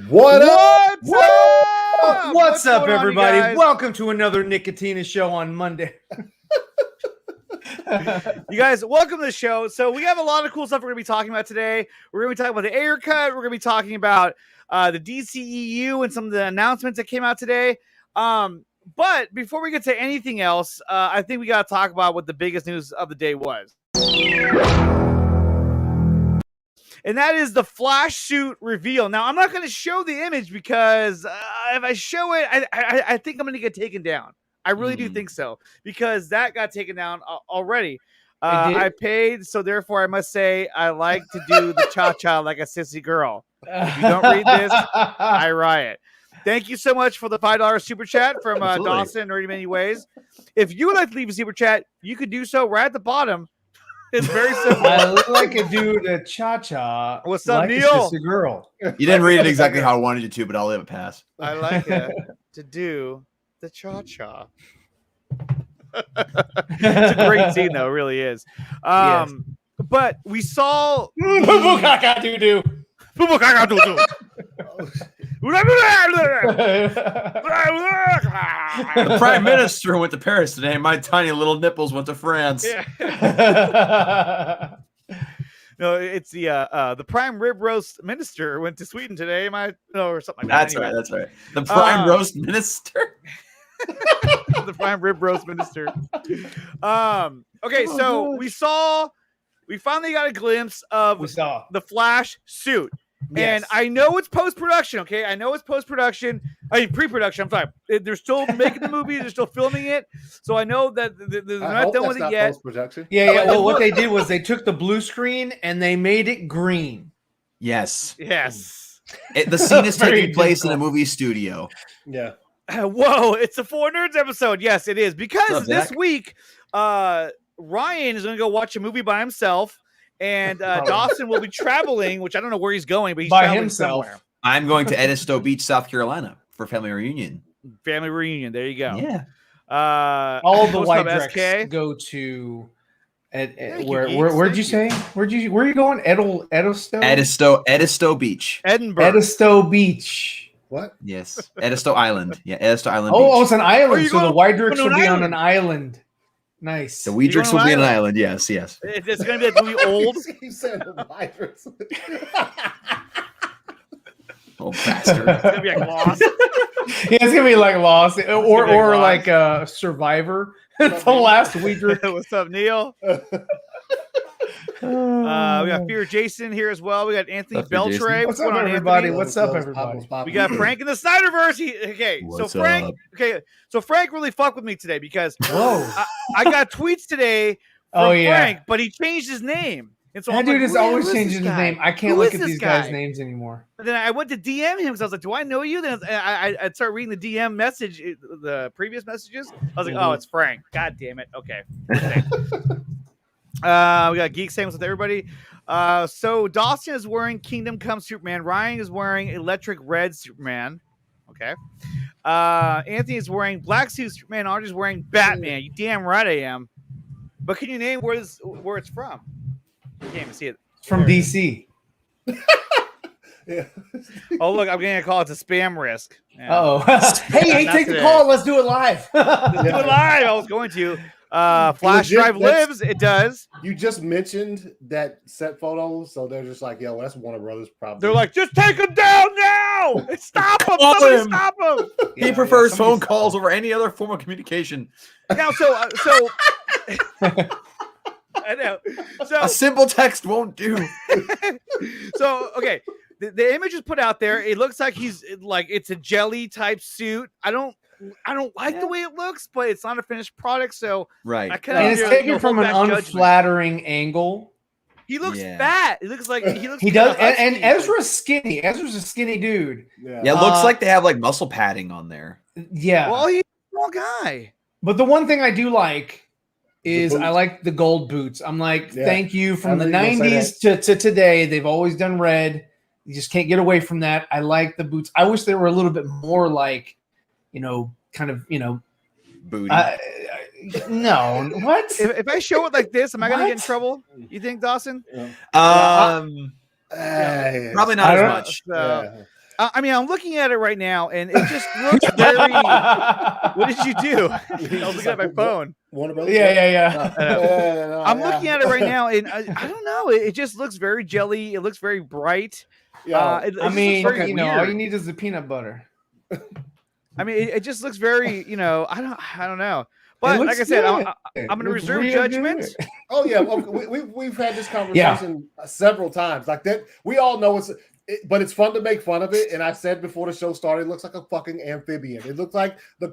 What's up, everybody? Welcome to another Nickatina show on Monday. You guys, welcome to the show. So we have a lot of cool stuff we're going to be talking about today. We're going to be talking about the Ayer cut. We're going to be talking about the DCEU and some of the announcements that came out today. But before we get to anything else, I think we got to talk about what the biggest news of the day was. And that is the Flash suit reveal. Now, I'm not going to show the image because if I show it, I think I'm going to get taken down. I really do think so, because that got taken down already. I paid, so therefore I must say I like to do the cha-cha like a sissy girl. If you don't read this, I riot. Thank you so much for the $5 super chat from Dawson, Nerdy Many Ways. If you would like to leave a super chat, you could do so right at the bottom. It's very simple. I like to do the cha-cha. What's up, like Neil? A girl. You didn't read it exactly how I wanted you to, but I'll let it pass. I like to do the cha-cha. It's a great scene, though. It really is. Yes. But we saw... Boo-boo-caca-doo-doo. Boo-boo-caca-doo-doo. The Prime Minister went to Paris today. My tiny little nipples went to France. Yeah. No, it's the Prime Rib Roast Minister went to Sweden today. Or something like that. Anyway. That's right. The Prime Roast Minister. The Prime Rib Roast Minister. Okay, so we finally got a glimpse of the Flash suit. Yes. And I know it's post-production, okay? I know it's post-production. I mean, pre-production. I'm sorry. They're still making the movie. They're still filming it. So I know that they're not done with it yet. Post-production. Yeah. Well, what they did was they took the blue screen and they made it green. Yes. The scene is taking place in a movie studio. Yeah. Whoa, it's a Four Nerds episode. Yes, it is. Because this Zach? week, Ryan is going to go watch a movie by himself. And Dawson will be traveling, which I don't know where he's going, but he's by traveling himself. somewhere. I'm going to Edisto Beach, South Carolina for family reunion. Family reunion. There you go. Yeah. All the Post white Club drecks SK. go to Thank you, where'd you geeks. say? Where are you going? Edisto? Edisto Beach. Edinburgh. Edisto Beach. What? Yes. Edisto Island. Yeah, Edisto Island Oh, Beach. it's an Oh, island. you So the going white drecks to will an be on island. an island. Nice. The Weedrix will be on an island. Yes. It's going to be like movie Old. You said the virus. Old bastard. It's going to be like Lost. Yeah, it's gonna be like Lost or like like Survivor. The last Weedrick. What's up, Neil? We got Fear Jason here as well. We got Anthony What's up, Fear Beltray. What's going up, on, everybody? Anthony? What's up, everybody? We got Frank in the Snyderverse. What's Frank. up? Okay, so Frank really fucked with me today because Whoa. I got tweets today from Frank, but he changed his name. And so That I'm dude like, is who always is changing this his guy? name. I can't Who look is at this these guys' guy? names anymore. But then I went to DM him because I was like, do I know you? Then I'd start reading the DM message, the previous messages. I was like, oh, it's Frank. God damn it. Okay. We got Geek saying what's up to everybody. So Dawson is wearing Kingdom Come Superman. Ryan is wearing Electric Red Superman. Okay. Anthony is wearing Black Suit Superman. Audrey's wearing Batman. You damn right I am. But can you name where it's from? You can't even see it. It's from DC. Yeah. Oh, look, I'm getting a call. It's a spam risk. Yeah. Oh. Hey, Not take the today. call. Let's do it live. Let's do it live. I was going to. Flash Legit, Drive that's- lives. It does. You just mentioned that set photo, so they're just like, yo, that's Warner Brothers probably. They're like, just take him down now. Stop him. Call Somebody him. stop him. He prefers phone calls over any other form of communication. Now, I know. So, A simple text won't do. okay. The image is put out there. It looks like it's a jelly type suit. I don't like the way it looks, but it's not a finished product, so Right. I kind And it's taken from an unflattering angle. He looks Yeah. fat. It looks like he looks. He does, kinda and husky. Ezra's skinny. Ezra's a skinny dude. Yeah. Yeah, it looks like they have like muscle padding on there. Yeah. Well, he's a small guy. But the one thing I do like is boots. I like the gold boots. I'm like, Yeah. thank you. From I the knew you were gonna 90s to today, they've always done red. You just can't get away from that. I like the boots. I wish they were a little bit more like, kind of, Booty. no. What? If I show it like this, am I going to get in What? trouble? You think, Dawson? Probably not I as don't- much. So, I mean, I'm looking at it right now, and it just looks very. What did you do? I was looking at my phone. Warner Brothers. Yeah. I'm looking at it right now, and I don't know. It just looks very jelly. It looks very bright. Yeah. It I just mean, looks very you know, weird. all you need is the peanut butter. I mean, it just looks very, I don't know. But looks like I said, good. I'm going to Looks reserve real judgment. good. Oh yeah, well, we've had this conversation several times. Like that, we all know but it's fun to make fun of it. And I said before the show started, it looks like a fucking amphibian. It looks like the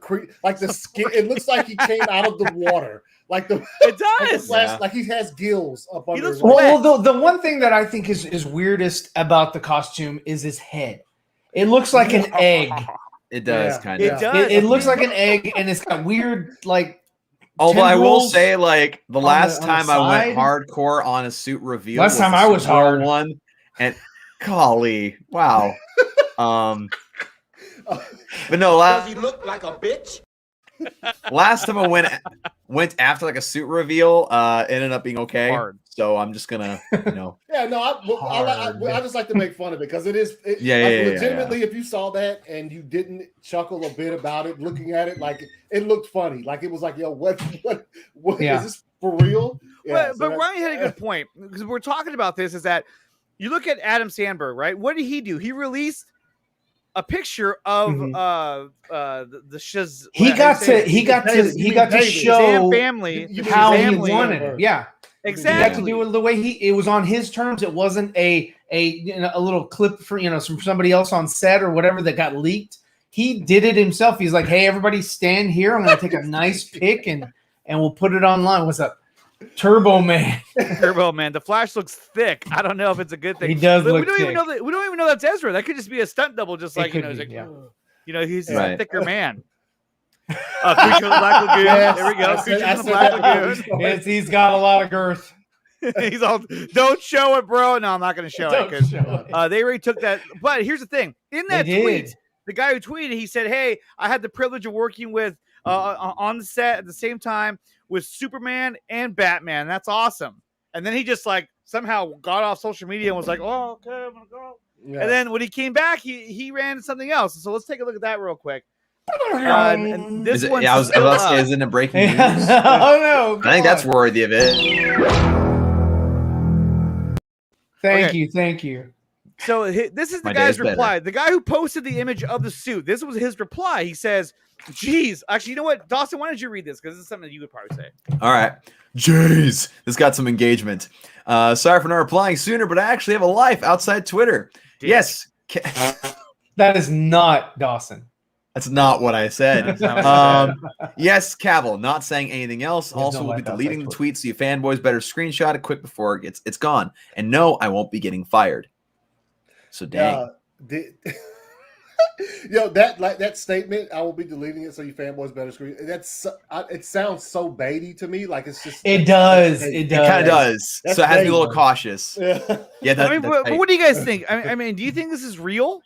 skin. It looks like he came out of the water. Like It does. Like he has gills up under his Well, the one thing that I think is weirdest about the costume is his head. It looks like an egg. It does kind of. It does. It looks like an egg, and it's got weird like. Although I will tendrils say, like the last on the time I went side. hardcore on a suit reveal, Last time the I was Supergirl hard. one, and golly, wow. But no, Does he look like a bitch? last time I went after like a suit reveal, it ended up being okay. Hard. So I'm just gonna, Yeah, no, I just like to make fun of it because it is. Yeah. Legitimately, if you saw that and you didn't chuckle a bit about it, looking at it, like it looked funny. Like it was like, yo, what Yeah. is this for real? Yeah, But Ryan had a good point because we're talking about this. Is that you look at Adam Sandberg, right? What did he do? He released a picture of the Shaz. He got to show Shazam family how he family. wanted it. Yeah. Exactly. He got to do it the way it was on his terms. It wasn't a little clip for from somebody else on set or whatever that got leaked. He did it himself. He's like, hey, everybody stand here. I'm gonna take a nice pic and we'll put it online. What's up? Turbo Man. Turbo Man. The Flash looks thick. I don't know if it's a good thing. He does But look we don't even thick. know that. We don't even know that's Ezra. That could just be a stunt double, just like could he's be, like, he's a Right. thicker man. Creature of the Black Lagoon. Yes, There we go. I said- Creature I of the said Black that Lagoon. Yes, he's got a lot of girth. He's all, don't show it, bro. No, I'm not going to show it Don't because show it. they already took that. But here's the thing: in that They tweet, did. the guy who tweeted, he said, "Hey, I had the privilege of working with on the set at the same time with Superman and Batman. That's awesome." And then he just like somehow got off social media and was like, "Oh, okay, I'm gonna go." Yeah. And then when he came back, he ran something else. So let's take a look at that real quick. And this is it, one's I was still about to say, up. isn't it breaking news? Oh no! I think that's worthy of it. Thank you. So this is the My guy's day's better. reply. The guy who posted the image of the suit. This was his reply. He says, "Geez, actually, you know what, Dawson? Why don't you read this? Because this is something that you would probably say." All right. Jeez, this got some engagement. Sorry for not replying sooner, but I actually have a life outside Twitter. Dick. Yes. That is not Dawson. That's not what I said. That's not what I said. Yes, Cavill, not saying anything else. There's Also, no we'll be life outside deleting the Twitter. tweet, so you fanboys better screenshot it quick before it's gone. And no, I won't be getting fired. So dang. Yo, that statement, I will be deleting it so you fanboys better screen. It sounds so baity to me. Like it's just It does. It It kind of does. That's So it has to be a little vague. cautious. Yeah. Yeah, I mean, that's but what do you guys think? I mean, do you think this is real?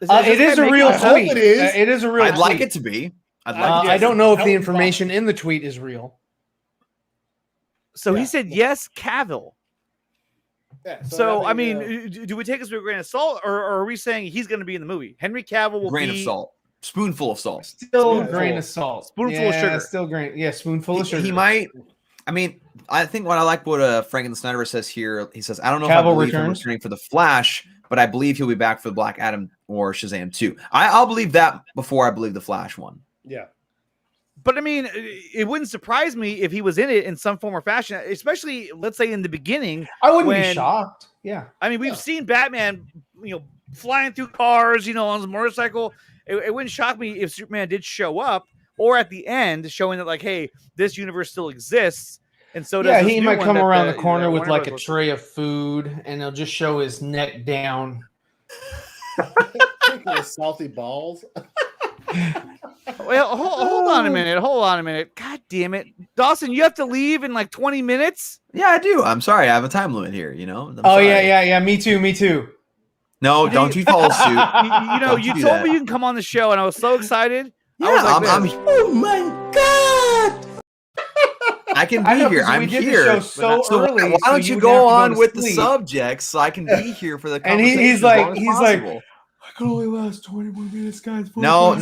It is a real I hope tweet. it is. It is a real I'd like tweet. it to be. I'd like it I to don't know if How the about- information in the tweet is real. So he Yeah. said yes, Cavill. Yeah, So I mean, yeah. do we take this with a grain of salt, or are we saying he's going to be in the movie? Henry Cavill will grain be of salt. Spoonful of salt. Still a Spoonful. grain of salt. Spoonful of sugar. Still grain. Yeah, spoonful of sugar. He might. I mean, I think what I like what Frank and the Snyder says here. He says, I don't know Cavill if I believe him returns. returning for the Flash, but I believe he'll be back for the Black Adam or Shazam 2. I'll believe that before I believe the Flash one. Yeah. But I mean, it wouldn't surprise me if he was in it in some form or fashion, especially let's say in the beginning. I wouldn't be when- shocked. Yeah. I mean, we've Yeah. seen Batman, flying through cars, on his motorcycle. It wouldn't shock me if Superman did show up, or at the end, showing that like, hey, this universe still exists, and so does Yeah, this he new might one come that around the corner with Warner like a Bros. tray of food, and they'll just show his neck down. Salty balls. Well, hold on a minute. Hold on a minute. God damn it, Dawson, you have to leave in like 20 minutes. Yeah, I do. I'm sorry. I have a time limit here, I'm Oh sorry. yeah. Me too. No, don't you follow suit. Don't You do told that. me you can come on the show, and I was so excited. Yeah, I was like I'm this. Oh my God! I can be I know, here. 'cause I'm we did the here. show so So early. why so don't you would go have to on to with the sleep. subjects so I can be here for the And conversation? he's as like- long as he's like, possible. can only last 20 more minutes, guys. No. The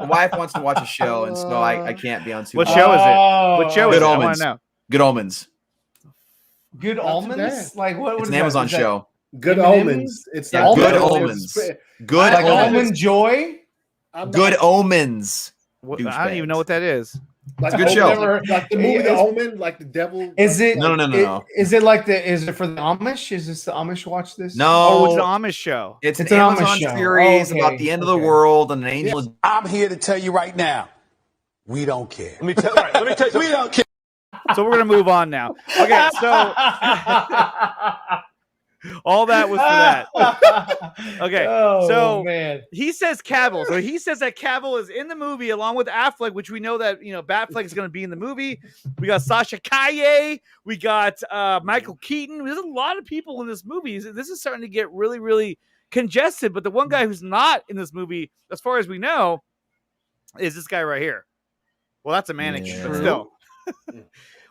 wife wants to watch a show, and so I can't be on too. What long. show is it? What show is Good it? I want Omens. to know. Good Omens. Good Not too Almonds? bad. Like what It's is an that? Amazon Is that show. Good M&Ms? Omens. It's Yeah, not Good it's- Omens. Good Like Omens. Almond Joy? I'm Good not- Omens. What, I don't even know what that is. like It's a good Omen, show. Like the movie The Is- Omen, like the devil. Is it No. Is it like is it for the Amish? Is this the Amish watch this? No, Oh, it's an Amish show. it's It's an an Amish Amazon show. series Okay, about the end of the okay. world, and an angel. is I'm here to tell you right now, we don't care. Let me tell you, we don't care. So we're gonna move on now. Okay, so all that was for that. Okay, Oh, so man. he says Cavill. So he says that Cavill is in the movie along with Affleck, which we know that Batfleck is going to be in the movie. We got Sasha Kaye. We got Michael Keaton. There's a lot of people in this movie. This is starting to get really, really congested. But the one guy who's not in this movie, as far as we know, is this guy right here. Well, that's a mannequin, but still.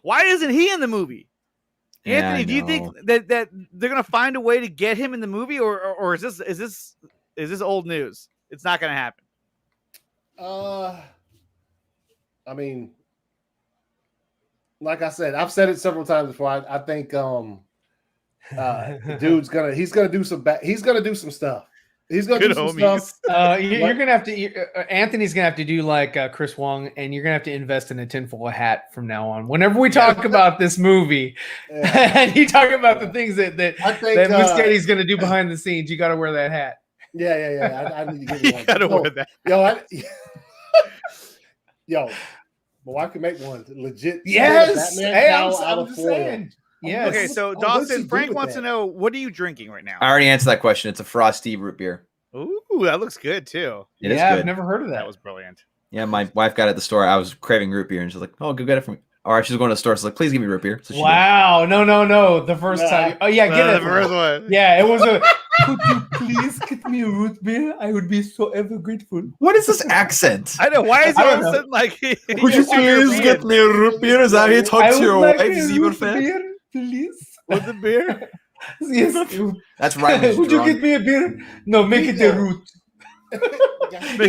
Why isn't he in the movie? Yeah, Anthony, I do you think that they're gonna find a way to get him in the movie, or is this old news? It's not gonna happen. I mean, like I said, I've said it several times before. I think the dude's gonna do some stuff. He's gonna Good do some homies. stuff. You're gonna have to. Anthony's gonna have to do like Chris Wong, and you're gonna have to invest in a tinfoil hat from now on. Whenever we talk about this movie, and you talk about the things that I think that Muschietti's gonna do behind the scenes, you got to wear that hat. Yeah. I need to give you one. You gotta wear that. Yo, my wife can make one legit. Yes, Batman hey, cowl out I'm of just foil. saying. Yes. Okay, so what's he Dawson, do Frank with wants to that? know, what are you drinking right now? I already answered that question. It's a frosty root beer. Ooh, that looks good too. It is yeah, good. I've never heard of that. That was brilliant. Yeah, my wife got it at the store. I was craving root beer, and she's like, "Oh, go get it from me." Or she's going to the store. She's like, "Please give me root beer." So she did. Wow! No. The first Nah. time. Oh yeah, get it. The first one. Yeah, it was a. Could you please get me a root beer? I would be so ever grateful. What is this accent? I know. Why is he I all don't of a know. sudden like? Would you please get me a root beer? Is that how you talk I to your would like wife, a Zebra root fan? beer, please. With the beer? Yes. That's right. when he's Would you drunk. get me a beer? No, make it the root. Make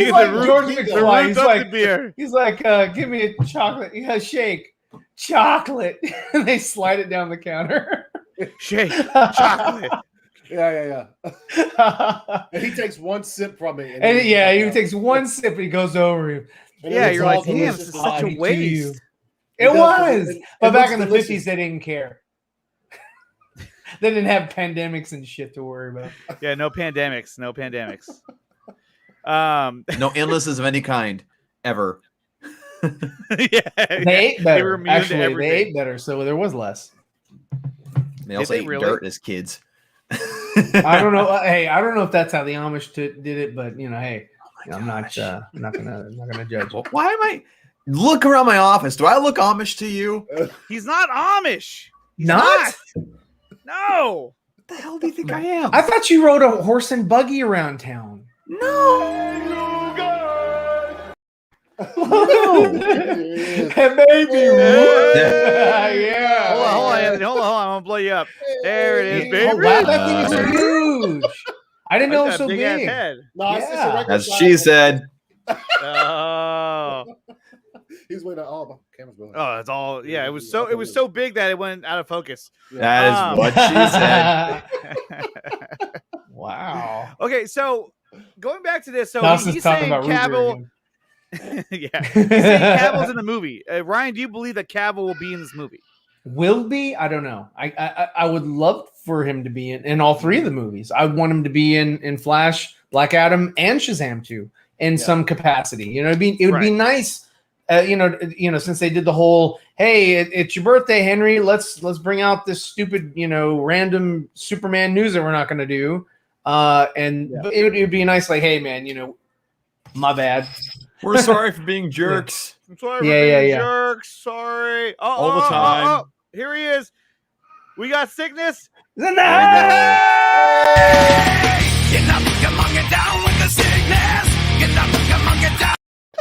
He's it like the root. George The McFly. root He's of like, the beer. he's like, give me a chocolate. Yeah, shake. Chocolate. And they slide it down the counter. Shake chocolate. Yeah. And he takes one sip from it. And yeah, he takes one sip and he goes over him. And Yeah, it's you're all like, damn, delicious this is and such a hot. waste. It does, was. it But back looks in the delicious. 50s, they didn't care. They didn't have pandemics and shit to worry about. Yeah, no pandemics. No pandemics. No illnesses of any kind ever. Yeah, They ate They better. were immune to Actually, they everything. ate better, so there was less. They also they ate really? dirt as kids. I don't know. Hey, I don't know if that's how the Amish did it, but hey, I'm not gonna judge. Why am I? Look around my office. Do I look Amish to you? What He's not Amish. He's Not? No. the hell do you think I am? I thought you rode a horse and buggy around town. Hey, baby. Yeah. Hold on, Anthony. Hold on. I'm gonna blow you up. There it is, Oh, baby. wow, that thing is huge. I didn't know it was so big ass big. head. No, it's just a Yeah. regular As size she one. said. Oh. He's waiting. Oh, my camera's going. Oh, it's all. Yeah, it was so big that it went out of focus. That is what she said. Wow. Okay, so going back to this, so Dawson's he's talking saying about root beer Cavill. again. Yeah, he's saying Cavill's in the movie. Ryan, do you believe that Cavill will be in this movie? Will be? I don't know. I would love for him to be in all three of the movies. I want him to be in Flash, Black Adam, and Shazam too, in some capacity. It would be nice. Since they did the whole, hey, it's your birthday, Henry. Let's bring out this stupid, random Superman news that we're not going to do. But it would be nice, like, hey, man, my bad. We're sorry for being jerks. I'm sorry for Yeah, being yeah. jerks. Sorry. All the time. Here he is. We got sickness. No!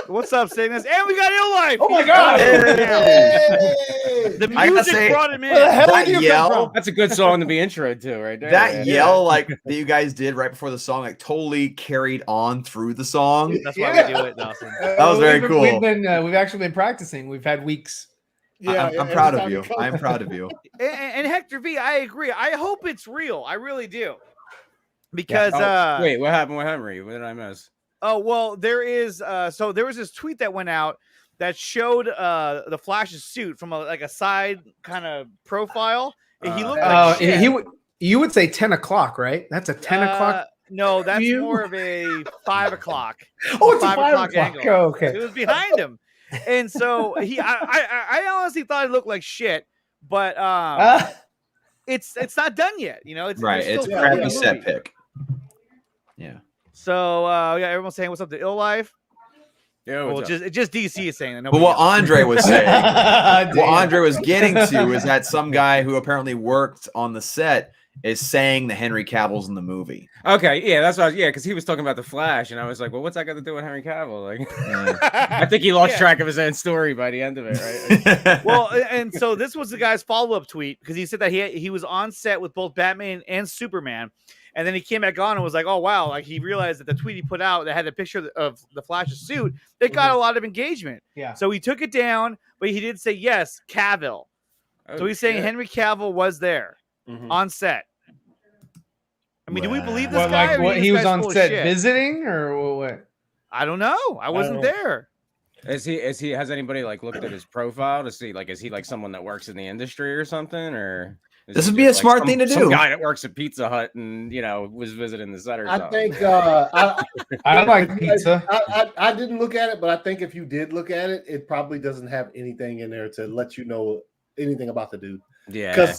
What's up, Cygnus? And we got Ill Life. Oh my God! The I gotta music say, brought him in. Where the hell that did you yell- come from? That's a good song to be intro to, right there. That man. yell like that you guys did right before the song like totally carried on through the song. That's why we do it, Dawson. That was very cool. We've actually been practicing. We've had weeks. I'm proud of you. I'm proud of you. And Hector V, I agree. I hope it's real. I really do. Because wait, what happened with Henry? What did I miss? oh well, there is so there was this tweet that went out that showed the Flash's suit from a side kind of profile. And he looked like shit. You would say 10 o'clock, right? That's a 10 o'clock. No, that's view? more of a 5 o'clock. Oh, it's a 5 5 o'clock o'clock. angle. Oh, okay. It was behind him. And so I honestly thought it looked like shit, but it's not done yet, you know. It's Right. still It's a filming crappy the set movie. pick. Yeah. So everyone's saying what's up to Ill Life. Yeah, Well, what's up? just DC is saying that. But what Andre was saying, Damn. what Andre was getting to is that some guy who apparently worked on the set is saying that Henry Cavill's in the movie. Okay, yeah, that's what I was, because he was talking about the Flash, and I was like, well, what's that got to do with Henry Cavill? Like, I think he lost track of his own story by the end of it, right? Well, and so this was the guy's follow-up tweet because he said that he was on set with both Batman and Superman, and then he came back on and was like, oh wow, like he realized that the tweet he put out that had a picture of the Flash's suit, it got a lot of engagement. Yeah. So he took it down, but he did say yes, Cavill. So he's saying Henry Cavill was there on set. I mean, do we believe this What, guy? like or what, this he was guy's on full of set shit? visiting or what? I don't know. I wasn't there. Is he has anybody like looked at his profile to see like is he like someone that works in the industry or something, or is This he would be just, a smart some- thing to some do. guy that works at Pizza Hut and was visiting the set or I something. think I like pizza. I didn't look at it, but I think if you did look at it, it probably doesn't have anything in there to let you know anything about the dude. Yeah.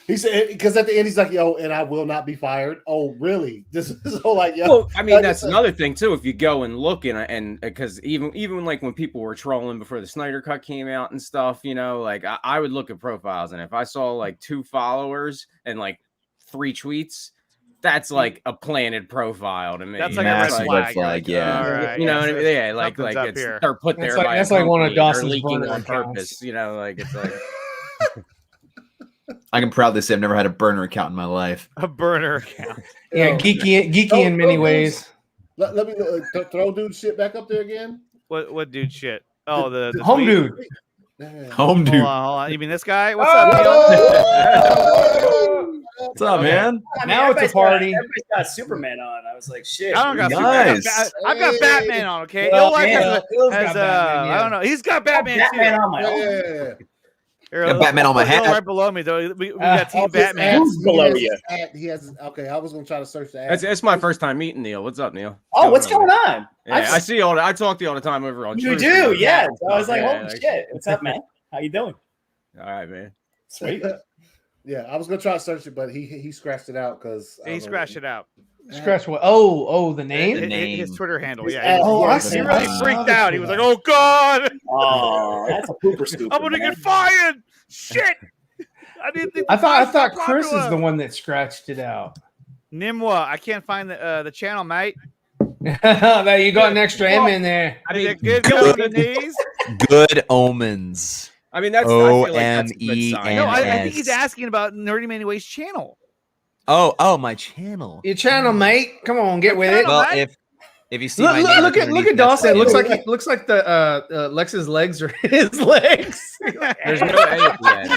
He said because at the end he's like, yo, and I will not be fired. Oh, really? This is so like, yo. Well, I mean, like that's I said- another thing too. If you go and look and because even like when people were trolling before the Snyder Cut came out and stuff, like I would look at profiles, and if I saw like 2 followers and like 3 tweets, that's like a planted profile to me. That's like a red Massive flag. red flag, yeah. All right, You know what I mean? Yeah, like something's up it's here. they're put That's there like- by that's a like one of company, they're Dawson's leaking burner on accounts. purpose. Like it's like I can proudly say I've never had a burner account in my life. A burner account. Yeah, Yo, geeky in many ways. Let me throw dude shit back up there again. What dude shit? Oh, the Home tweet? dude. Yeah. Home dude. Hold on. You mean this guy? What's up, Neil? Oh! What's up, man? I mean, Now it's a everybody's party. Everybody's got Superman on. I was like, shit. I don't got Nice. Superman. I've got Batman on. Okay, Well, Ill Life yeah, Ill's got has Batman, yeah. I don't know. He's got Batman, Batman too. on my own. Yeah. Here, Got Batman on my let's put Ill hat. right below me though. We got Team Oh, his Batman. ad- Who's he below has his you? ad- He has. Okay, I was gonna try to search the ad. it's my first time meeting Neil. What's up, Neil? Oh, what's going on? Yeah, I see all. I talk to you all the time over on. You Truth do, and yeah. stuff. So I was like, Yeah, holy shit. What's up, man? How you doing? All right, man. Sweet. Yeah, I was gonna try to search it, but he scratched it out because He scratched it out. Scratch what? Oh, the name? His Twitter handle. His Yeah. ad- Oh, I yeah, see. He really I freaked saw out. this He was one. like, "Oh God, Oh, that's a pooper scoop. I'm gonna get fired!" Shit. I didn't think. I the thought fire's that Chris is popular. the one that scratched it out. Nimwa. I can't find the channel, mate. There you got an extra M in there. I mean, good companies. Good omens. I mean, that's I feel like that's a good OMEN. sign. No, I Yes. think he's asking about Nerdy Many Ways channel. Oh, my channel. Your channel, mate. Come on, get with it. Channel, Well, mate. if you see my name Look underneath, at that's Dawson. why. Looks like the Lex's legs are his legs. There's no A at the end.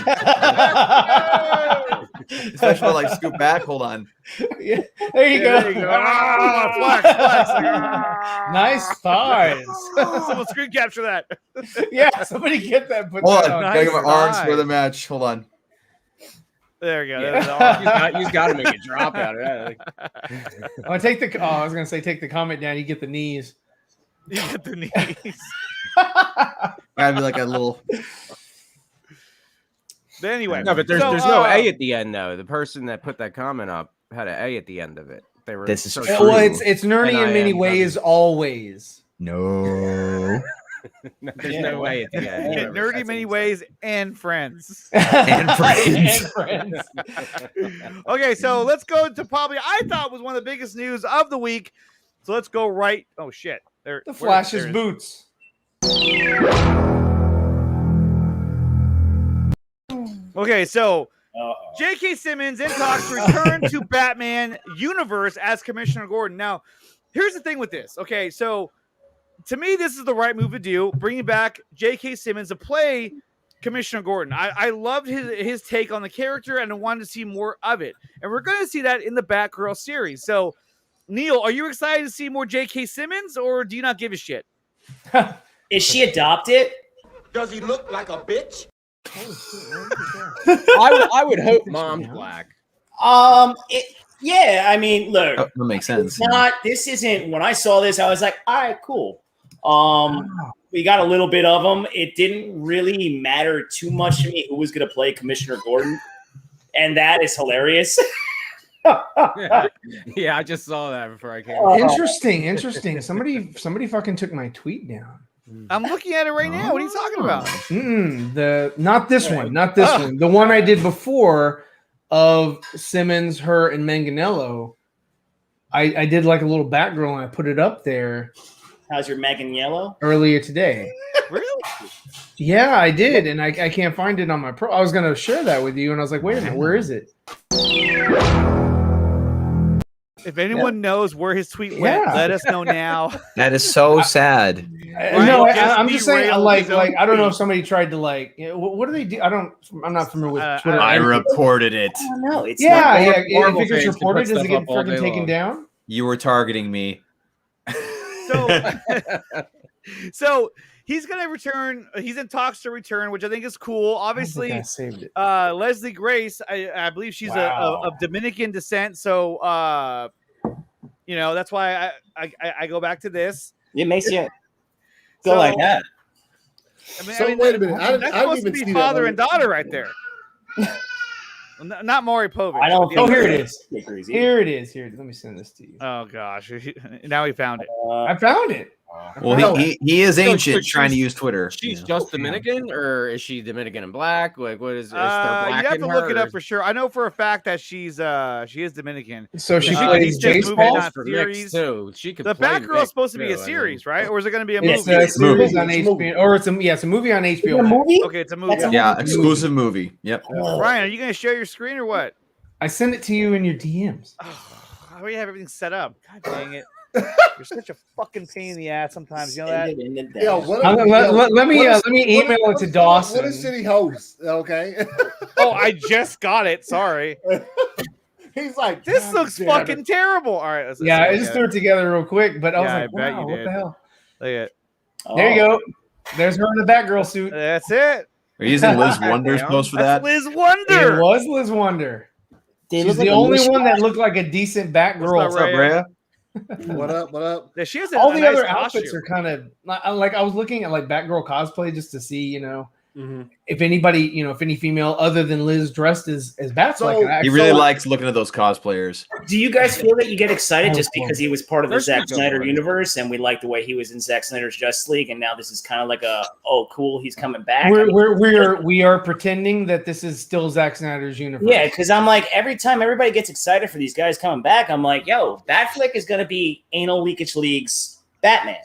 Especially when I, like scoop back. Hold on. Yeah, there you go. There you go. Ah, flex. Ah. Nice thighs. Someone screen capture that. Yeah, somebody get that. Put Hold that on. on. Gotta get my Nice arms try. for the match. Hold on. There you go. Yeah. That's all. He's got to make a drop out of that. Like, I take the. Oh, I was gonna say take the comment down. You get the knees. You get the knees. Gotta be like a little. But anyway, no, but there's so, no A at the end though. The person that put that comment up had an A at the end of it. They were This is so true. Well, it's nerdy in many NIM. ways. Always. No. There's no A at the end. Get nerdy many ways and friends. And friends. And friends. Okay, so let's go to probably I thought was one of the biggest news of the week. So let's go right. Oh shit! There, The where- Flash's there's- boots. Okay, so Uh-oh. J.K. Simmons in talks to return to Batman universe as Commissioner Gordon. Now, here's the thing with this. Okay, so to me, this is the right move to do, bringing back J.K. Simmons to play Commissioner Gordon. I loved his take on the character, and I wanted to see more of it. And we're going to see that in the Batgirl series. So, Neil, are you excited to see more J.K. Simmons, or do you not give a shit? Is she adopted? Does he look like a bitch? I would hope mom's black. Yeah, I mean, look, That makes sense. this isn't, when I saw this, I was like, all right, cool. We got a little bit of them. It didn't really matter too much to me who was going to play Commissioner Gordon. And that is hilarious. Yeah, I just saw that before I came. Interesting. Somebody fucking took my tweet down. I'm looking at it right now. What are you talking about? Not this one. The one I did before of Simmons, her, and Manganiello. I did like a little Batgirl and I put it up there. How's your Megan Yellow? Earlier today. Really? Yeah, I did, and I can't find it on my I was gonna share that with you, and I was like, wait a minute, where is it? If anyone knows where his tweet went, let us know now. That is so sad. No, I'm just saying, derailed like his own I don't know tweet. if somebody tried to what do they do? I'm not familiar with Twitter. I reported it. I don't know. It's Yeah, not- Marvel if it's fans can reported, put does it stuff get up all freaking day taken long. down? You were targeting me. So he's going to return. He's in talks to return, which I think is cool. Obviously, I saved it. Leslie Grace, I believe she's of Dominican descent. So, that's why I go back to this. It makes you go like that. Wait a minute. That's supposed to be father and daughter right there. Not Maury Povich. I don't think here it is. Crazy. Here it is. Here, let me send this to you. Oh gosh, now he found it. I found it. Well, he is ancient, she's- trying to use Twitter. She's you know. just Dominican, or is she Dominican and black? Like, what is there You black have in to her, look it or up for sure. I know for a fact that she is Dominican. So she Yeah. plays He's just moving baseball. on. for series. mixed too? She could The play Batgirl is mixed, supposed to be too, a I mean. series, right? Or is it going to be a It's movie? a series on It's a movie. HBO, or it's a movie on HBO. A Max. movie? Okay, it's a movie. That's a Yeah, exclusive movie. Yep. Ryan, are you going to share your screen or what? I sent it to you in your DMs. How do you have everything set up? God dang it! You're such a fucking pain in the ass sometimes. You know that? Yo, Let me email it to Dawson. What is city host? Okay. Oh, I just got it. Sorry. He's like, This "God looks damn fucking it." terrible. All right. Let's Yeah, look I just at threw it together real quick, but I was Yeah, like, I bet wow, you what did. the hell? Look at There you go. There's her in the Batgirl suit. That's it. Are you using Liz Wonder's post for That's that? Liz It Wonder. was Liz Wonder. They She's look the like a only mishmash. one that looked like a decent Batgirl. What's up, Rhea? What up? What up? Yeah, she has All a the nice other costume. outfits are kind of like I was looking at like Batgirl cosplay just to see, Mhm. if anybody, if any female other than Liz dressed as Batfleck. So- And I He really saw- likes looking at those cosplayers. Do you guys feel that you get excited just Oh, because he was part of the There's Zack no Snyder way. universe and we like the way he was in Zack Snyder's Justice League, and now this is kind of like cool, he's coming back? I mean, we are pretending that this is still Zack Snyder's universe. yeah, because I'm like, every time everybody gets excited for these guys coming back, I'm like, yo, Batfleck is going to be Anal Leakage League's Batman.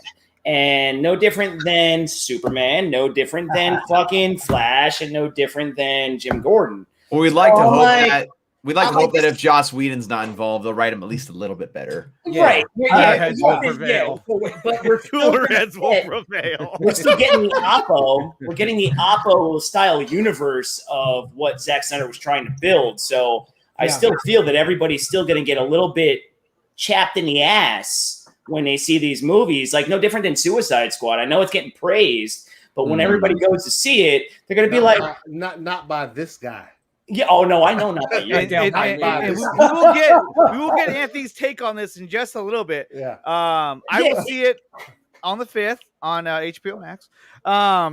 And no different than Superman, no different than fucking Flash, and no different than Jim Gordon. Well, we'd like to Oh, hope my- that we'd like to I'm hope like- that if Joss Whedon's not involved, they'll write him at least a little bit better. Right. Cooler heads will prevail. But we're Cooler still heads will prevail. we're still getting the Oppo. We're getting the Oppo style universe of what Zack Snyder was trying to build. So I Yeah. still feel that everybody's still going to get a little bit chapped in the ass when they see these movies. Like no different than Suicide Squad. I know it's getting praised, but when everybody goes to see it, they're going to be like, not by this guy. yeah, oh no, I know not that you. And this. we will get Anthony's take on this in just a little bit. Yeah. I will see it on the 5th on HBO Max.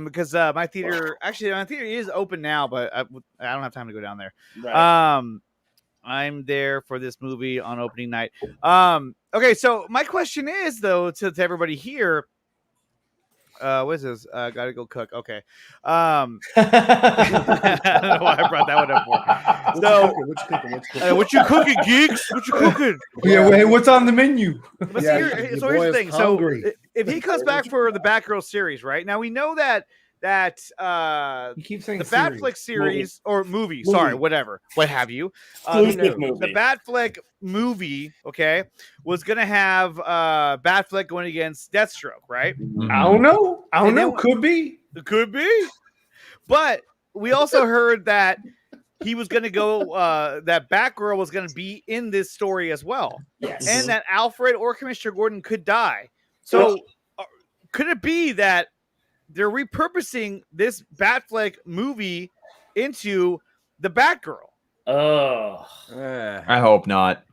Because my theater is open now, but I don't have time to go down there. Right. I'm there for this movie on opening night. Okay, so my question is though to everybody here. What is this? Gotta go cook. Okay. I don't know why I brought that one up for. So, What you cooking? what you cooking, geeks? What you cooking? Yeah, hey, what's on the menu? But Yeah, see, your here's boy the is thing. hungry. So if he comes back for the Batgirl series, right now we know that You keep saying the series. Batfleck series or movie, Movie. sorry, whatever, what have you. Exclusive The movie. Batfleck movie, okay, was gonna have Batfleck going against Deathstroke, right? I don't know. I don't And then- know. Could be. It could be, but we also heard that he was gonna go. That Batgirl was gonna be in this story as well, Yes. and that Alfred or Commissioner Gordon could die. So could it be that they're repurposing this Batfleck movie into the Batgirl? Oh, I hope not.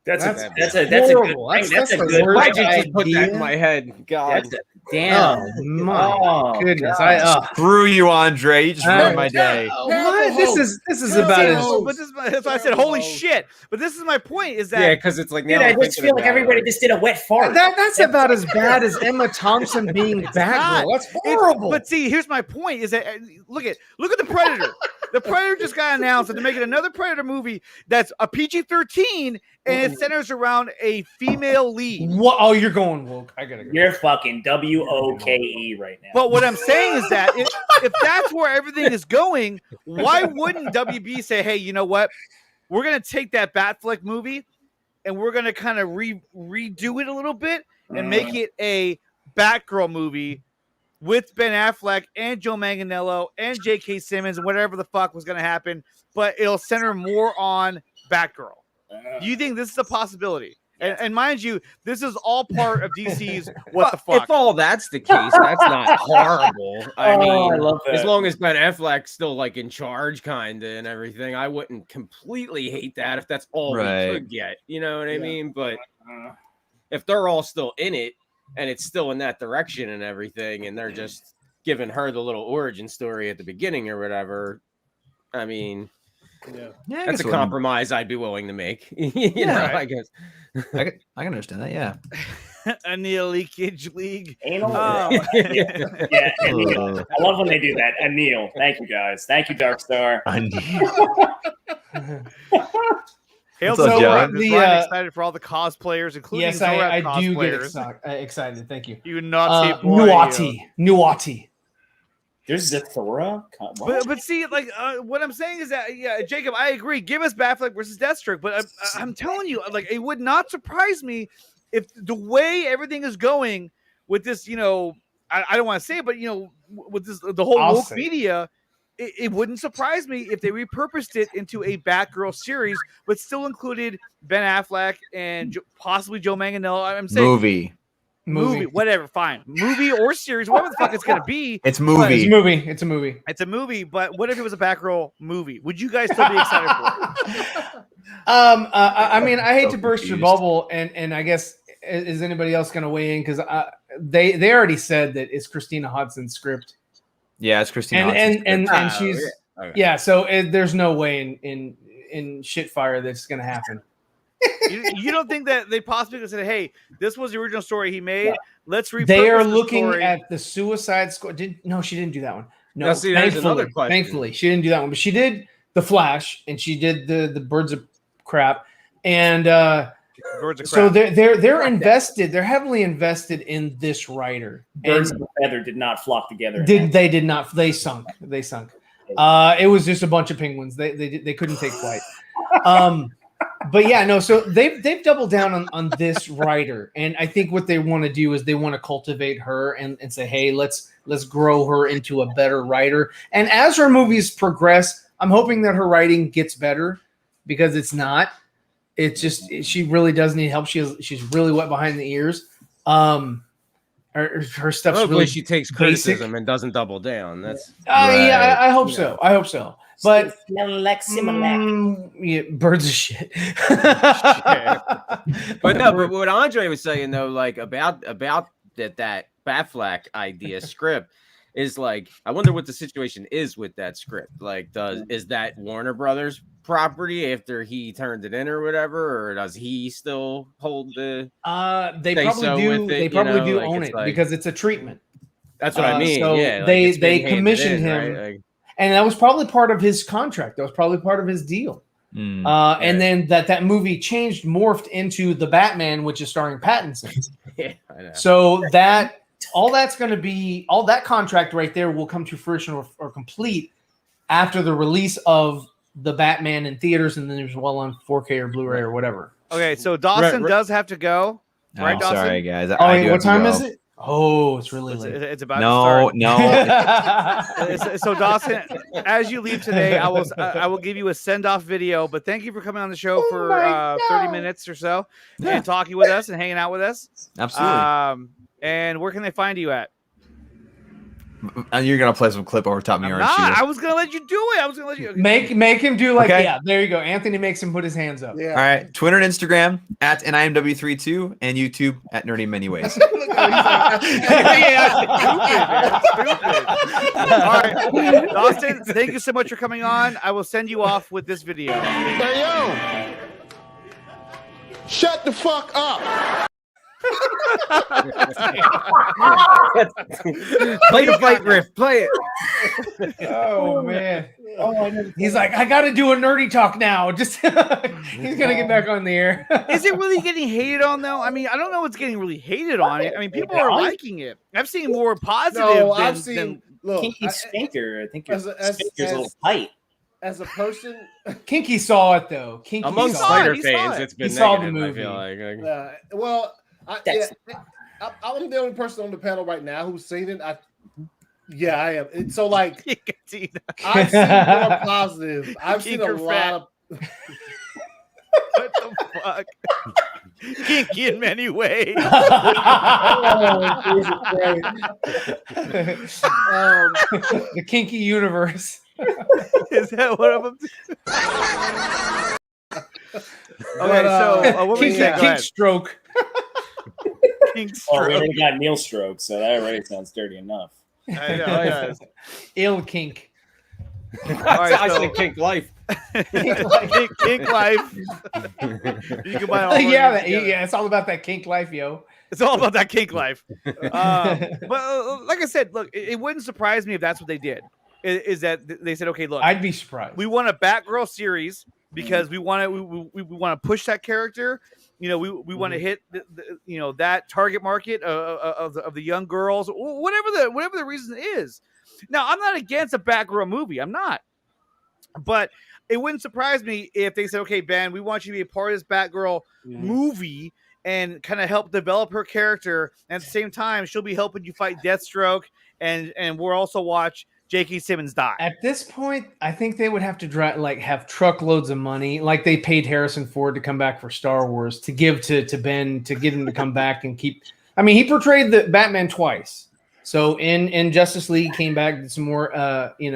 that's That's a good horrible. thing. That's a the good. worst Why'd you just put that idea. in my head? God. That's a, damn. Oh my Oh, goodness! God. Screw you, Andre. You just ruined my day. What? This is about as But that's why I said, "Holy shit!" But this is my point: is that Yeah, because it's like Dude, now I I'm just thinking feel like about it, everybody just did a wet fart. that's about as bad as Emma Thompson being not. Batgirl. That's It's- horrible. But see, here's my point: is that look at the Predator. The Predator just got announced that they're making another Predator movie that's a PG-13 and it centers around a female lead. What? Oh, you're going woke. I gotta go. You're fucking WOKE right now. But what I'm saying is that if that's where everything is going, why wouldn't WB say, "Hey, you know what? We're gonna take that Batfleck movie and we're gonna kind of redo it a little bit and make it a Batgirl movie with Ben Affleck and Joe Manganiello and J.K. Simmons and whatever the fuck was gonna happen, but it'll center more on Batgirl." Do you think this is a possibility? And mind you, this is all part of DC's what the fuck. If all that's the case, that's not horrible. I Oh, mean, I love that. as long as Ben Affleck's still like in charge, kind of, and everything, I wouldn't completely hate that if that's all Right. we could get. You know what I mean? But if they're all still in it and it's still in that direction and everything, and they're just giving her the little origin story at the beginning or whatever, I mean, Yeah, that's a compromise I'd be willing to make. you know, Right. I guess. I can understand that. Yeah. A Neil Leakage League. Anal. Oh. Yeah, Anil. I love when they do that. Anil. Thank you, guys. Thank you, Darkstar. Hail What's up, to Joe? Ryan. Is The, Ryan excited for all the cosplayers, including Yes, Zorak I do get cosplayers. excited. Thank you. You naughty boy. Nuati. There's Zathora. What? But see, like what I'm saying is that Jacob, I agree. Give us Batfleck versus Deathstroke, but I'm telling you, like it would not surprise me if the way everything is going with this, I don't want to say it, but with this the whole I'll woke say it. media, it wouldn't surprise me if they repurposed it into a Batgirl series, but still included Ben Affleck and possibly Joe Manganiello. I'm saying movie, whatever, fine, movie or series, whatever the fuck it's gonna be. It's movie. It's a movie. It's a movie. It's a movie, but what if it was a Batgirl movie? Would you guys still be excited for it? I mean, I hate to burst your confused. bubble, and I guess is anybody else going to weigh in? Because they already said that it's Christina Hudson's script, Yeah, it's Christina. Hudson's and script. she's Okay. yeah. So there's no way in shitfire that's going to happen. You don't think that they possibly could say, "Hey, this was the original story he made. Let's repurpose They are the looking story." at the Suicide Squad. No, she didn't do that one. No, Now, see, there's another question. thankfully, she didn't do that one, but she did the Flash, and she did the Birds of Crap, and Birds of so Crap. they're invested. They're heavily invested in this writer. Birds And of a feather did not flock together. they did not. They sunk. It was just a bunch of penguins. They couldn't take flight. But yeah, no. So they've doubled down on this writer, and I think what they want to do is they want to cultivate her and say, hey, let's grow her into a better writer. And as her movies progress, I'm hoping that her writing gets better, because it's not. It's just she really does need help. She's really wet behind the ears. Her stuff's Hopefully really she takes basic. criticism and doesn't double down. That's Yeah, I hope Yeah. so. I hope so. But Smell like Similac. yeah, birds of shit. But no, but what Andre was saying though, like about that Batfleck idea script is like, I wonder what the situation is with that script. Like, is that Warner Brothers property after he turned it in or whatever, or does he still hold the? They say probably so do. with it, They you probably know, do like, own it's it like- because it's a treatment. That's what I mean. so Yeah, like, they it's been handed commissioned in, him. right? Like, and that was probably part of his contract. That was probably part of his deal. And then that movie morphed into The Batman, which is starring Pattinson. Yeah, I know. So all that contract right there will come to fruition or complete after the release of The Batman in theaters, and then as well on 4K or Blu-ray or whatever. Okay, so Dawson does have to go. Right, I'm Dawson? sorry, guys. What time is it? Oh, it's really late. It's about to start. No. So Dawson, as you leave today, I will give you a send-off video. But thank you for coming on the show for 30 minutes or so and talking with us and hanging out with us. Absolutely. And where can they find you at? And you're gonna play some clip over top of me, aren't you? I was gonna let you do it. I was gonna let you make him do there you go. Anthony makes him put his hands up. Yeah. All right. Twitter and Instagram at NIMW32 and YouTube at Nerdy in Many Ways. Stupid. All right, Dawson, thank you so much for coming on. I will send you off with this video. Hey, yo! Shut the fuck up! Play the fight riff. Play it. Oh man. He's like, I got to do a nerdy talk now. Just he's gonna get back on the air. Is it really getting hated on though? I mean, I don't know what's getting really hated on it. I mean, people are liking it. I've seen more positive. No, than, I've seen. Look, Kinky Spanker. I think your as Spanker's a little tight. as a person, Kinky saw it though. Kinky Among saw Snyder He saw it. fans, it's been He saw the negative, movie. I feel like. well, I'm the only person on the panel right now who's seen it. I am. It's so like Nickatina. I've seen more positive. I've seen a Kinker lot of. What the fuck? Kinky in many ways. the kinky universe. Is that one of them? Okay, so what were you saying? Go Kink ahead. stroke. Kink Oh, we stroke. already got Neil stroke, so that already sounds dirty enough. I know, it does. Ill kink. All right, I so- said kink life. Kink life. You can buy all Yeah, it's all about that kink life, yo. It's all about that kink life. But like I said, look, it wouldn't surprise me if that's what they did. Is that they said, okay, look, I'd be surprised. we want a Batgirl series because we want to we want to push that character. You know, we want to hit that target market of the young girls, whatever the reason is. Now, I'm not against a Batgirl movie. I'm not, but it wouldn't surprise me if they said, okay, Ben, we want you to be a part of this Batgirl movie and kind of help develop her character. And at the same time, she'll be helping you fight Deathstroke, and we'll also watch J.K. Simmons die. At this point, I think they would have to have truckloads of money, like they paid Harrison Ford to come back for Star Wars, to give to Ben to get him to come back and keep. I mean, he portrayed the Batman twice. So in Justice League, came back, did some more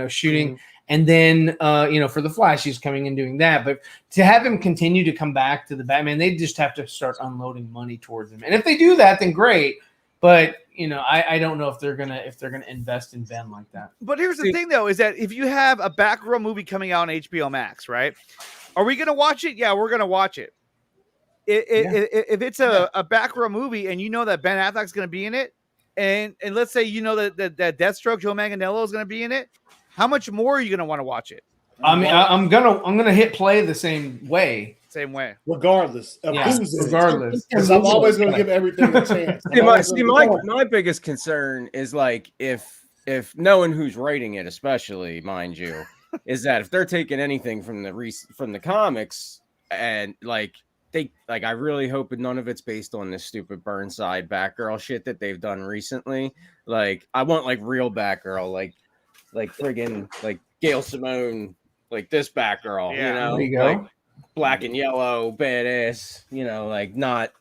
shooting, and then for the Flash, he's coming and doing that. But to have him continue to come back to the Batman, they just have to start unloading money towards him. And if they do that, then great. But I don't know if they're gonna invest in Ben like that. But here's the thing, though, is that if you have a Batgirl movie coming out on HBO Max, right? Are we gonna watch it? Yeah, we're gonna watch it. If it's a Batgirl movie and you know that Ben Affleck's gonna be in it, and let's say that Deathstroke, Joe Manganiello is gonna be in it, how much more are you gonna want to watch it? I mean, I'm gonna hit play the same way. Same way. Regardless of who's in it. Regardless. Because I'm always going to give everything a chance. My biggest concern is like if knowing who's writing it, especially, mind you, is that if they're taking anything from the comics and I really hope none of it's based on this stupid Burnside Batgirl shit that they've done recently. Like I want real Batgirl, like friggin' Gail Simone, like this Batgirl, There you go. Black and yellow, badass, not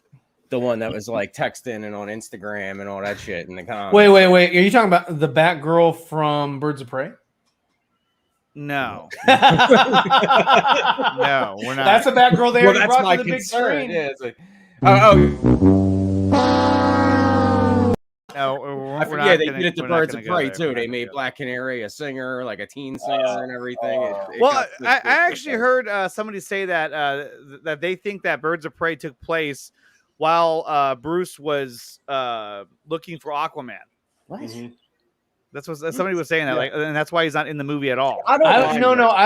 the one that was texting and on Instagram and all that shit in the comments. Wait. Are you talking about the Batgirl from Birds of Prey? No. No, we're not. That's a Batgirl there. Well, that's my to the concern. big screen. Yeah, it's No, we're they did it to Birds of Prey too. They made Black Canary a singer, like a teen singer and everything. I actually heard somebody say that that they think that Birds of Prey took place while Bruce was looking for Aquaman. What? That's what somebody was saying that, like, and that's why he's not in the movie at all. I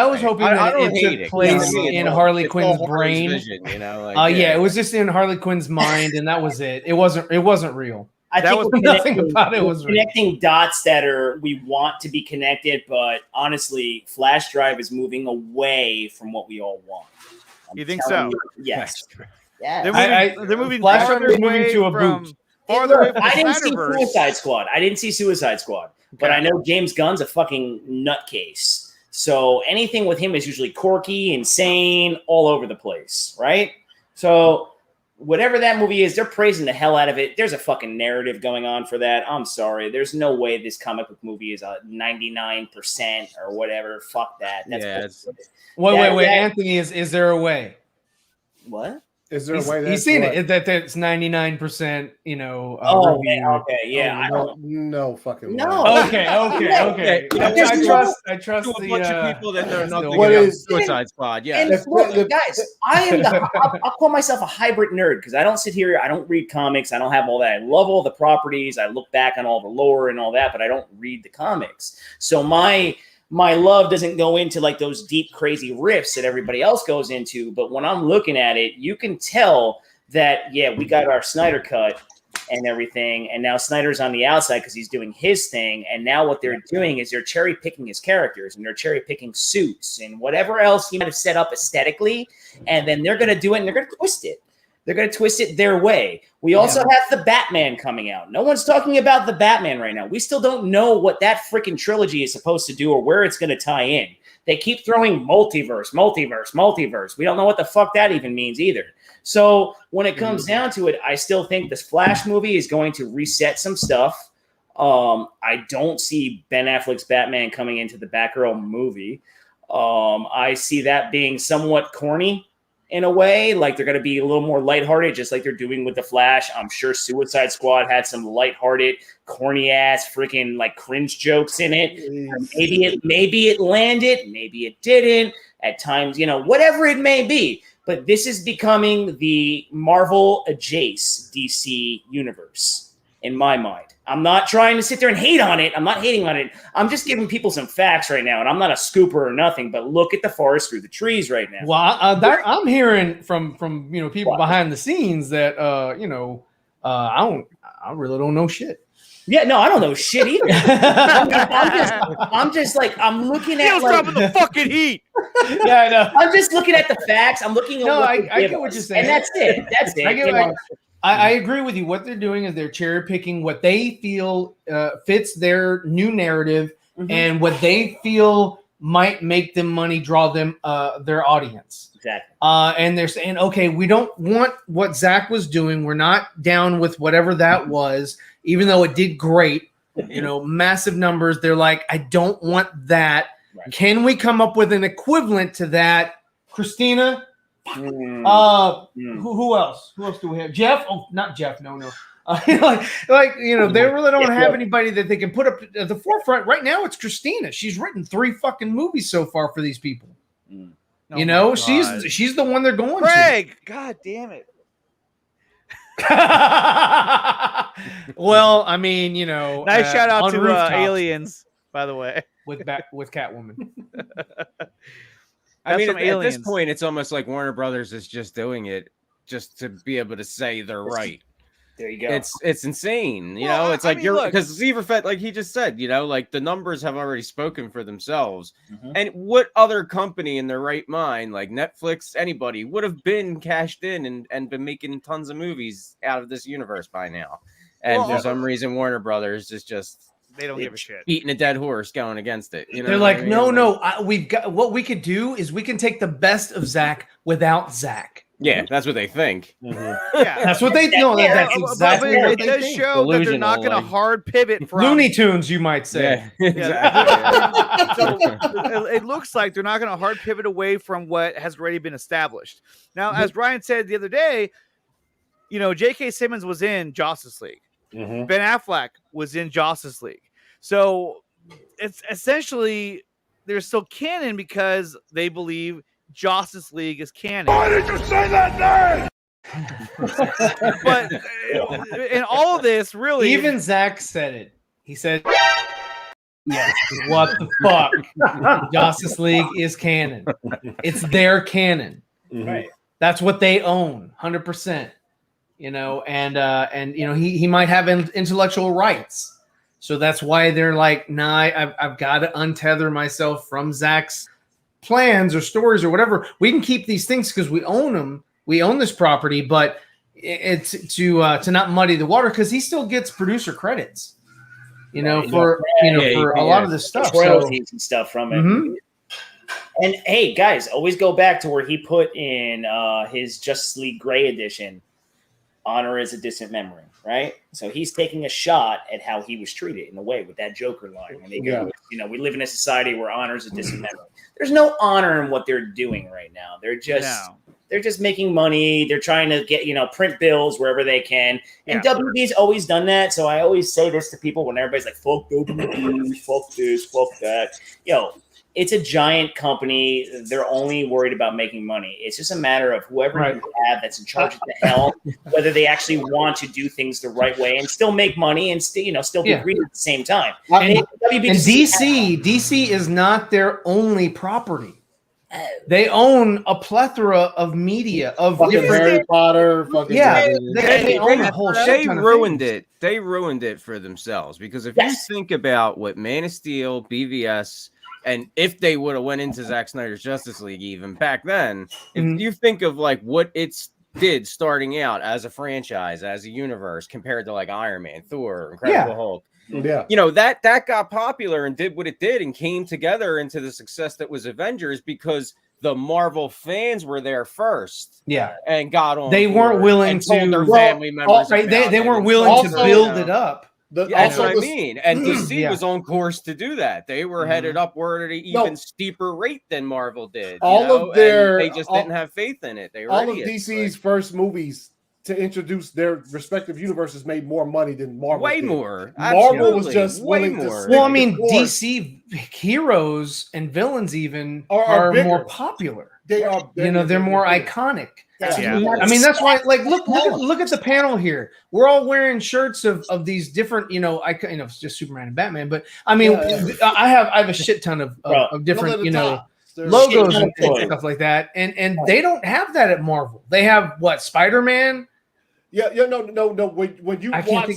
was hoping I that don't it hate took it. place You know, in it's Harley all Quinn's Harley's brain. vision, you know, like, It was just in Harley Quinn's mind, and that was it. It wasn't real. I That think was we're nothing connecting- about it we're was real. connecting dots that we want to be connected, but honestly, Flash Drive is moving away from what we all want. I'm You think telling so? you, yes. Yeah. They're moving Flash farther Drive is moving away to a from boot. farther away Look, from I the didn't see Snyderverse. Suicide Squad. I didn't see Suicide Squad, but I know James Gunn's a fucking nutcase. So anything with him is usually quirky, insane, all over the place, right? So whatever that movie is, they're praising the hell out of it. There's a fucking narrative going on for that. I'm sorry. There's no way this comic book movie is a 99% or whatever. Fuck that. That's bullshit. Wait. Anthony, is there a way? What? Is there a way He's seen it? That's 99%, Oh, review. okay, yeah. I don't. No fucking No. way. Okay. You know, I trust to a the bunch of people that know nothing What about is- Suicide Squad. Yeah, And look, guys, I'll call myself a hybrid nerd because I don't sit here, I don't read comics, I don't have all that. I love all the properties, I look back on all the lore and all that, but I don't read the comics. So my love doesn't go into like those deep, crazy riffs that everybody else goes into. But when I'm looking at it, you can tell that, yeah, we got our Snyder cut and everything. And now Snyder's on the outside because he's doing his thing. And now what they're doing is they're cherry picking his characters and they're cherry picking suits and whatever else he might have set up aesthetically. And then they're going to do it and they're going to twist it. They're going to twist it their way. We also have the Batman coming out. No one's talking about the Batman right now. We still don't know what that freaking trilogy is supposed to do or where it's going to tie in. They keep throwing multiverse. We don't know what the fuck that even means either. So when it comes down to it, I still think this Flash movie is going to reset some stuff. I don't see Ben Affleck's Batman coming into the Batgirl movie. I see that being somewhat corny in a way, like they're going to be a little more lighthearted, just like they're doing with the Flash. I'm sure Suicide Squad had some lighthearted, corny ass, freaking like cringe jokes in it. Maybe it landed, maybe it didn't. At times, whatever it may be. But this is becoming the Marvel adjacent DC universe in my mind. I'm not trying to sit there and hate on it. I'm not hating on it. I'm just giving people some facts right now, and I'm not a scooper or nothing. But look at the forest through the trees right now. Well, I'm hearing from people behind the scenes that I really don't know shit. Yeah, no, I don't know shit either. I'm just like I'm looking at dropping the fucking heat. Yeah, I know. I'm just looking at the facts. I'm looking at I get what you're saying, and that's it. That's it. I agree with you. What they're doing is they're cherry picking what they feel fits their new narrative and what they feel might make them money, draw them their audience. Exactly. And they're saying, okay, we don't want what Zach was doing. We're not down with whatever that was, even though it did great. Massive numbers. They're like, I don't want that. Right. Can we come up with an equivalent to that, Christina? Who else? Who else do we have? Jeff? Oh, not Jeff. No. They really don't have anybody that they can put up at the forefront. Right now, it's Christina. She's written 3 fucking movies so far for these people. She's the one they're going Craig, God damn it. Well, I mean, nice shout out to Aliens, by the way, with Catwoman. I mean, at this point, it's almost like Warner Brothers is just doing it just to be able to say they're right. There you go. It's insane. It's like because Zeverfett, like he just said, like the numbers have already spoken for themselves. And what other company in their right mind, like Netflix, anybody, would have been cashed in and been making tons of movies out of this universe by now? And for some reason, Warner Brothers is just they don't give a shit, beating a dead horse going against it. They're like, no, we've got what we could do is we can take the best of Zach without Zach. Yeah, that's what they think. Yeah, that's what they know. That's exactly what it they does think. show that they're not going to hard pivot from Looney Tunes, you might say. Yeah, exactly. So it looks like they're not going to hard pivot away from what has already been established. Now, as Brian said the other day, J.K. Simmons was in Justice League. Ben Affleck was in Justice League. So it's essentially they're still canon because they believe Justice League is canon. Why did you say that name? But in all of this, really, even Zach said it. He said Yes. What the fuck? Justice League is canon. It's their canon. Right. That's what they own, 100%. You know, and you know, he might have intellectual rights, so that's why they're like, nah, I've got to untether myself from Zach's plans or stories or whatever. We can keep these things because we own them. We own this property, but it's to not muddy the water because he still gets producer credits. You know, for a lot of this stuff, royalties and stuff from it. Mm-hmm. And hey, guys, always go back to where he put in his Justice League Gray edition. Honor is a distant memory, right? So he's taking a shot at how he was treated in a way with that Joker line. And they go, you know, we live in a society where honor is a distant memory. There's no honor in what they're doing right now. They're just making money. They're trying to get, you know, print bills wherever they can. And WB's always done that. So I always say this to people when everybody's like, fuck WB, fuck this, fuck that. Yo, it's a giant company. They're only worried about making money. It's just a matter of whoever you have that's in charge of the helm, whether they actually want to do things the right way and still make money and still be greedy at the same time. And DC is not their only property. They own a plethora of media of Harry Potter. They own a whole shit. They ruined it. They ruined it for themselves because if you think about what Man of Steel, BVS. And if they would have went into Zack Snyder's Justice League even back then, if you think of like what it's did starting out as a franchise, as a universe, compared to like Iron Man, Thor, Incredible Hulk, you know, that got popular and did what it did and came together into the success that was Avengers because the Marvel fans were there first. And got on. They weren't willing to their family members. They weren't willing to build it up. That's what I mean. And DC was on course to do that. They were headed upward at an even steeper rate than Marvel did. They just didn't have faith in it. They were all idiots. Of DC's first movies to introduce their respective universes made more money than Marvel. Way did. More. Marvel was just willing to. Well, I mean, DC heroes and villains even are more popular. They are, they're more iconic. I mean, that's why. Like, look at the panel here. We're all wearing shirts of these different, it's just Superman and Batman. But I mean, I have a shit ton of different, logos and stuff like that. And they don't have that at Marvel. They have what, Spider-Man? No. When you Google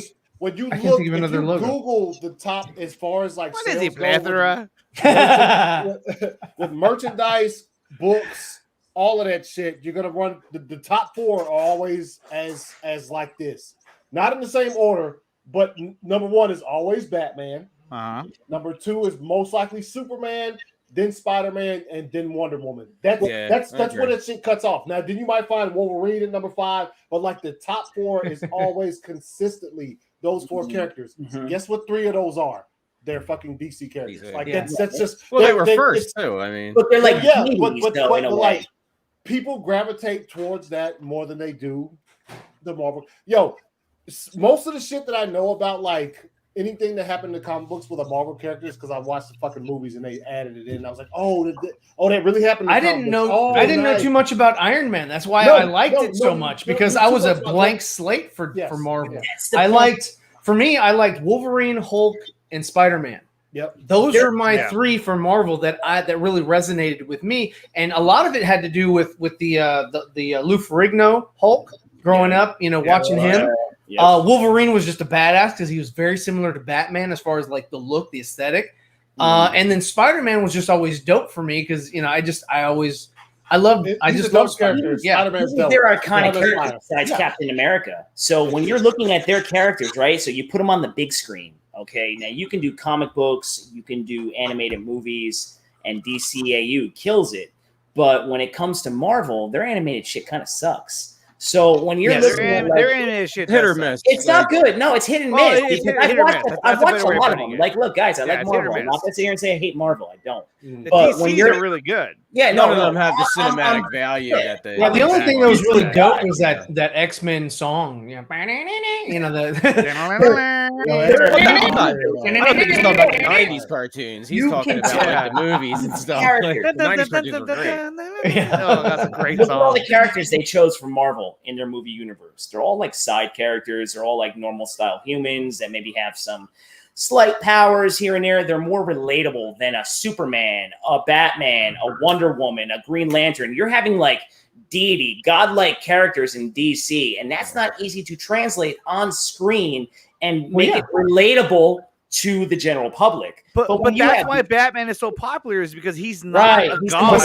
the top as far as like what is he, plethora? With merchandise, books, all of that shit, you're gonna run the top four are always as like this, not in the same order, but number one is always Batman. Number two is most likely Superman, then Spider-Man, and then Wonder Woman. That's where that shit cuts off. Now, then you might find Wolverine at number 5, but like the top four is always consistently those four characters. Guess what 3 of those are? They're fucking DC characters. Like that's just they were first too. I mean, but they're like but like people gravitate towards that more than they do the Marvel. Most of the shit that I know about like anything that happened to comic books with a Marvel characters because I watched the fucking movies and they added it in. And I was like, that really happened. I didn't know. I didn't know too much about Iron Man. That's why I liked it so much because I was a blank slate for Marvel. I liked Wolverine, Hulk, and Spider-Man. Those are my 3 for Marvel that really resonated with me, and a lot of it had to do with the Lou Ferrigno Hulk growing up. Watching him. Wolverine was just a badass because he was very similar to Batman as far as like the look, the aesthetic. And then Spider-Man was just always dope for me because I love characters. They're iconic characters besides Captain America. So when you're looking at their characters, right? So you put them on the big screen. Okay, now you can do comic books, you can do animated movies, and DCEU kills it. But when it comes to Marvel, their animated shit kind of sucks. So when you're listening, their animated shit hit or miss. It's not good. No, it's hit and miss. I've watched a lot of them. Like, look, guys, I like Marvel. I'm not gonna sit here and say I hate Marvel. I don't. The DCs are really good. Yeah, none of them have the cinematic value that they. Yeah, the only thing that was really dope was that X-Men song. I don't think he's talking about the 90s cartoons. He's talking about like, the movies and stuff. Like, the 90s cartoons were great. That's a great Look song. at all the characters they chose for Marvel in their movie universe. They're all like side characters. They're all like normal style humans that maybe have some slight powers here and there. They're more relatable than a Superman, a Batman, a Wonder Woman, a Green Lantern. You're having like deity, godlike characters in DC, and that's not easy to translate on screen and make it relatable to the general public. But that's why Batman is so popular, is because he's not a god.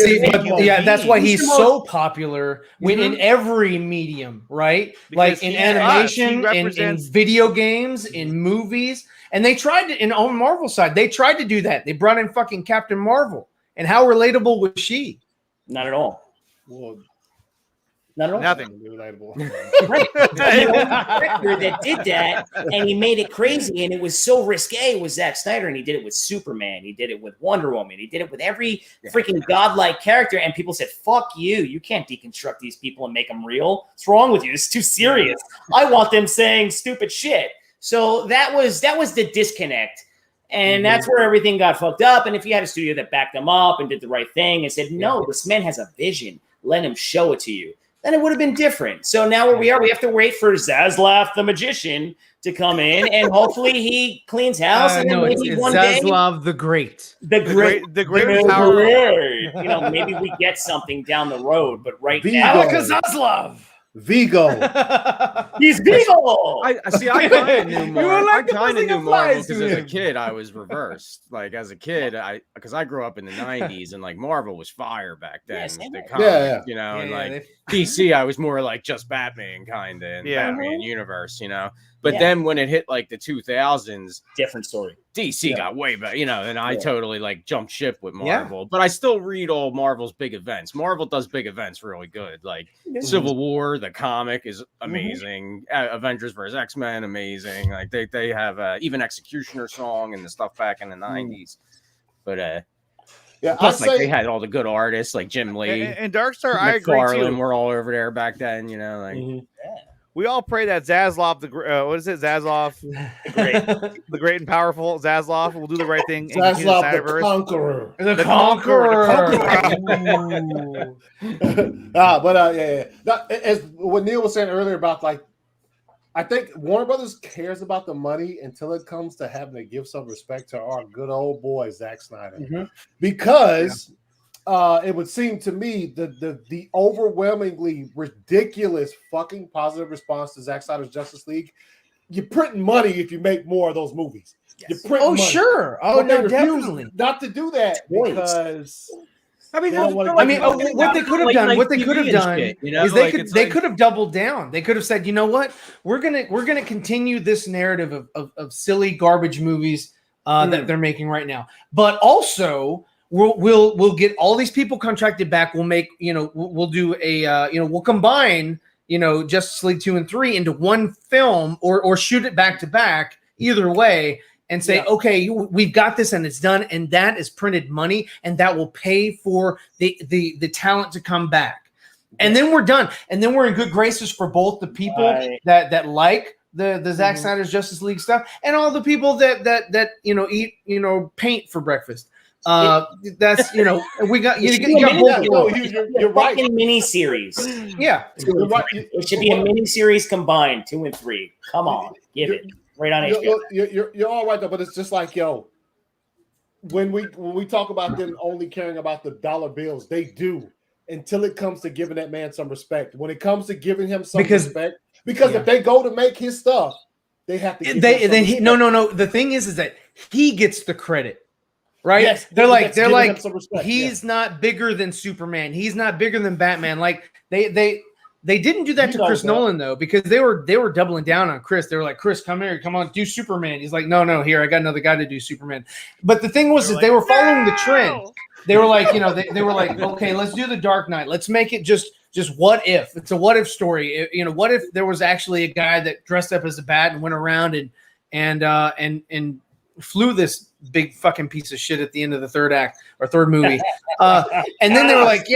That's why he's so popular in every medium, right? Because like in animation, in video games, in movies. And they tried to, on Marvel side, they tried to do that. They brought in fucking Captain Marvel. And how relatable was she? Not at all. Well, not at all. Nothing. Right. The that did that, and he made it crazy, and it was so risque, was Zack Snyder, and he did it with Superman, he did it with Wonder Woman, he did it with every freaking godlike character, and people said, fuck you can't deconstruct these people and make them real. What's wrong with you? It's too serious. I want them saying stupid shit. So that was the disconnect. And that's where everything got fucked up. And if you had a studio that backed them up and did the right thing and said, no, this man has a vision, let him show it to you, then it would have been different. So now where we are, we have to wait for Zaslav the magician to come in, and hopefully he cleans house. And then maybe one day, Zaslav the Great. The great power. You know, maybe we get something down the road. But right now, Zaslav. Vigo. He's Vigo. I kind of knew Marvel. I kind of knew Marvel because as a kid I was reversed. Like as a kid, because I grew up in the '90s and like Marvel was fire back then. The comic, you know, and like DC, I was more like just Batman kind of, Batman universe, you know. But then when it hit like the 2000s, different story. DC got way better, you know, and I totally like jumped ship with Marvel. But I still read all Marvel's big events. Marvel does big events really good. Like Civil War, the comic is amazing. Avengers vs. X-Men, amazing. Like they have even Executioner song and the stuff back in the 90s. But plus like they had all the good artists like Jim Lee and Darkstar. I agree too. We're all over there back then, you know, like. We all pray that Zaslav, Zaslav, the great and powerful Zaslav, will do the right thing. Zaslav the Conqueror. The Conqueror. As what Neil was saying earlier about like, I think Warner Brothers cares about the money until it comes to having to give some respect to our good old boy Zack Snyder, because. It would seem to me the overwhelmingly ridiculous fucking positive response to Zack Snyder's Justice League. You're printing money if you make more of those movies. You're printing money. Sure. But no, definitely not to do that because. What they could have done is they could have doubled down. They could have said, you know what, we're gonna continue this narrative of silly garbage movies that they're making right now, but also. We'll get all these people contracted back. We'll make, we'll do a, we'll combine, Justice League 2 and 3 into one film or shoot it back to back, either way, and say, okay, we've got this and it's done. And that is printed money and that will pay for the talent to come back. And then we're done. And then we're in good graces for both the people that like the Zack Snyder's Justice League stuff and all the people that eat, paint for breakfast. That's we got you're right. Mini series, it should be a mini series combined 2 and 3. Come on, give it right on HBO. You're all right though, but it's just like when we talk about them only caring about the dollar bills, they do until it comes to giving that man some respect. When it comes to giving him some respect, because if they go to make his stuff, they have to. No. The thing is that he gets the credit. Right? Yes, they're like he's not bigger than Superman. He's not bigger than Batman. Like they didn't do that to Chris Nolan though, because they were doubling down on Chris. They were like, Chris, come here, come on, do Superman. He's like, no, here I got another guy to do Superman. But the thing was, they were following the trend. They were like, they were like, okay, let's do the Dark Knight. Let's make it just what if. It's a what if story. What if there was actually a guy that dressed up as a bat and went around and flew this big fucking piece of shit at the end of the third act or third movie. And then they were like,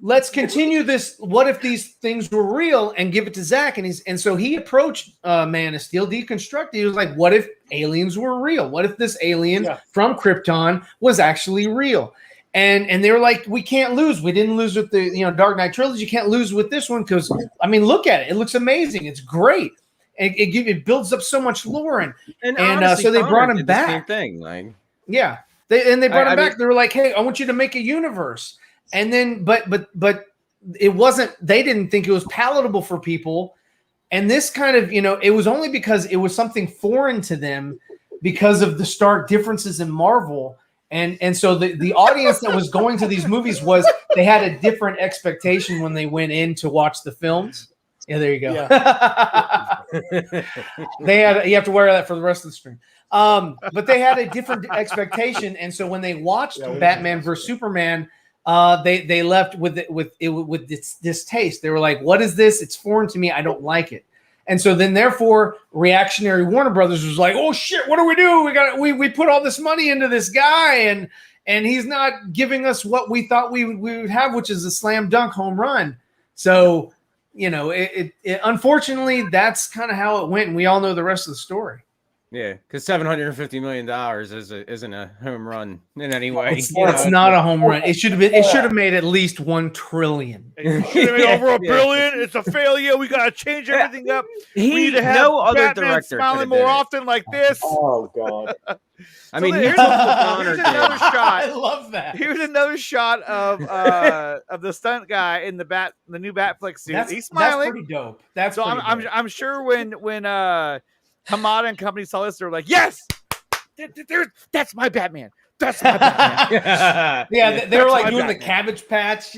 let's continue this. What if these things were real and give it to Zach? And so he approached Man of Steel, deconstructed. He was like, what if aliens were real? What if this alien from Krypton was actually real? And they were like, we can't lose. We didn't lose with the Dark Knight trilogy. You can't lose with this one because, look at it. It looks amazing. It's great. it builds up so much lore, and honestly, so they Connor brought him did the same back. thing, like They brought him back. mean, They were like, hey, I want you to make a universe, and then but it wasn't. They didn't think it was palatable for people, and this kind of it was only because it was something foreign to them because of the stark differences in Marvel. And so the audience that was going to these movies they had a different expectation when they went in to watch the films. Yeah, there you go. Yeah. You have to wear that for the rest of the stream. But they had a different expectation, and so when they watched Batman vs Superman, they left with this distaste. They were like, "What is this? It's foreign to me. I don't like it." And so then, therefore, reactionary Warner Brothers was like, "Oh shit, what do we do? We put all this money into this guy, and he's not giving us what we thought we would have, which is a slam dunk home run." So, unfortunately, that's kind of how it went, and we all know the rest of the story. Yeah, because $750 million isn't a home run in any way. It's not a home run. It should have been. It should have made at least $1 trillion. It should have made over $1 billion. It's a failure. We got to change everything up. We need to have no other Batman director smiling more often like this. Oh God! I mean, here's Connor another shot. I love that. Here's another shot of the stunt guy in the new Batfleck suit. He's smiling. That's pretty dope. That's so. I'm sure when Hamada and company saw this, they were like, "Yes, that's my Batman. That's my Batman." Yeah, they were like doing the Cabbage Patch.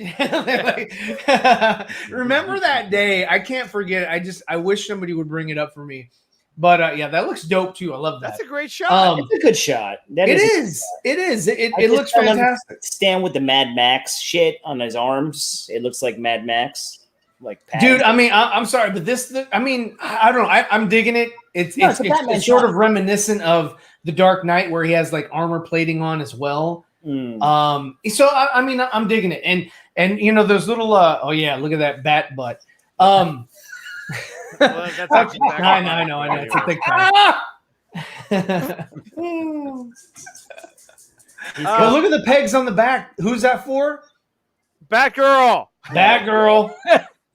Remember that day? I can't forget it. I wish somebody would bring it up for me. But yeah, that looks dope too. I love that. That's a great shot. It's a good shot. It is. It looks fantastic. Stand with the Mad Max shit on his arms. It looks like Mad Max. Dude, I mean, I'm sorry, but I mean, I don't know. I'm digging it. It's sort of reminiscent of The Dark Knight, where he has like armor plating on as well. So I mean, I'm digging it, and those little oh yeah, look at that bat butt. Well, that's I know. It's a thick bat. Look at the pegs on the back. Who's that for? Batgirl.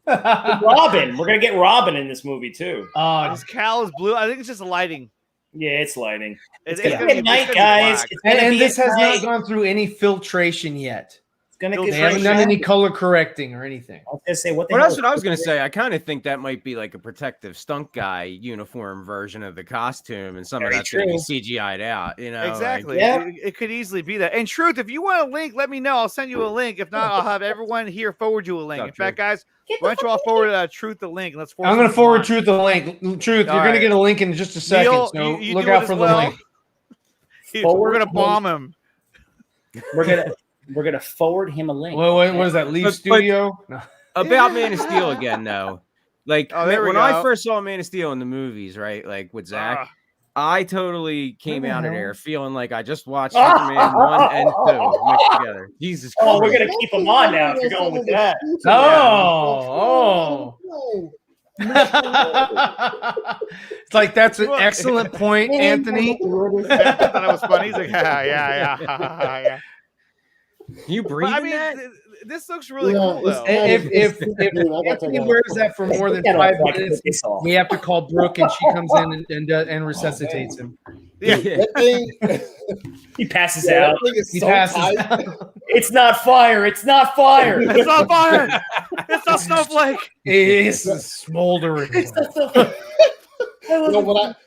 Robin. We're gonna get Robin in this movie too. His cowl is blue. I think it's just lighting. Yeah, it's lighting. It's gonna be at night, guys. And this has not gone through any filtration yet. They haven't done any color correcting or anything. I was gonna say Well, that's what I was gonna say. I kind of think that might be like a protective stunt guy uniform version of the costume, and some of that's gonna be CGI'd out. Exactly. It could easily be that. And Truth, if you want a link, let me know. I'll send you a link. If not, I'll have everyone here forward you a link. In fact, guys, why don't you all forward Truth the link? Let's. I'm gonna forward Truth the link. Truth, you're gonna get a link in just a second. Neil, so you look out for the link. We're gonna bomb him. We're gonna forward him a link. What is that? Leave studio? No. About Man of Steel again, though. Like when go. I first saw Man of Steel in the movies, right? Like with Zach, I totally came out of there feeling like I just watched Superman 1 and 2 mixed together. Jesus Christ. Oh, we're gonna keep him on now if you're going with that. It's like that's an excellent point, Anthony. I thought that was funny. He's like, yeah. You breathing that? This looks really cool, though. If Anthony wears that for more than 5 minutes, we have to call Brooke, and she comes in and resuscitates him. Yeah. He passes out. He passes out. It's not fire. It's not fire. It's not fire. It's not snowflake. It's smoldering.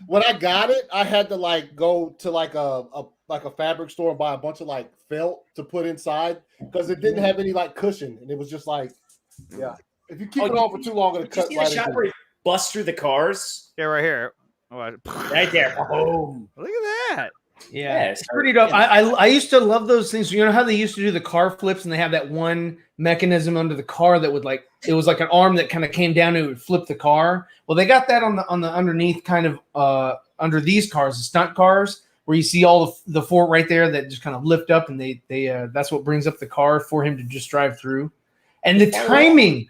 When I got it, I had to go to a fabric store and buy a bunch of felt to put inside because it didn't have any cushion, and it was just if you keep it on for too long, it'll cut right into where he busts through the cars. Yeah, right here. Right there. Boom. Look at that. Yeah, it's pretty dope. I used to love those things. You know how they used to do the car flips, and they have that one mechanism under the car that would it was like an arm that kind of came down and it would flip the car. Well, they got that on the underneath kind of under these cars, the stunt cars, where you see all the fort right there that just kind of lift up, and they that's what brings up the car for him to just drive through. And the timing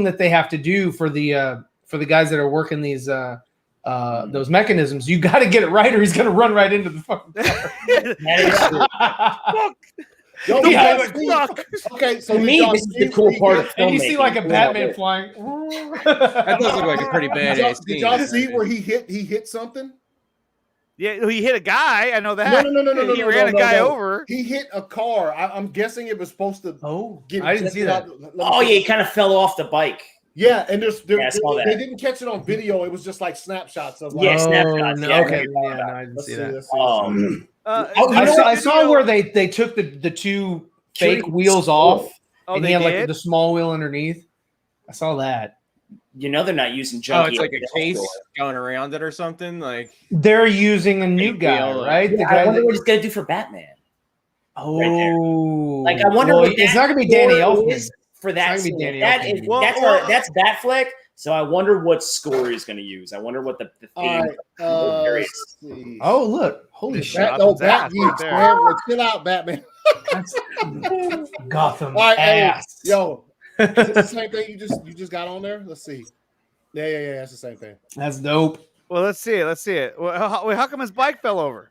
that they have to do for the guys that are working these those mechanisms, you got to get it right, or he's going to run right into the fucking car. Yo, The Yeah, book suck. Okay, so To did me, y'all this is see the cool where he part got- of And you see filmmaking. like a Cool Batman about it. flying. That does look like a pretty badass Did y'all scene. see where he hit something? Yeah, he hit a guy. I know that. No, He ran a guy over. He hit a car. I'm guessing it was supposed to Oh, get I didn't see ejected that. out. Let me Oh see. yeah, he kind of fell off the bike. Yeah, and I saw that. they didn't catch it on video. It was just like snapshots of like, Yeah, Oh, snapshots. no, Yeah, I know okay. what you're talking Yeah, about. no, I didn't let's see see, that. let's see. You I know saw, what I saw where they took the two fake Curious. wheels off, Oh, and they he had did? like the small wheel underneath. I saw that. You know they're not using Oh, junkie. it's like a at case the going around it or something. Like, They're using a new Fake guy, wheel, right? store. The Yeah, guy I wonder that- what he's gonna do for Batman. Oh, Like I wonder well, what it's that not gonna be Danny score Elfman. is for that. It's not gonna be scene. Danny That Elfman. is, Well, that's Batfleck. So I wonder what score he's going to use. I wonder what the theme. All right, let's see. Oh, look! Holy Just shit! shot No, his ass Bat right there. man. Like, chill out, Batman. That's Gotham All right, hey, ass. yo, is this the same thing you just got on there? Let's see. Yeah, that's the same thing. That's dope. Well, let's see it. Let's see it. Well, how come his bike fell over?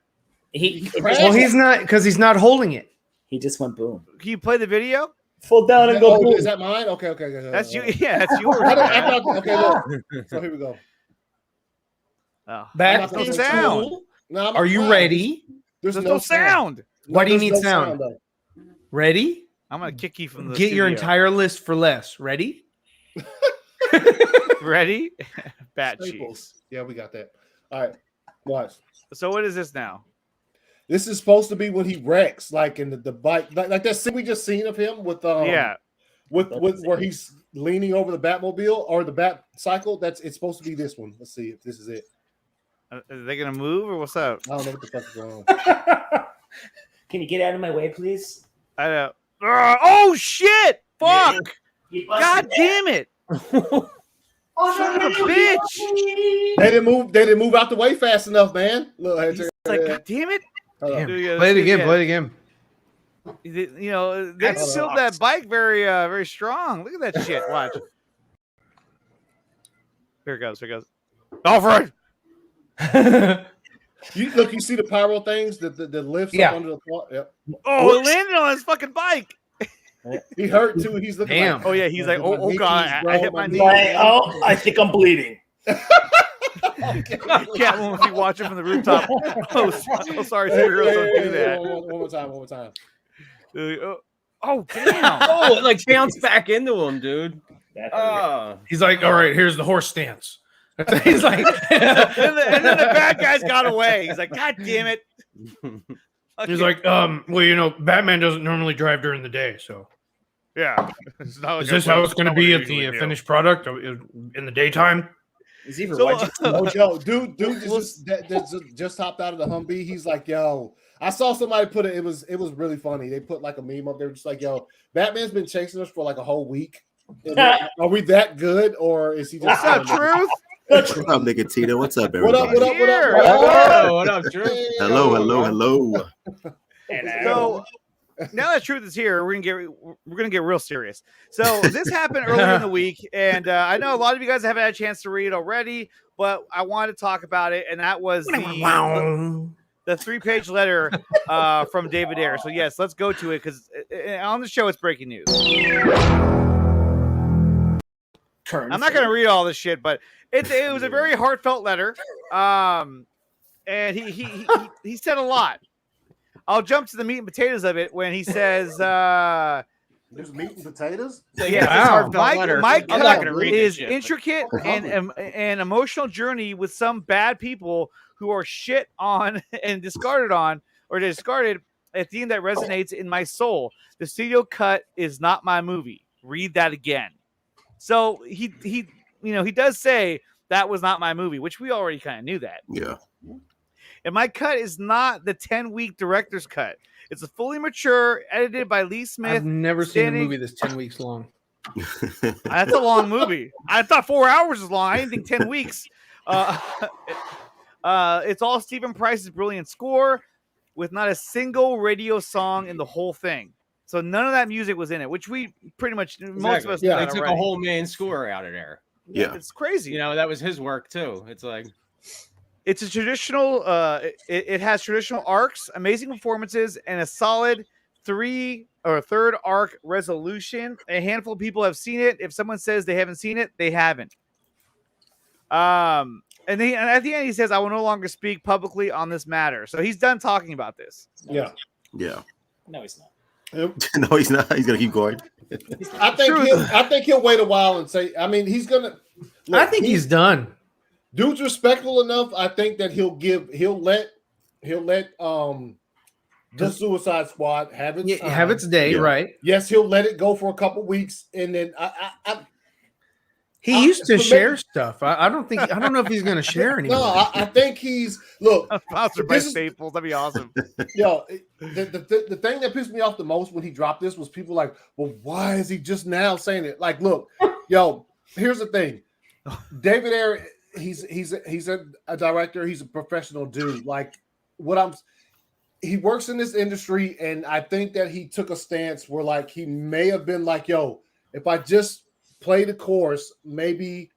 He Well, he's not because he's not holding it. he just went boom. Can you play the video? Fall down and go boom. Is that mine? Okay. That's you. Yeah, that's yours. I man. thought, okay, look. So here we go. Oh, Back I'm not no gonna sound. No, I'm Are you fine. ready? There's There's no sound. Why do you there's need sound? though. Ready? I'm gonna kick you from the Get your studio. entire list for less. Ready? Ready? Bat Staples. cheese. Yeah, we got that. All right, watch. So what is this now? This is supposed to be when he wrecks, like in the bike, like that scene we just seen of him with Yeah. with where he's leaning over the Batmobile or the Bat cycle. It's supposed to be this one. Let's see if this is it. Are they gonna move or what's up? I don't know what the fuck is going on. Can you get out of my way, please? I know. Oh shit! Fuck! You busted God that. damn it! Son of a bitch! They didn't move out the way fast enough, man. Look, He's like, God damn it! hold on. Damn. Do Play it again. Play it again. You know, they sealed that bike very strong. Look at that shit. Watch. Here it goes. Here it goes. Alfred! You see the pyro things that lifts Yeah. up under the car. Yep. Oh, it landed on his fucking bike. He hurt too. He's looking Damn. like, Oh yeah, he's like, my oh knees, god, bro, I hit my knees. knee. Like, oh, I think I'm bleeding. Catwoman, if you watch it from the rooftop. Oh, sorry, superheroes don't do that. One more time. Oh, damn. oh, it like bounced back into him, dude. That's Oh, He's like, all right, here's the horse stance. He's like, and then the bad guys got away. He's like, God damn it. he's like, well, Batman doesn't normally drive during the day, so Yeah. It's not like is this I- how it's going to be at usually the do. finished product in the daytime? Is even So, watching. Yo, dude just hopped out of the Humvee. He's like, yo, I saw somebody put it. It was really funny. They put like a meme up there, just like, yo, Batman's been chasing us for like a whole week. Are we that good, or is he just? What's up, Truth? What's up, Nickatina? What's up, What up? everybody? what up, Drew? Hello. So now that Truth is here, we're gonna get real serious. So this happened earlier in the week, and I know a lot of you guys haven't had a chance to read it already, but I wanted to talk about it, and that was the 3-page letter from David Ayer. So yes, let's go to it because on the show it's breaking news. I'm not going to read all this shit, but it was a very heartfelt letter, and he said a lot. I'll jump to the meat and potatoes of it when he says, There's meat and potatoes. yeah, Wow. my I'm not cut gonna read is this shit, but- intricate and an emotional journey with some bad people who are shit on and discarded a theme that resonates in my soul. The studio cut is not my movie. Read that again. So he does say that was not my movie, which we already kind of knew that. Yeah. And my cut is not the 10-week director's cut. It's a fully mature, edited by Lee Smith. I've never seen a standing- movie that's 10 weeks long. That's a long movie. I thought 4 hours was long. I didn't think 10 weeks. It's all Stephen Price's brilliant score with not a single radio song in the whole thing. So none of that music was in it, which we pretty much, most of us knew They that took already. a whole main score out of there. Yeah. It's crazy. That was his work too. It's like, It's a traditional, it has traditional arcs, amazing performances, and a solid third arc resolution. A handful of people have seen it. If someone says they haven't seen it, they haven't. And at the end he says, "I will no longer speak publicly on this matter." So he's done talking about this. Yeah. No, he's not. No, he's not. He's gonna keep going. I think he'll wait a while and say. I mean, he's gonna. Look, I think he's done. Dude's respectful enough. I think that he'll let the Suicide Squad have its day, right? Yes, he'll let it go for a couple weeks, and then he used to share stuff. I don't know if he's going to share anymore. No, I think he's sponsored by Staples. That'd be awesome. Yo, the thing that pissed me off the most when he dropped this was people like, well, why is he just now saying it? Like, look, yo, here's the thing. David Ayer, he's a director. He's a professional dude. Like, he works in this industry, and I think that he took a stance where, like, he may have been like, yo, if I just play the course, maybe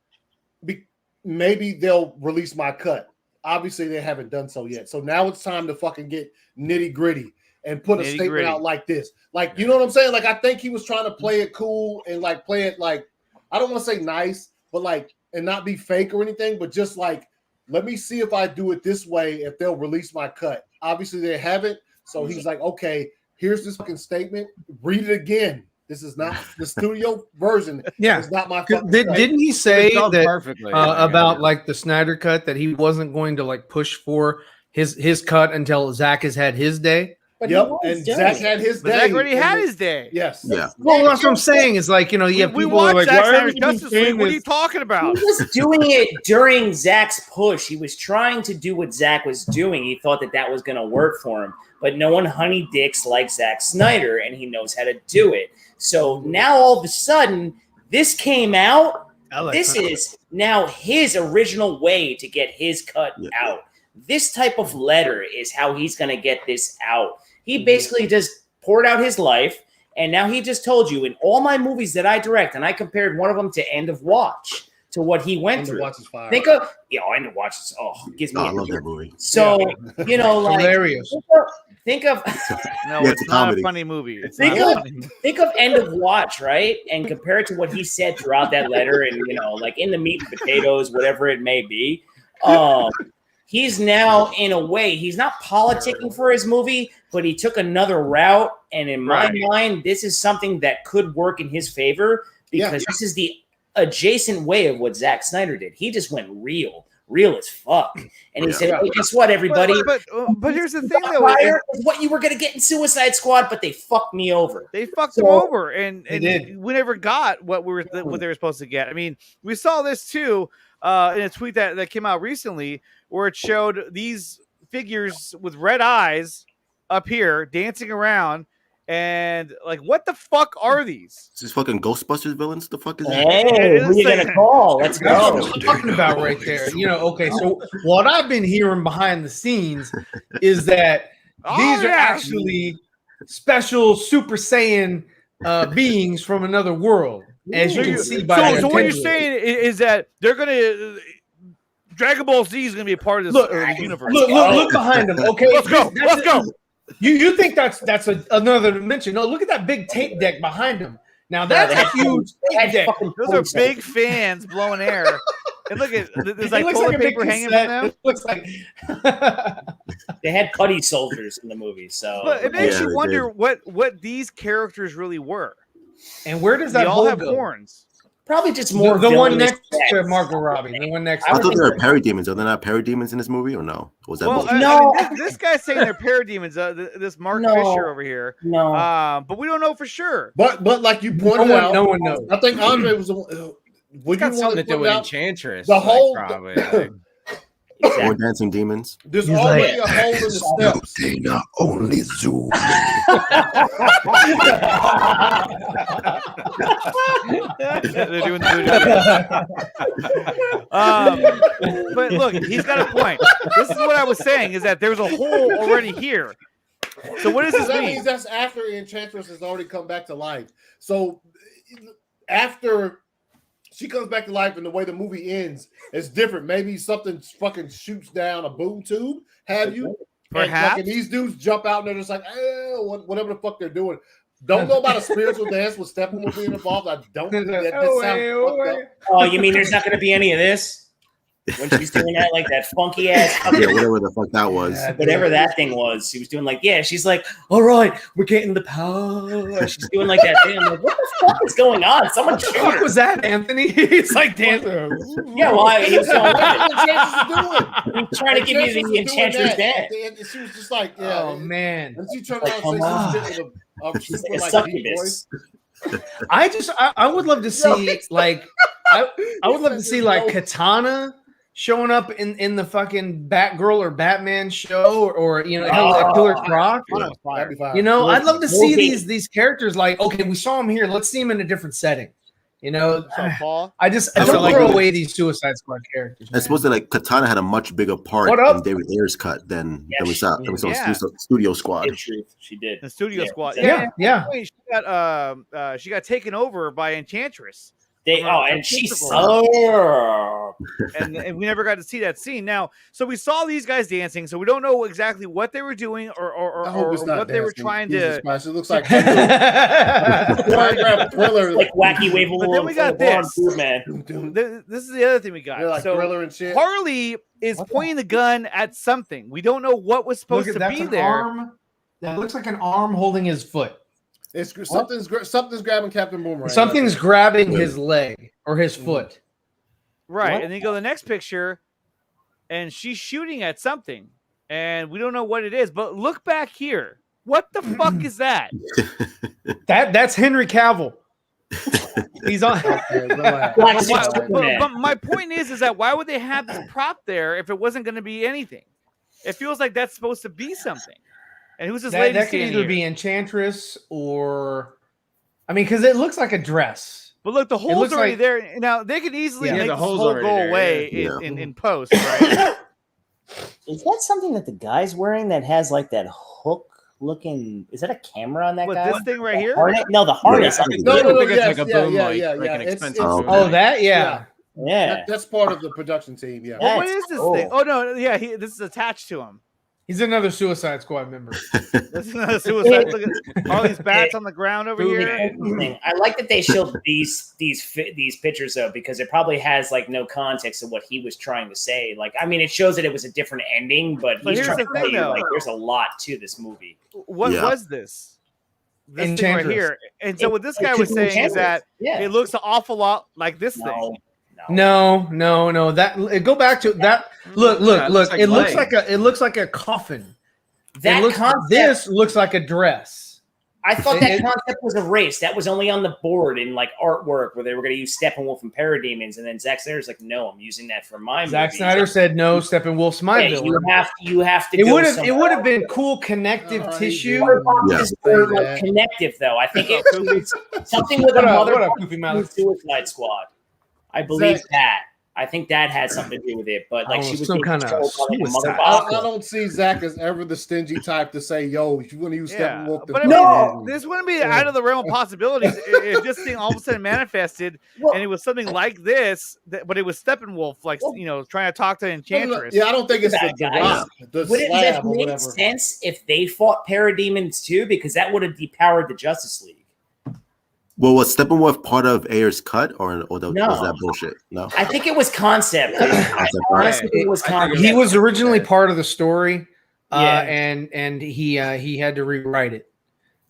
they'll release my cut. Obviously, they haven't done so yet. So now it's time to fucking get nitty gritty and put a statement out like this. Like, you know what I'm saying? Like, I think he was trying to play it cool and like play it like, I don't want to say nice, but like, and not be fake or anything, but just like, let me see if I do it this way, if they'll release my cut. Obviously, they haven't. So he's like, okay, here's this fucking statement. Read it again. This is not the studio version. Yeah, it's not my fucking didn't he say that perfectly about like the Snyder cut, that he wasn't going to like push for his cut until Zach has had his day? But and Zach had his day. Zach already had his day. Yes. Yeah. Well, that's what I'm saying. Is like, you know, We people watched are like, Zack why Snyder's are Justice League. What are you talking about? He was doing it during Zach's push. He was trying to do what Zach was doing. He thought that was going to work for him. But no one honey dicks like Zack Snyder, and he knows how to do it. So now all of a sudden, this came out. This is now his original way to get his cut out. This type of letter is how he's going to get this out. He basically just poured out his life, and now he just told you, in all my movies that I direct, and I compared one of them to End of Watch, to what he went through. Watch is fire. Think of End of Watch. Gives me. I love that movie. So you know, like hilarious. Think of no, Yeah, it's not a funny movie. think of End of Watch, right? And compare it to what he said throughout that letter, and you know, like in the meat and potatoes, whatever it may be. He's now, in a way, he's not politicking for his movie, but he took another route. And in my mind, this is something that could work in his favor, because this is the adjacent way of what Zack Snyder did. He just went real as fuck. And he said, hey, guess what, everybody? But here's the thing, though. What you were going to get in Suicide Squad, but they fucked me over. They fucked him over, and we never got what they were supposed to get. I mean, we saw this, too, in a tweet that came out recently, where it showed these figures with red eyes up here dancing around, and like, what the fuck are these? Is this fucking Ghostbusters villains? The fuck is that? Hey, who you gonna call? Let's That's go. what I'm talking about right there. You know, okay, so what I've been hearing behind the scenes is that these are actually special Super Saiyan beings from another world, as you can see by so what you're saying is that they're gonna Dragon Ball Z is going to be a part of this universe. Look behind him. Okay, let's go. You think that's another dimension? No, look at that big tape deck behind him. Now that's a huge tape deck. Those are big fans blowing air. And look at there's like toilet paper hanging from them. It looks like they had putty soldiers in the movie. So, but it makes you wonder what these characters really were. And where does that they all have horns? Probably just more the one next to Margot Robbie. The one next. I thought they were parademons. Are they not parademons in this movie, or no? Or was that no? I mean, this guy's saying they're parademons. This Mark Fisher over here. No, but we don't know for sure. But like you pointed out, no one knows. I think Andre was. Would you want to do with Enchantress? The whole probably. Or dancing demons. There's already a hole in the steps. Dana, only Zoom. They're doing but look, he's got a point. This is what I was saying: is that there's a hole already here. So what does this mean? Means that's after Enchantress has already come back to life. So after she comes back to life, and the way the movie ends is different. Maybe something fucking shoots down a boom tube. Have you? Perhaps. And these dudes jump out and they're just like, or whatever the fuck they're doing. Don't know about a spiritual dance with Steppenwolf being involved. I don't. That sounds fucked up. Oh, you mean there's not going to be any of this? When she's doing that, like that funky ass, Yeah, whatever the fuck that was. whatever that thing was, she was doing like, yeah, she's like, all right, we're getting the power. She's doing like that thing. I'm like, what the fuck is going on? Someone What the shoot fuck her. was that, Anthony? He's like dancing. Yeah, well, he was going What the Enchantress doing? he's trying to give you the Enchantress dance. And she was just like, yeah. Oh man. And she turned Like, around and come said some shit with a She's super, like a like, deep succubus. voice. I would love to see like I would love to see like Nickatina showing up in the fucking Batgirl or Batman show or you know hell, Killer Croc. That'd be fine. You know, I'd love to see Movie. these characters like okay, we saw him here. Let's see him in a different setting. You know, Paul. I don't like throw it. away these Suicide Squad characters. I suppose that like Katana had a much bigger part What up? in David Ayer's cut than we saw. Than we saw Yeah. Studio Squad. In truth, she did. The Studio Yeah. Squad. Yeah. Wait, she got taken over by Enchantress. And she and we never got to see that scene. Now, so we saw these guys dancing, so we don't know exactly what they were doing or I hope it's not what they were dancing. trying Jesus to. Christ, it looks like choreographed thriller. like wacky wave. But then we got this. man. This is the other thing we got. They're like so thriller and shit. Harley is pointing the gun at something. We don't know what was supposed to that's be an there. arm. That looks like an arm holding his foot. It's something's grabbing Captain Boomerang. Something's grabbing his leg or his foot. Right. What? And then you go to the next picture, and she's shooting at something, and we don't know what it is. But look back here. What the fuck is that? That's Henry Cavill. He's on. But my point is that why would they have this prop there if it wasn't going to be anything? It feels like that's supposed to be something. And who's this lady that could standing either here? be Enchantress or, I mean, because it looks like a dress. But look, the hole's looks already like- there. Now they could easily Yeah, make the this hole's hole already go there, away yeah. in post, right? Is that something that the guy's wearing that has like that hook looking? Is that a camera on that What, guy? this thing right here? Harness? No, the harness. Yeah, I think No, I no, no, think it's yes, like a yeah, boom yeah, light, yeah, like yeah. an It's- expensive it's- boom Oh, light. that yeah. yeah. That's part of the production team. Yeah. Well, what That's is this cool. thing? Oh no, yeah, this is attached to him. He's another Suicide Squad member. This is not a suicide. Look at all these bats on the ground over here. Interesting. I like that they showed these pictures though, because it probably has like no context of what he was trying to say. Like, I mean, it shows that it was a different ending, but But he's here's trying the to tell thing, you though. like there's a lot to this movie. What Yeah. was this? This thing right Enchantress. here. And so what this It guy could was be saying is Enchantress. that Yeah, it looks an awful lot like this thing. no. No. That go back to that. Look. Yeah, it looks like It looks leg. like a coffin. That It looks, concept, this looks like a dress. I thought that it- concept was erased. That was only on the board in like artwork where they were going to use Steppenwolf and Parademons, and then Zack Snyder's like, "No, I'm using that for my Zack movie." Snyder said no. Steppenwolf's my Yeah, villain. you have to. It go would have somewhere else. been cool connective tissue. Mother box Yeah. is more like connective, though. I think it's something with a What up, mother what up, box Goofy and Mouth? Suicide Squad. I believe Zach- that. I think that had something to do with it. But like Oh, she was some being kind of controlled by, like, a mother suicide. box. I don't see Zach as ever the stingy type to say, "Yo, if you want to use Yeah, Steppenwolf, but I No. mean, this wouldn't be out of the realm of possibilities if this thing all of a sudden manifested Well- and it was something like this, but it was Steppenwolf, like trying to talk to Enchantress. Yeah, I don't think it's the Guys, rock, the Would it slab have or made whatever. sense if they fought Parademons too? Because that would have depowered the Justice League. Well, was Steppenwolf part of Ayer's cut, or No. was that bullshit? No. I think it was concept. I honestly think it was I think it concept. He was originally part of the story, Yeah. and he had to rewrite it.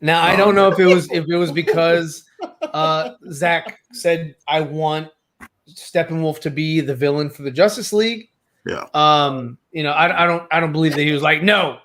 Now I don't know if it was because Zach said I want Steppenwolf to be the villain for the Justice League. Yeah. You know, I don't believe that he was like, no,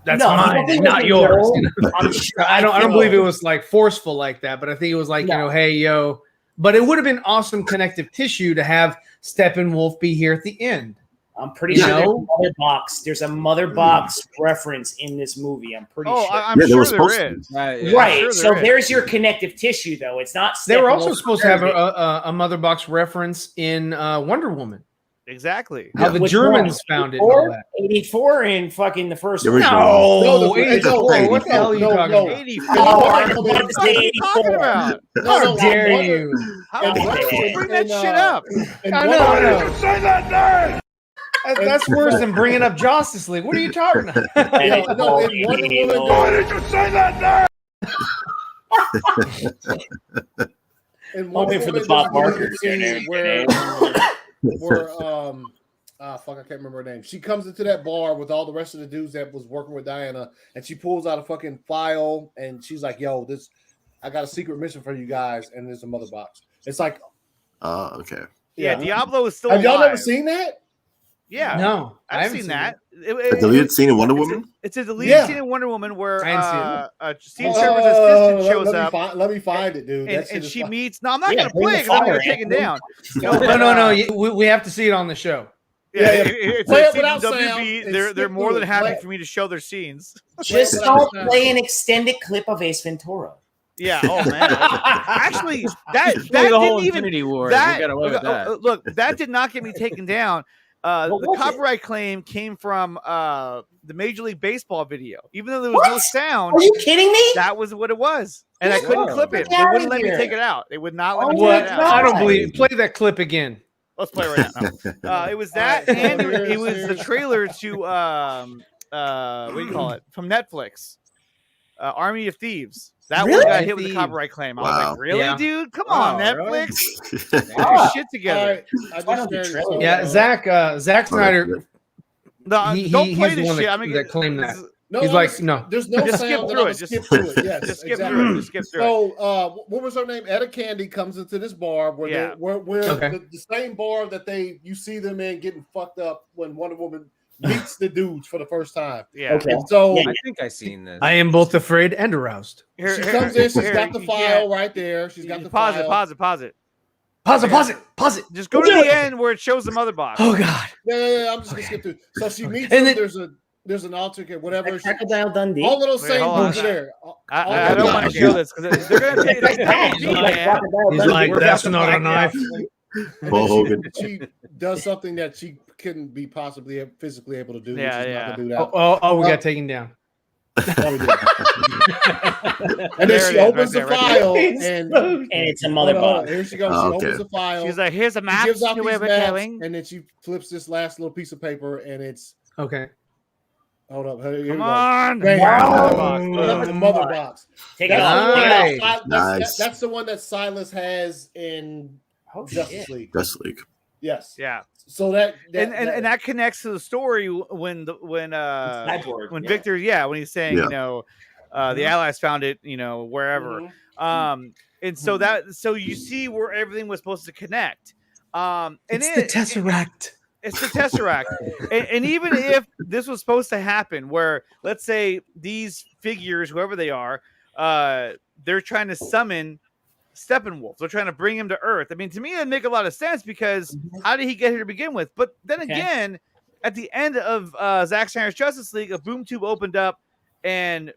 that's No, mine, he and not wasn't, yours. no. You know? I'm sure- I don't feel- believe it was like forceful like that, but I think it was like, No. you know, hey, yo. But it would have been awesome connective tissue to have Steppenwolf be here at the end. I'm pretty You sure there's a know? mother box. There's a mother box reference in this movie. I'm pretty Oh, sure. I'm Yeah, they sure were there supposed to. is. Yeah. Right. sure So there is. there's your connective tissue, though. It's not. They were also Steppenwolf supposed to have Parademon. a mother box reference in Wonder Woman. Exactly. How the Which Germans one? found it. And all that. 84 in fucking the first The one. original. No, No, the- 84. no, What the hell are you no, talking no. about? 84. Oh, I What was the about to fuck say are you talking 84. about? How no, dare Wonder- you? How Yeah, did you yeah. bring that shit up? And I Wonder know. Woman- That's worse than bringing up Justice League. What are you talking about? Yeah, no, in Wonder Woman, Why did you say that there? in Wonder Only for the Woman, Bob there's a Barker. scene where fuck, I can't remember her name. She comes into that bar with all the rest of the dudes that was working with Diana, and she pulls out a fucking file, and she's like, "Yo, I got a secret mission for you guys," and there's a mother box. It's like, Okay. Yeah, Diablo is still have y'all alive. never seen that? Yeah, No, I I've haven't seen seen that. A deleted scene in Wonder Woman? It's a deleted Yeah. scene in Wonder Woman where I haven't Steve Trevor's assistant shows let me up. Let me find it, dude. That shit And is she fine. meets. No, I'm not Yeah, gonna bring play the it because I'm gonna fire, take it Anthony. down. We have to see it on the show. Yeah, Yeah, it's play a it without CWB. sound and They're skip more through than it. happy Play it. for me to show their scenes. Just Play it without don't sound. play an extended clip of Ace Ventura. Yeah. Oh man. Actually, that Play the whole didn't even Infinity War. that We got away with that. look, that did not get me taken down. What The was it? copyright claim came from the Major League Baseball video. Even though there was no What? sound, Are you kidding me? that was what it was, and I couldn't Whoa. clip it. Get They outta wouldn't let me here. take it out. They would not let Oh me my take What? it God. out. I don't believe. Play that clip again. Let's play right now. It was that, All right, and so it was the here's- trailer to what do you call it, from Netflix, Army of Thieves. That one Really? got hit with a Thieves. copyright claim. I was Wow. like, really, Yeah. dude? Come Wow, on, really? Netflix. Get your Wow. shit All together. right, I Why don't just you shared it. trail it? Yeah, Zack Snyder. No, He- don't he- play he's the this one shit. that- I'm gonna that claimed that. No, He's I'm like, just- no. There's no Just sound. skip and through I'm it. gonna skip through it. Yes, Just skip exactly. through it. Just skip through it. So, what was her name? Etta Candy comes into this bar where Yeah. where Okay. the same bar that you see them in getting fucked up when Wonder Woman meets the dudes for the first time. Yeah. Okay. And so Yeah. I think I've seen this. I am both afraid and aroused. Here- she here- comes in. She's here, got the you file can't- right there. She's got the pause file. it. Pause it. Pause it. Pause it. Pause it. Pause it. Just go to the end where it shows the mother box. Oh God. Yeah, I'm just gonna skip through. So she meets And him. then- There's an altar, whatever. Like Crocodile Dundee. All of those Wait, same hold on. dudes are there. All I the don't guys. want to show this because they're gonna take Like this. that. He's like Crocodile He's Dundee. like, We're that's about to not a find out. knife. And Paul then Hogan. she does something that she couldn't be possibly physically able to do. Yeah, which is yeah. not to do that. We got taken down. And There then it she is, opens right the there, right file, It's and so- And it's a mother hold on, box. here she goes. Oh, She okay. opens the file. She's like, here's a she map gives out to these where we're maps, going. and then she flips this last little piece of paper, and it's Okay. hold up. Here we Come go. on. Bam. Mother Wow. box. That's the mother box. Take it That's off. the one that Nice. Si- Nice. that's the one that Silas has in Oh, Justice shit. League. Justice League. Yes. Yeah. So that And that connects to the story when Cyborg. when Yeah. Victor, when he's saying, Yeah. the Allies found it, wherever. Mhm. And so you see where everything was supposed to connect. And It's the Tesseract. It's the Tesseract. and even if this was supposed to happen, where let's say these figures, whoever they are, they're trying to summon Steppenwolf. They're trying to bring him to Earth. I mean, to me, that'd make a lot of sense because how did he get here to begin with? But then Okay. again, at the end of Zack Snyder's Justice League, a boom tube opened up, and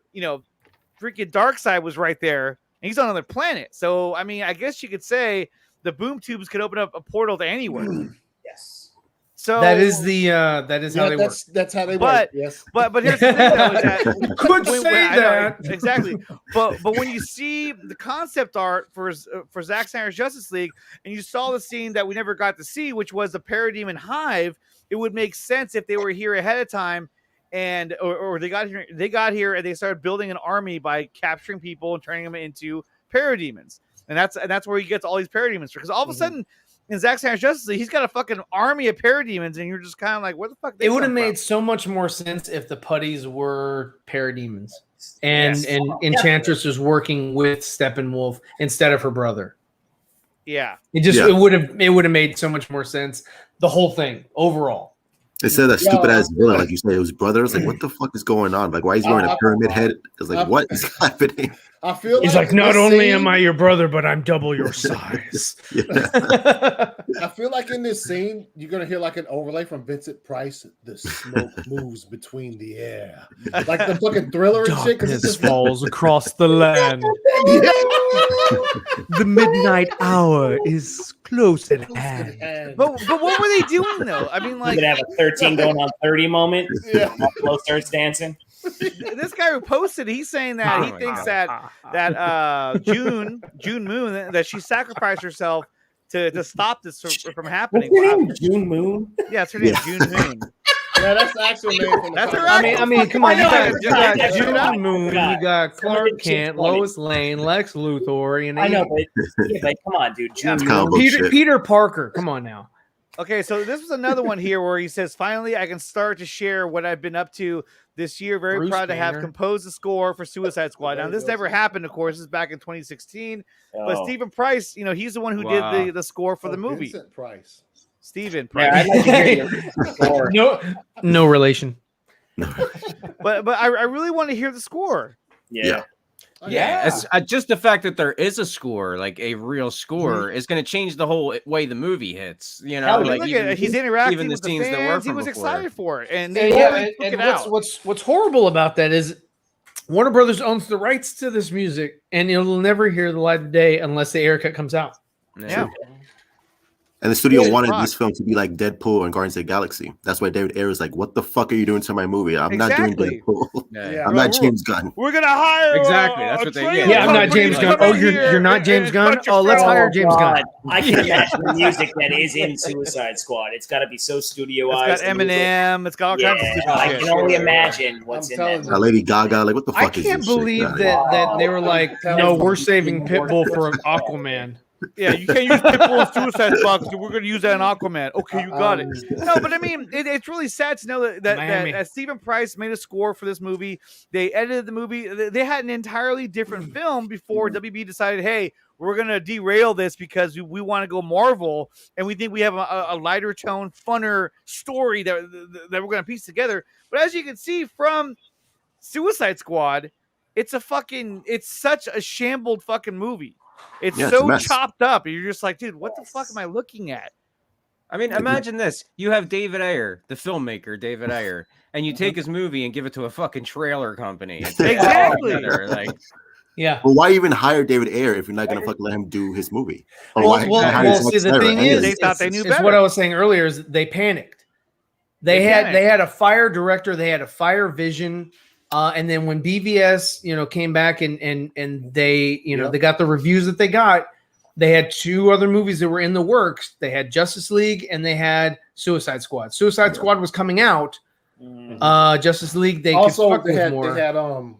freaking Darkseid was right there, and he's on another planet. So I mean, I guess you could say the boom tubes could open up a portal to anywhere. Yes. So That is how they work. That's how they But- work. Yes. But here's the thing, though, is that Could when- say I know, that. exactly. But when you see the concept art for Zack Snyder's Justice League, and you saw the scene that we never got to see, which was the Parademon Hive, it would make sense if they were here ahead of time, and or they got here. They got here and they started building an army by capturing people and turning them into parademons, and that's where he gets all these parademons. Because all of a sudden, in Zack Snyder's Justice League, he's got a fucking army of parademons, and you're just kind of like, where the fuck? It would have made so much more sense if the putties were parademons and Yes. and Enchantress was working with Steppenwolf instead of her brother. Yeah. It just Yeah. it would have made so much more sense. The whole thing overall. They said that Yeah. stupid ass villain, like you said, it was brothers. Like, what the fuck is going on? Like, why is he wearing a pyramid head? It's like, what is happening? I feel He's like, in not this only scene- am I your brother, but I'm double your size. Yeah. I feel like in this scene, you're gonna hear like an overlay from Vincent Price. The smoke moves between the air, like the fucking Thriller and shit. Because it's Darkness just falls across the land. The midnight hour is close at hand. And- But what were they doing though? I mean, We're like gonna have a 13 going on 30 moment. yeah. Buffalo starts dancing. this guy who posted, he's saying that he thinks that June Moon, that she sacrificed herself to stop this from happening. What's her name? June Moon. Yeah, it's her name, June Moon. Yeah, that's the actual name. From the That's comic. her. I mean, come on. You got I June Moon. forgot. You got Clark Somebody Kent, keeps funny. Lois Lane, Lex Luthor. You know, I know, but come on, dude. June It's comic Moon. book Peter shit. Peter Parker. Come on now. Okay, so this was another one here where he says, finally, I can start to share what I've been up to this year. Very Bruce proud to have Banner. composed the score for Suicide Squad. Now, this never happened, of course. This is back in 2016. But Oh. Stephen Price, he's the one who Wow. did the score for the movie. Vincent Price. Stephen Price. Yeah, I'd like to hear your score. No relation. But I really want to hear the score. Yeah. Yeah, it's, just the fact that there is a score, like a real score, is going to change the whole way the movie hits. You know, Hell, Look like at even, it. He's interacting even the with the scenes that were fans. He from was before. excited for it, and And, they yeah, always took and it out. what's horrible about that is Warner Brothers owns the rights to this music, and you'll never hear the light of day unless the air cut comes out. Yeah. And the studio Yeah, wanted fuck. this film to be like Deadpool and Guardians of the Galaxy. That's why David Ayer is like, "What the fuck are you doing to my movie? I'm not doing Exactly. Deadpool. Yeah. I'm not James Gunn." We're gonna hire Exactly, that's what they- trailer yeah, I'm not company James to Gunn. come Oh, in you're here not and James Gunn? bunch of Oh, let's friends. hire James Gunn. I can imagine the music that is in Suicide Squad. It's got to be so studioized. It's got Eminem. It's got all kinds of Yeah, stupid I shit. can only imagine what's I'm in that. telling Now, Lady Gaga, like, what the I fuck is can't this shit? believe Get outta here. that they were like, no, we're saving Pitbull for Aquaman. Yeah, you can't use Pitbull and Suicide Squad. So we're going to use that in Aquaman. Okay, you got it. No, but I mean, it's really sad to know that Miami. Stephen Price made a score for this movie. They edited the movie. They had an entirely different film before WB decided, hey, we're going to derail this because we want to go Marvel, and we think we have a lighter tone, funner story that we're going to piece together. But as you can see from Suicide Squad, it's such a shambled fucking movie. It's Yeah, it's a so mess. chopped up. You're just like, dude, what the fuck am I looking at? I mean, imagine this. You have David Ayer, the filmmaker, David Ayer, and you take his movie and give it to a fucking trailer company. It's Exactly. Like, Yeah. Well, why even hire David Ayer if you're not gonna fucking let him do his movie? Or why hire Well, Zack see, the Snyder thing and is, They thought they knew it's better. what I was saying earlier is they panicked. They had a fire director, they had a fire vision, and then when BVS, came back and they, they got the reviews that they got. They had two other movies that were in the works. They had Justice League and they had Suicide Squad. Suicide Squad was coming out. Justice League, they Also, could fuck they with had more.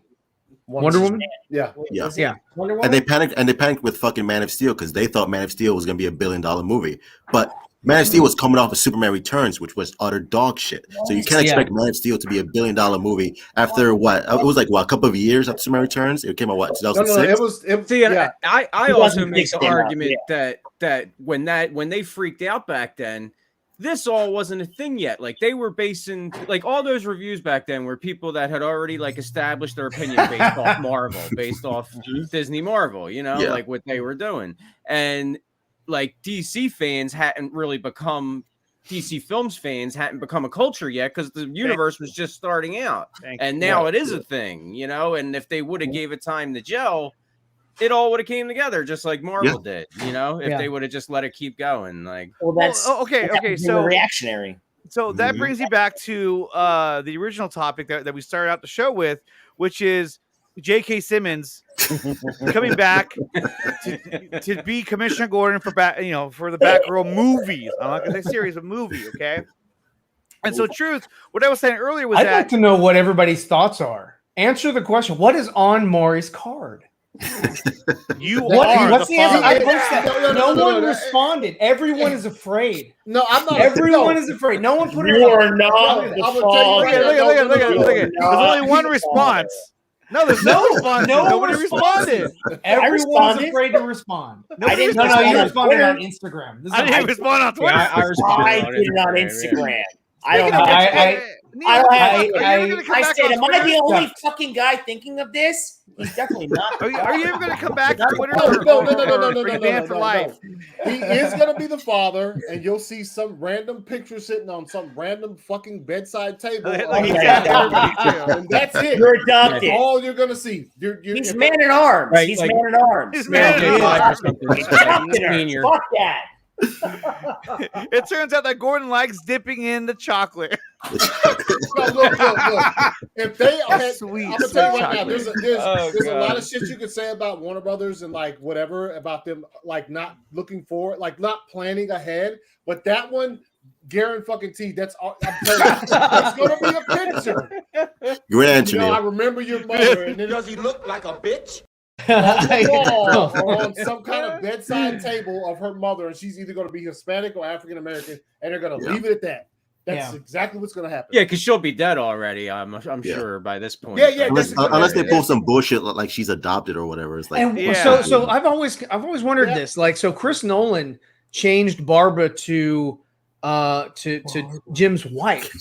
Wonder Woman. Yeah. Yeah. Yeah. Wonder And Woman? they panicked with fucking Man of Steel because they thought Man of Steel was gonna be $1 billion movie. But Man of Steel was coming off of Superman Returns, which was utter dog shit. So you can't expect Man of Steel to be $1 billion movie after what? It was like a couple of years after Superman Returns. It came out what, 2006? See, I also make the 2016 argument that when they freaked out back then, this all wasn't a thing yet. Like they were basing like all those reviews back then were people that had already like established their opinion based off Marvel, based off Disney Marvel, like what they were doing. And like DC fans hadn't really become DC Films fans hadn't become a culture yet because the universe was just starting out. And now it is a thing, and if they would have gave it time to gel, it all would have came together just like Marvel did, if they would have just let it keep going. Like, Well, that's okay. so So reactionary. So that brings you back to the original topic that we started out the show with, which is J.K. Simmons coming back to be Commissioner Gordon for the Batgirl movie. I'm not gonna say series, but movie, okay? And so, truth, what I was saying earlier was I'd like to know what everybody's thoughts are. Answer the question. What is on Maury's card? What's the answer? I posted that. No one responded. Everyone is afraid. No, I'm not. Everyone is afraid. No one put it. You are not the Look at. There's only one response. No, there's no response. Nobody responded. Everyone's afraid to respond. I didn't. No, you respond responded Twitter. on Instagram. I didn't respond on Twitter. I responded I on did it on Instagram, Instagram. I don't know. I said, am I the only fucking guy thinking of this? He's definitely not. Are you ever going to come back to Twitter? No. For life. He is going to be the father, and you'll see some random picture sitting on some random fucking bedside table. And that's it. You're adopted. That's all you're going to see. He's man in arms. Right, He's like- man in arms. He's man in arms. Fuck that. It turns out that Gordon likes dipping in the chocolate. Look. If they had, Sweet, I'm gonna tell you right now, chocolate. there's a lot of shit you could say about Warner Brothers and like whatever about them, like not looking forward, like not planning ahead. But that one, guarantee that's all. I'm telling you, it's gonna be a picture. Grant You know, I you. remember your mother, and then Does he look like a bitch? on the wall or on some kind of bedside table of her mother, and she's either going to be Hispanic or African American, and they're going to leave it at that. That's exactly what's going to happen. Yeah, because she'll be dead already. I'm sure by this point. Yeah. Unless they pull some bullshit like she's adopted or whatever. It's like, And so I've always wondered this. Like, so Chris Nolan changed Barbara to Jim's wife,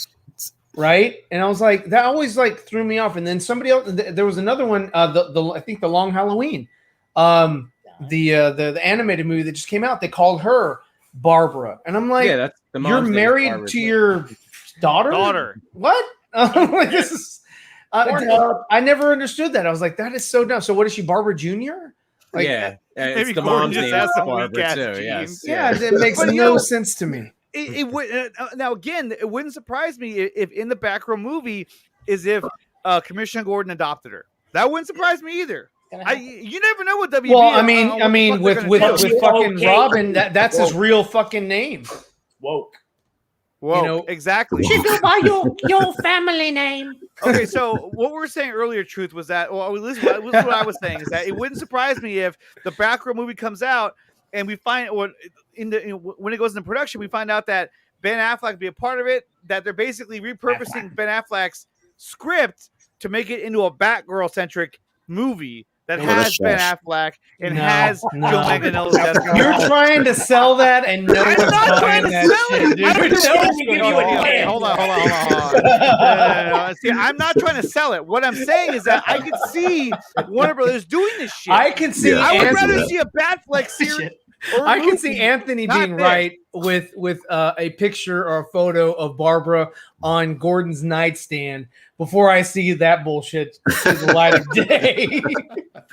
right? And I was like, that always like threw me off. And then somebody else, there was another one, I think the Long Halloween, the animated movie that just came out. They called her Barbara, and I'm like, that's the you're mom's name is married Barbara, to too. your daughter? What? Like, this is. I never understood that. I was like, that is so dumb. So what is she, Barbara Jr.? Like, Yeah, Maybe it's the Gordon mom's just name has is some Barbara weak-ass too. genes. Yes, yeah, it makes But, no sense to me. It would now again. It wouldn't surprise me if in the back row movie is if Commissioner Gordon adopted her. That wouldn't surprise me either. You never know what WB. Well, I mean, with fucking Okay. Robin, that's his real fucking name. Woke. Whoa, you know, exactly. She go by your family name. Okay, so what we were saying earlier, Truth, was that, well, this is what I was saying, is that it wouldn't surprise me if the back row movie comes out and we find, or when it goes into production, we find out that Ben Affleck be a part of it, that they're basically repurposing Ben Affleck's script to make it into a Batgirl-centric movie that has Ben Affleck and has Joe Manganiello's Jessica. You're trying to sell that, and no one's buying that shit, dude. Okay, hold on. See, I'm not trying to sell it. What I'm saying is that I can see Warner Brothers doing this shit. I can see. I would Anthony, rather see a Batfleck series. I can see Anthony being right with a picture or a photo of Barbara on Gordon's nightstand before I see that bullshit see the light of day.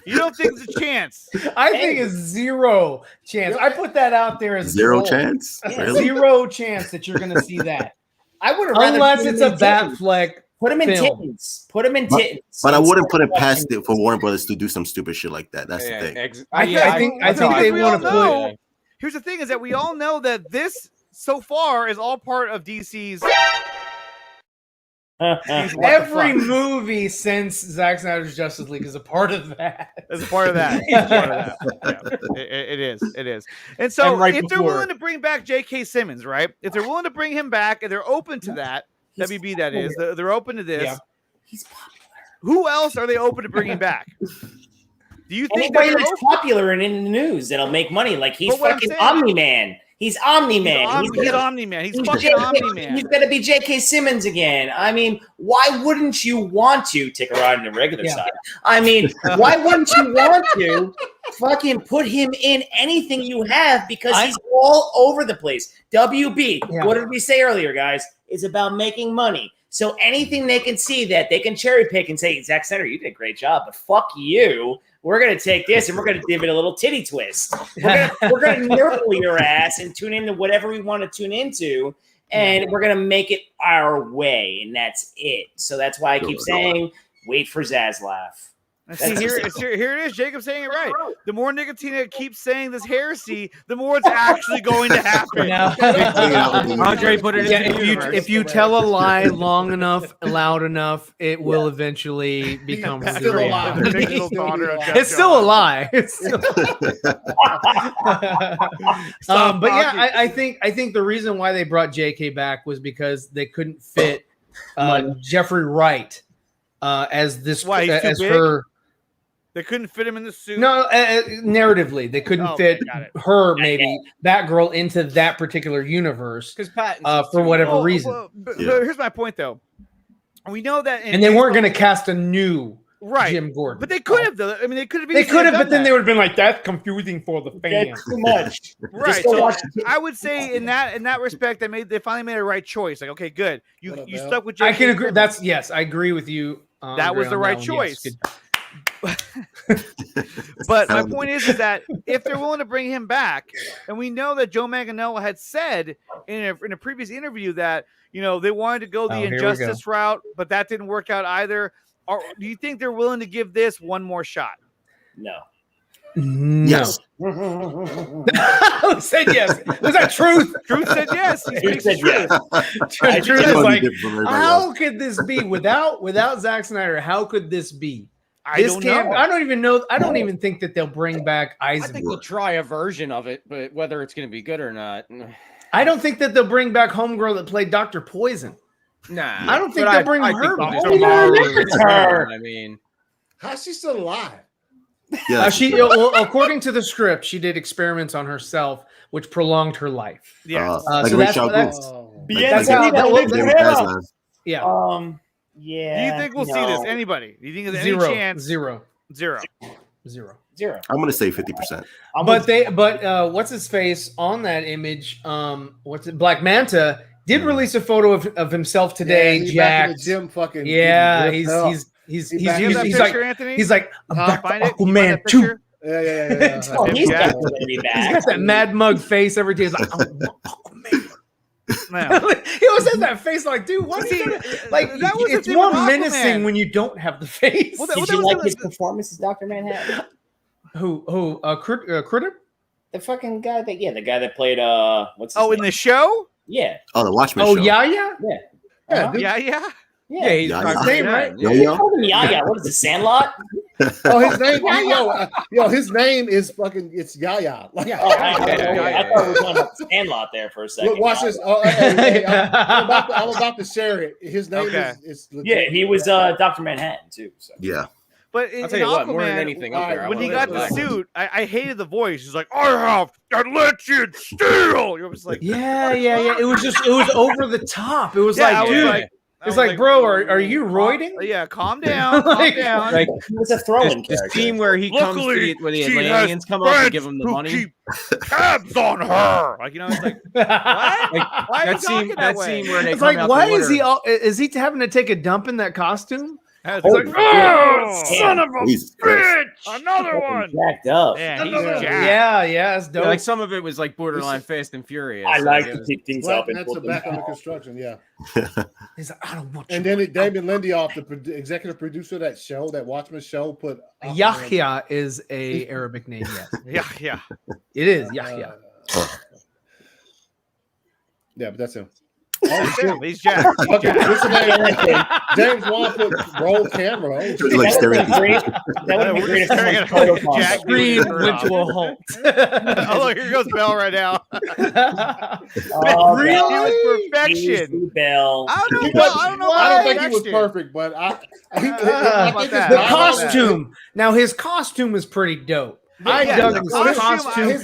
You don't think there's a chance? I think it's zero chance. I put that out there as zero chance. Really? Zero chance that you're going to see that. I would have unless it's a Batfleck. Put him in film. titties. Put him in titties. But I wouldn't put it past it for Warner Brothers to do some stupid shit like that. That's the thing. I think they want to put. Here's the thing: is that we all know that this so far is all part of DC's. Every movie since Zack Snyder's Justice League is a part of that. It's a part of that. It's a part of that. Yeah, it is. It is. And so, And right if they're before. willing to bring back J.K. Simmons, right? If they're willing to bring him back, and they're open to that, WB that is, they're open to this. Yeah. He's popular. Who else are they open to bringing back? Do you think Anybody that that's popular and in the news that'll make money? Like he's But what I'm fucking saying- Omni-Man. He's Omni-Man. He's Omni-Man. He's fucking Omni-Man. He's gonna be J.K. Simmons again. I mean, why wouldn't you want to take a ride on the regular side? I mean, why wouldn't you want to fucking put him in anything you have because he's all over the place. WB, what did we say earlier, guys? It's about making money. So anything they can see that they can cherry pick and say, Zack Snyder, you did a great job, but fuck you. We're going to take this and we're going to give it a little titty twist. We're going to nurgle your ass and tune into whatever we want to tune into, and we're going to make it our way, and that's it. So that's why I keep saying, wait for Zaslav. See, here it is. Jacob saying it right. The more Nickatina keeps saying this heresy, the more it's actually going to happen. Andre put it in the universe. If you tell a lie long enough, loud enough, it will eventually become Still real. alive. The digital daughter of Jeff It's still a Johns. lie. It's still but yeah, I think the reason why they brought JK back was because they couldn't fit Jeffrey Wright as this Why, he's too as big? her. They couldn't fit him in the suit. No, narratively, they couldn't fit got it. her, maybe Batgirl, into that particular universe for whatever reason. But here's my point, though. We know that, And they weren't going to cast a new right Jim Gordon. but they could have. Though. I mean, they could have. They could have, but then they would have been like, "That's confusing for the fans." That's too much. Right. So I would say in that respect, they finally made a right choice. Like, okay, good. You stuck with. I J.K. can agree. Simmons. Yes, I agree with you. That was Andre, the on right one. Yes, choice. good. But my point is that if they're willing to bring him back, and we know that Joe Manganiello had said in a previous interview that they wanted to go the Injustice route, but that didn't work out either. Do you think they're willing to give this one more shot? No. Yes. Who said yes? Was that Truth? Truth said yes. Truth said yes. Truth is like, how could this be without Zack Snyder? How could this be? I don't know. I don't even know. I don't even think that they'll bring back I think Eisenberg. they'll try a version of it, but whether it's going to be good or not. I don't think that they'll bring back Homegirl that played Dr. Poison. Nah. I don't think they'll bring her back. I mean, how's she still alive? Yeah, according to the script, she did experiments on herself, which prolonged her life. Yeah. like so Rich that's Shaw how Gould. yeah. Yeah. Do you think we'll see this? Anybody? Do you think there's Zero. any chance? Zero. Zero. I'm gonna say 50%. But what's his face on that image? Black Manta did release a photo of himself today. He's Jacked. back in the gym, fucking. Yeah, he's like, Anthony? he's like, I'm back for Find it. Aquaman 2. yeah. Oh, he's Yeah. definitely gonna be back. He's got that mad mug face every day. He's like, I'm Aquaman. No. He always has that face like, dude, what is it? Like, that was the it's thing more with Aquaman. menacing when you don't have the face. Did you like his performance as Dr. Manhattan? Who? Critter? The fucking guy the guy that played what's his Oh, in name? the show? Yeah. Oh, the Watchmen Oh, show. Yaya? Yeah. Yeah. yeah, he's Yeah, Dr. name, Manhattan, right? yeah. Yo-yo? Call him Yaya. What is it, Sandlot? Oh, his name, his name is fucking. It's Yaya. Like, Oh, I thought we were talking about Sandlot there for a second. look, watch this. I'm about to share it. His name is legit. Yeah, he was Dr. Manhattan too. So. Yeah. But in I'll tell you what, more than Aquaman, anything up there, I when he wanna got go the back. suit, I hated the voice. He's like, I have Atlantean steel. You're just like, Yeah. It was over the top. It was Yeah, I like, was dude. like- It's like, bro, are you roiding? Yeah, calm down. Calm Like- down. Like He was a throwing this character. scene where he comes to Luckily, the, where the she Atlanteans has come up and friends give him the who money. keep tabs on her. Like, it's like, what? Like, Why are you that scene, talking that way? scene where they It's come like, out why the is water. is he having to take a dump in that costume? It's It's like, like, oh, Damn. son of a Jesus Christ. bitch! Another one. Jacked up. Yeah, he's Another- jacked. yeah, it's dope. Yeah, like some of it was like borderline Fast and Furious. I like it to was- pick things Black up and Manta put them back under down. construction. Yeah. He's like, I don't want And you. then Damon Lindelof, the executive producer of that show, that Watchmen show, put Yahya is a Arabic name. Yes, Yeah. it is Yahya. Yeah, but that's him. He's jacked. Okay, what's the name? James Wan put roll camera. Oh, shit. Like staring That at would the be great if Staring someone at photoshopped Jack it. Screen went to a halt. Oh, look, here goes Bell right now. Oh, Really? God. It was Easy, perfection. Bell. I don't He know. wasn't- I don't know. I don't think he about was perfection. perfect, but I think about his that? The dialogue- costume. Now his costume is pretty dope. I Yeah, dug the his costume,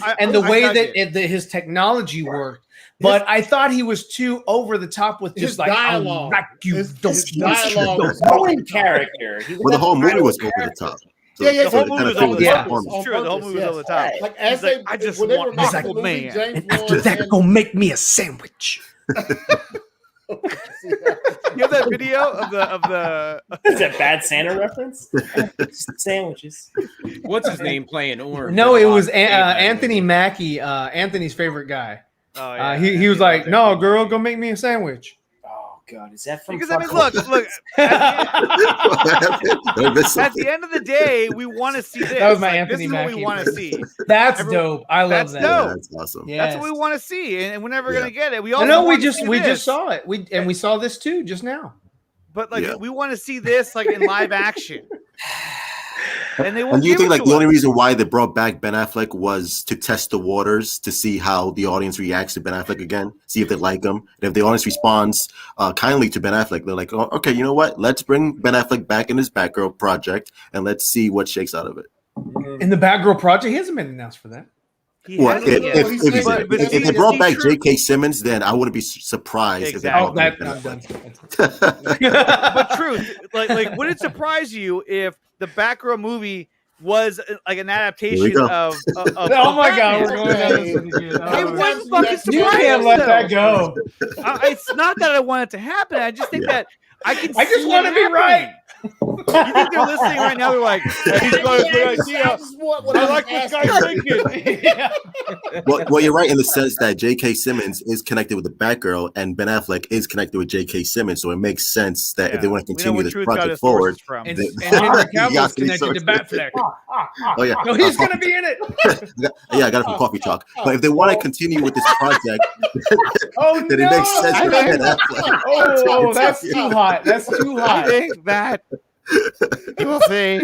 costume and the I way dug that it. his technology worked. But I thought he was too over the top with His just like dialogue. I'll rack you. His don't dialogue you was don't- Throwing character. He Well, the whole movie was over the top. So, Yeah, The whole it movie kinda was fit over with the his top. performance. It's true. The whole movie was yes. over the top. Like as He's like, they, I just when they want were making the Aquaman. movie, James And after Wan that, and- go make me a sandwich. You have that video of the Is that bad Santa reference? Sandwiches. What's his name playing Orange? No, it was Anthony. Anthony Mackie, Anthony's favorite guy. Oh, yeah. He was like, "No, girl, go make me a sandwich." Oh God, is that from? Because I mean, look. At the end of the day, we want to see this. That was my Like, Anthony This is what Mackie we want to see. That's Everyone- dope. I love That's that. dope. That's awesome. Yeah. That's what we want to see, and we're never Yeah. gonna get it. We I also know we want to just see we this. just saw it. We saw this too just now. But like Yeah. we want to see this like in live action. And they won't And do you give think it like to the us. only reason why they brought back Ben Affleck was to test the waters to see how the audience reacts to Ben Affleck again, see if they like him, and if the audience responds kindly to Ben Affleck, they're like, oh, okay, you know what? Let's bring Ben Affleck back in his Batgirl project and let's see what shakes out of it. In the Batgirl project, he hasn't been announced for that. He Well, hasn't yet. if they brought back J.K. Simmons, then I wouldn't be surprised. Exactly. Oh, that Ben I'm Affleck. done. But truth, like would it surprise you if the Batgirl movie was like an adaptation go. of Oh my God, Batman? we're going down this one again. It Oh, wouldn't fucking you surprise can't us, let though. that go. It's not that I want it to happen. I just think that I can. I just want to be right. You think they're listening right now? They're like, hey, he's got a good idea. I like this guy thinking. Yeah. Well, you're right in the sense that J.K. Simmons is connected with the Batgirl, and Ben Affleck is connected with J.K. Simmons, so it makes sense that if they want to continue this project forward, and Henry Cavill's connected to Batfleck. Oh yeah, No, he's gonna be in it. Yeah, I got it from Coffee Talk. But if they want to continue with this project, Oh then no! it makes sense for Ben Affleck. Oh, that's too hot. That's too I hot. think that we'll see.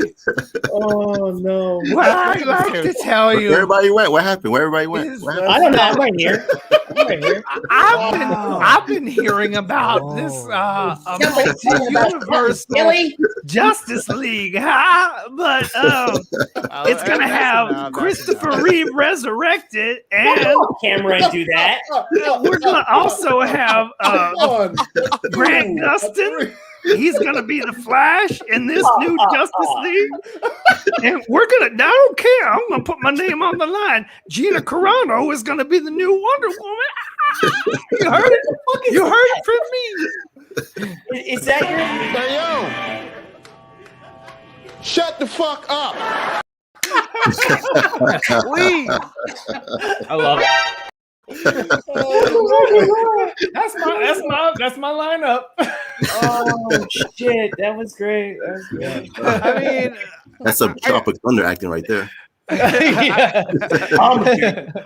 Oh no! Well, I'd like to tell Where you, everybody went? What happened? Where everybody went? What happened? I don't know. I'm right here. I've been hearing about this multi-universe Really? Justice League, huh? But it's gonna have Christopher Reeve resurrected, and Cameron, do that. we're gonna also have Grant Gustin. He's gonna be the Flash in this new Justice League, and we're gonna. I don't care. I'm gonna put my name on the line. Gina Carano is gonna be the new Wonder Woman. You heard it. You heard it from me. Is that your? Hey, yo! Shut the fuck up! Please. I love it. That's my lineup. Oh shit! That was great. That was great. I mean, That's a Tropic Thunder acting right there. Yeah.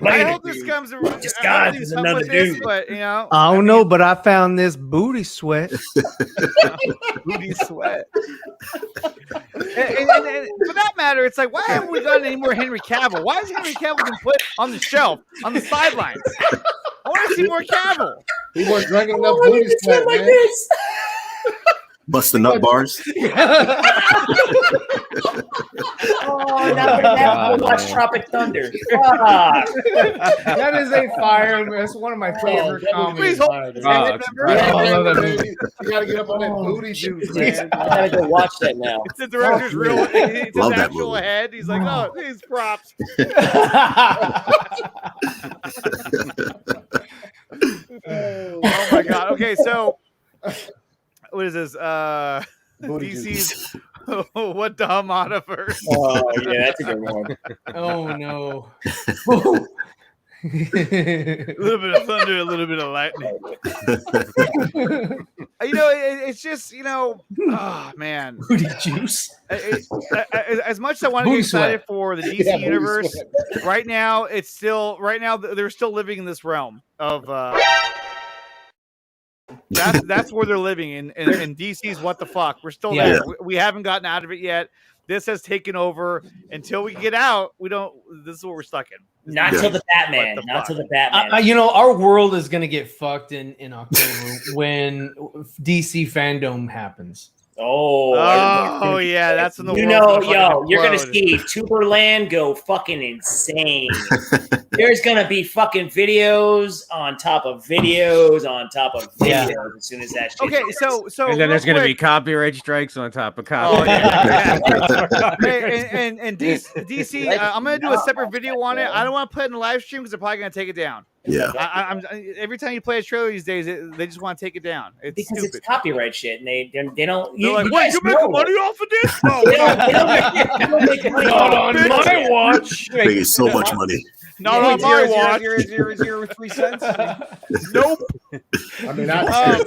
I hope this comes around. Disguised as another dude. But you know, I don't know, but I found this booty sweat. booty sweat. And for that matter, it's like, why haven't we gotten any more Henry Cavill? Why has Henry Cavill been put on the shelf, on the sidelines? I want to see more Cavill. He wasn't drinking enough booty sweat, man. Busting up bars. Oh, now we're gonna have to watch Tropic Thunder. Fuck. That is a fire. That's one of my favorite comedies. Please hold. You gotta get up on that booty juice, man. I gotta go watch that now. It's the director's real. It's Love his that actual movie. head. He's like, oh, these props. Oh my god. Okay, so what is this? Booty DC's What the Humaniverse. Oh yeah, that's a good one. Oh no. A little bit of thunder, a little bit of lightning. You know, it's just, you know, oh man. Booty juice. As much as I want to get excited for the DC universe, right now they're still living in this realm of that's where they're living in DC's what the fuck. We're still there. We haven't gotten out of it yet. This has taken over. Until we get out, this is what we're stuck in. Not till the Batman. Not till the Batman. You know, our world is gonna get fucked in October when DC fandom happens. Oh yeah, that's in the you world. know, you're gonna see Tuberland go fucking insane. There's gonna be fucking videos on top of videos on top of videos as soon as that shit. Okay, so and then there's gonna be copyright strikes on top of Oh, copyright. and DC, I'm gonna do a separate video on it. I don't want to put it in a live stream because they're probably gonna take it down. Yeah. I'm every time you play a trailer these days, they just want to take it down. It's because stupid. it's copyright shit, and they don't. They're like, wait, you making money off of this? No, they don't make money Not off on my watch. Making so much money. Not on my watch. 0.003 cents. Nope. I mean, I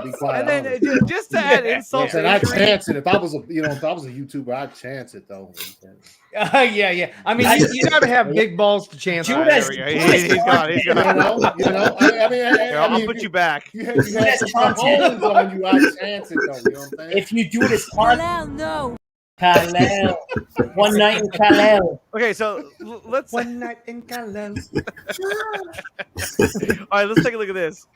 be quiet. And then just to add insult to I injury, chance it. If I was a YouTuber, I'd chance it though. Yeah. I mean, you gotta have big balls to chance. He's got it. I'll put you back. You have some holes on you. I'd chance it though. You know what I'm saying? If you do it as content, no. Kal-El. One night in Kal-El. Okay, so let's One night in Kal-El. All right, let's take a look at this.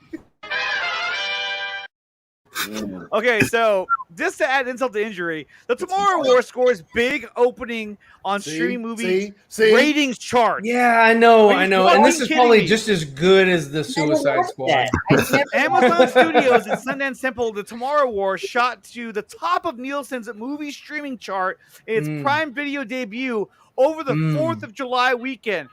Okay, so just to add insult to injury, the Tomorrow War scores big opening on streaming movie ratings chart. Yeah, I know. And this is probably me? just as good as the Suicide Squad. Amazon Studios and Sundance Temple, the Tomorrow War shot to the top of Nielsen's movie streaming chart in its Prime Video debut over the 4th of July weekend.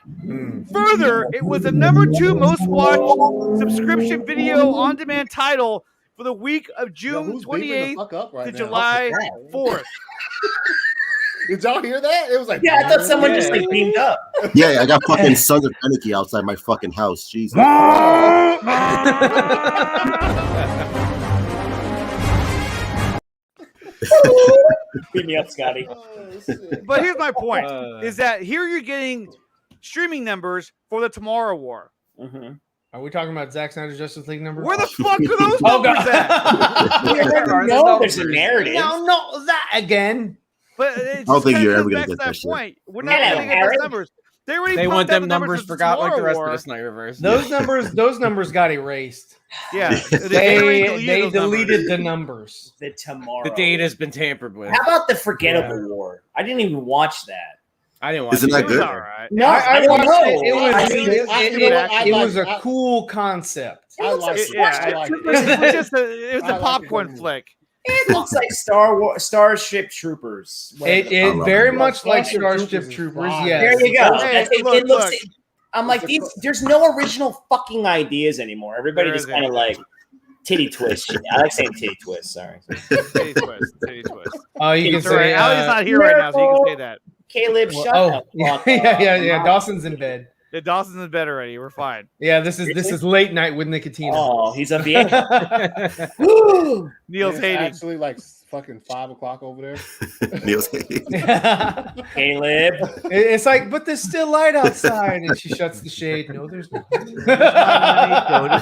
Further, it was the #2 most watched subscription video on demand title for for the week of June who's beaming the 28th fuck up right to now? July 4th. Did y'all hear that? It was like, Yeah, I thought someone just like beamed up. Yeah, I got fucking Sons of Anarchy outside my fucking house. Jesus. Beat me up, Scotty. But here's my point: is that here you're getting streaming numbers for the Tomorrow War. Mm-hmm. Are we talking about Zack Snyder's Justice League numbers? Where the fuck are those Oh, numbers at? No, there's a narrative. No, that again. But I don't think you're ever gonna get that shit. point. We're not Hello, going to get Aaron. those numbers. They already They pumped want out them the numbers for forgot like the Tomorrow rest War. of the Snyderverse. Those numbers got erased. Yeah, They deleted the numbers. The Tomorrow. The data's been tampered with. How about the Forgettable War? I didn't even watch that. I didn't watch Isn't it. that It was good? all right. No, I I don't watched know. it. It was I mean, it was a cool concept. It looks like I like it. It was a I like popcorn it. flick. It looks like Starship Troopers. It love very it. much like Starship Starship Troopers Troopers. is Yes. There you go. Hey, It look, looks. look. I'm like, there's no original fucking ideas anymore. Everybody There just isn't. kind of like titty twist. I like saying titty twist. Sorry, Titty twist. Titty twist. Oh, you can It's all right. say. Allie's not here right now, so you can say that. Caleb. Shut Oh, up. yeah. Dawson's in bed. Yeah, Dawson's in bed already. We're fine. Yeah, this is late night with Nickatina. Oh, he's on the Neil's It's hating. actually like fucking 5 o'clock over there. Neil's Caleb. It's like, but there's still light outside, and she shuts the shade. No, there's not. Go to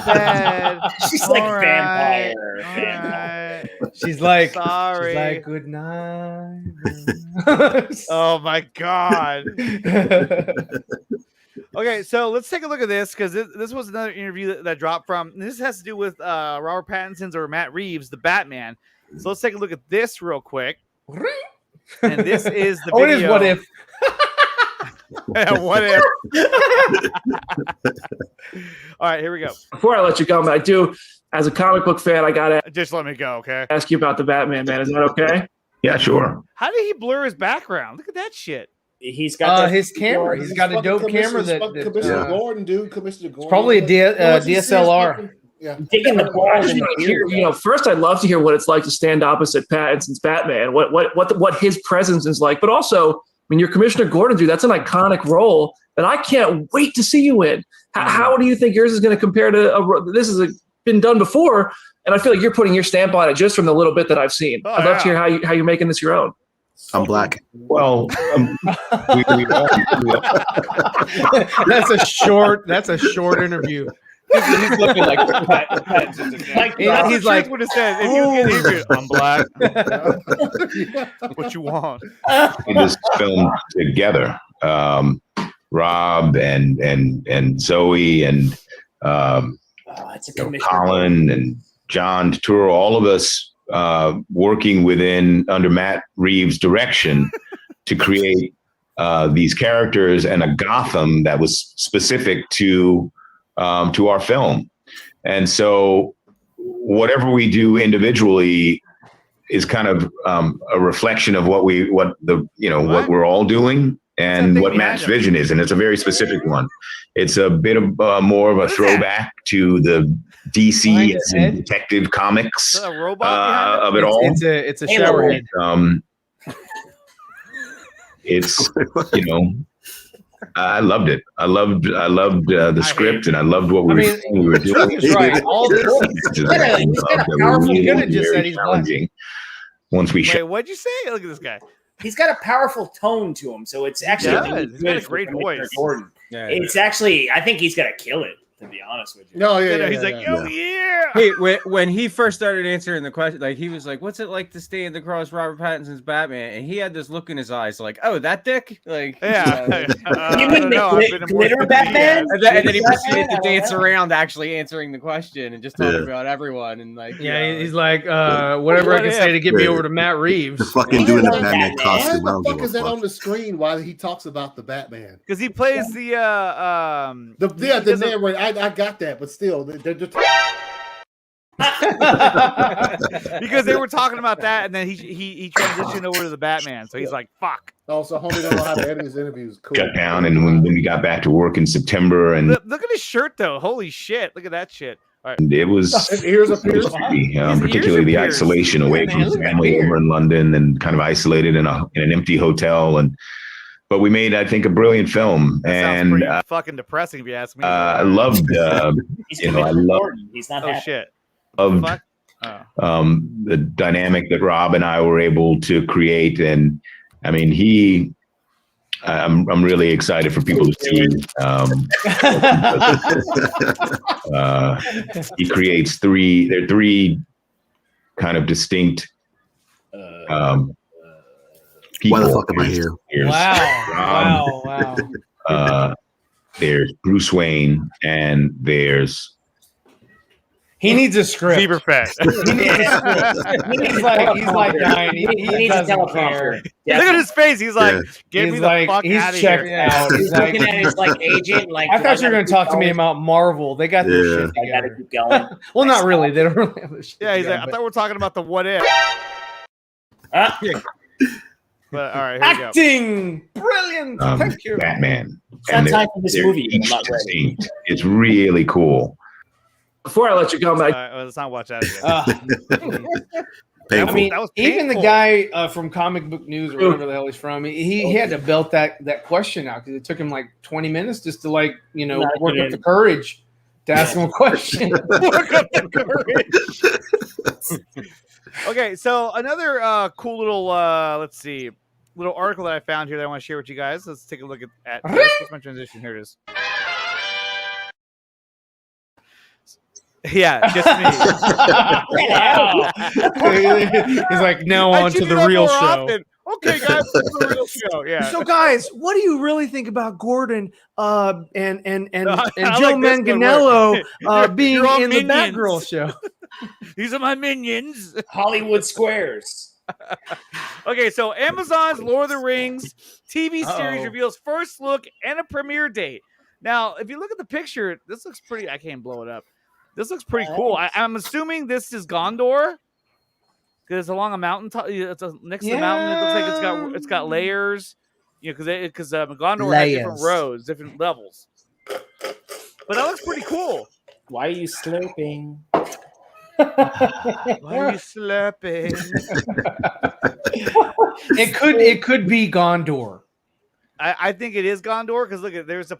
bed. She's like All vampire. All Vampire. right. She's like, Sorry. good night. Oh my god. Okay, so let's take a look at this because this was another interview that dropped from. This has to do with Robert Pattinson's or Matt Reeves, the Batman. So let's take a look at this real quick. And this is the Oh, it video. is what if. What if? All right, here we go. Before I let you go, I do, as a comic book fan, I gotta Just let me go, okay? ask you about the Batman, man. Is that okay? Yeah, sure. How did he blur his background? Look at that shit. He's got His camera. He's got a dope camera that Commissioner Gordon, dude. Commissioner Gordon. it's probably a DSLR. Yeah. digging the ball. Actually, first I'd love to hear what it's like to stand opposite Pattinson's Batman. What his presence is like, but also, I mean, you're Commissioner Gordon, dude. That's an iconic role that I can't wait to see you in. How do you think yours is going to compare to this? Been done before, and I feel like you're putting your stamp on it just from the little bit that I've seen. Oh, I'd love to hear how you're making this your own. I'm black. Well, That's a short interview. He's looking like He's like, would have said if you get interviewed, I'm black. What you want? this film together, Rob and Zoe and it's a commissioner. Colin and John Turturro, all of us working under Matt Reeves' direction to create these characters and a Gotham that was specific to our film. And so whatever we do individually is kind of a reflection of what we're all doing and what Matt's vision is. And it's a very specific one. It's a bit of more of a throwback to the DC and Detective Comics A robot of it all. It's a shower head. It's I loved it. I loved the script, and I loved what we were doing. He's right. All this. He's got a powerful. You could have just said he's black. Once we Wait, what'd you say? Look at this guy. He's got a powerful tone to him, so it's actually really He's got a good great for Commissioner voice. Gordon. Yeah, It's actually, I think he's gonna kill it. To be honest with you. No, He's like, oh yeah. Hey, when he first started answering the question, like he was like, "What's it like to stand across Robert Pattinson's Batman?" And he had this look in his eyes, like, "Oh, that dick!" Like, Yeah. You mean the glitter Batman? And then he proceeded to dance around, actually answering the question and just talking about everyone. And like, He's like, whatever I can say to get me over to Matt Reeves. The fucking doing the Batman Why costume. I the don't fuck give is a that fuck. on the screen while he talks about the Batman? Because he plays the narrator. I got that, but still, they're just. because they were talking about that, and then he transitioned over to the Batman. So he's like, "Fuck." Oh, so homie don't know how to edit his interviews. Cool. shut down, and when we got back to work in September, and Look at his shirt, though. Holy shit! Look at that shit. And it was, particularly the isolation away from his family over in London and kind of isolated in an empty hotel. But we made, I think, a brilliant film. And fucking depressing, if you ask me. I loved, He's not happy. Shit. Loved the dynamic that Rob and I were able to create. And I mean, I'm really excited for people to see. He creates three kind of distinct people. Why the fuck am I here? Wow. There's Bruce Wayne, and there's he needs a script. Feverfest. He's like dying. He needs a teleprompter. Look at his face. He's like, get me the fuck out of here. Out. He's looking at his agent. I thought you were going to talk to me about Marvel. They got their shit together. I gotta keep going. Well, not really. They don't really have this shit. Yeah, he's together, like, I thought we were talking about the what if. But all right, here acting brilliant. Thank you, Batman. It's not time for this movie. I'm not ready. It's really cool. Before I let you go, Mike, let's not watch that again. I mean, that was even the painful. guy from Comic Book News or whatever the hell he's from, he had to belt that question out because it took him like 20 minutes just to work up the courage to ask him a question. Work up the courage. Okay, so another cool little little article that I found here that I want to share with you guys. Let's take a look at this. What's my transition? Here it is. Yeah, just me. He's like, now on to the real show. Often. Okay, guys, the real show. Yeah. So, guys, what do you really think about Gordon and Joe like Manganiello being in minions. the Batgirl show? These are my minions. Hollywood Squares. Okay, so Amazon's Lord of the Rings TV series reveals first look and a premiere date. Now, if you look at the picture, this looks pretty. I can't blow it up. This looks pretty cool. I'm assuming this is Gondor because it's along a mountain. It's next to the mountain. It looks like it's got layers. You know, because Gondor has different roads, different levels. But that looks pretty cool. Why are you slurping? Why are you slurping? It could be Gondor. I think it is Gondor because look, there's a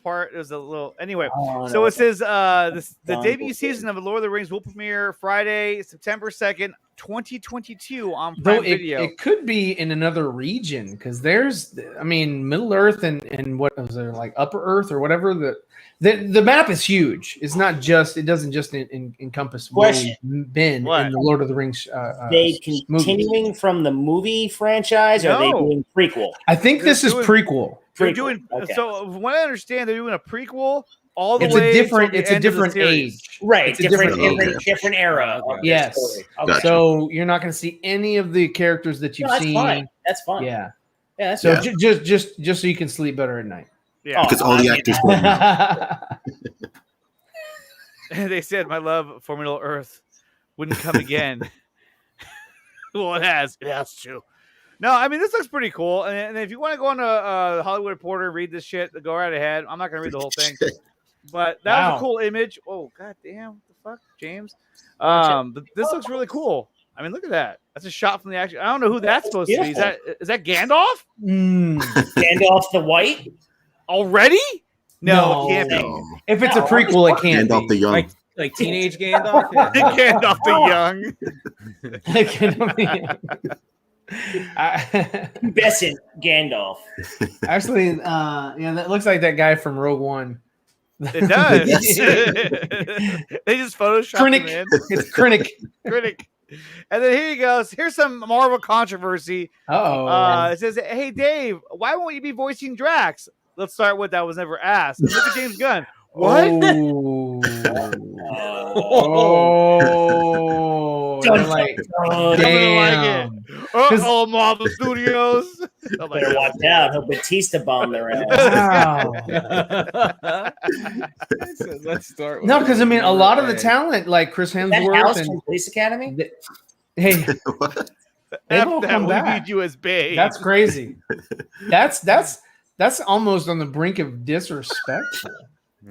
little. Anyway, so it says the debut season of The Lord of the Rings will premiere Friday, September 2nd, 2022 on Prime Video. It could be in another region because Middle Earth and what was there, like Upper Earth or whatever. The map is huge. It's not just. It doesn't just encompass where we've been in the Lord of the Rings. They continuing movie. From the movie franchise, or are they doing prequel? I think this is prequel. They're doing so. From what I understand, they're doing a prequel all the it's way. It's a different age, right? It's a different era. Yes. Okay. So you're not going to see any of the characters that you've seen. Fine. That's fine. Yeah. That's so just so you can sleep better at night. Yeah, because all the actors. They said, "My love for Middle Earth wouldn't come again." Well, it has to. No, I mean this looks pretty cool. And if you want to go on a Hollywood Reporter and read this shit, go right ahead. I'm not going to read the whole thing, but that was a cool image. Oh god damn, what the fuck, James? But this looks really cool. I mean, look at that. That's a shot from the action. I don't know who that's supposed to be. Is that Gandalf? Gandalf the White? Already? No, it can't be. If it's a prequel, it can't Gandalf be. the Young. Like teenage Gandalf? Gandalf the Young. Besant Gandalf. Actually, that looks like that guy from Rogue One. It does. They just photoshopped him in. It's Krennic. Krennic. And then here he goes. Here's some Marvel controversy. It says, "Hey Dave, why won't you be voicing Drax?" Let's start with that was never asked. And look at James Gunn. What? Damn. Marvel Studios. Better watch out. He'll Batista bomb their ass. Wow. Let's start. No, because a lot of the talent, like Chris Hemsworth from Police Academy. They've all come we back. need you as babe. That's crazy. That's almost on the brink of disrespectful.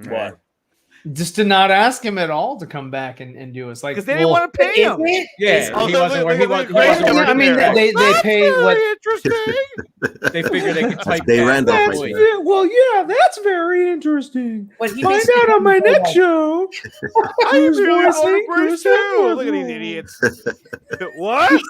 What? just to not ask him at all to come back and do us like because they didn't want to pay him. Yeah, he wasn't working. I mean, they pay what? Interesting. They figured they could type. They ran off. Well, yeah, that's very interesting. But he Find out on my next show. I'm voicing Bruce too. Look at these idiots. What?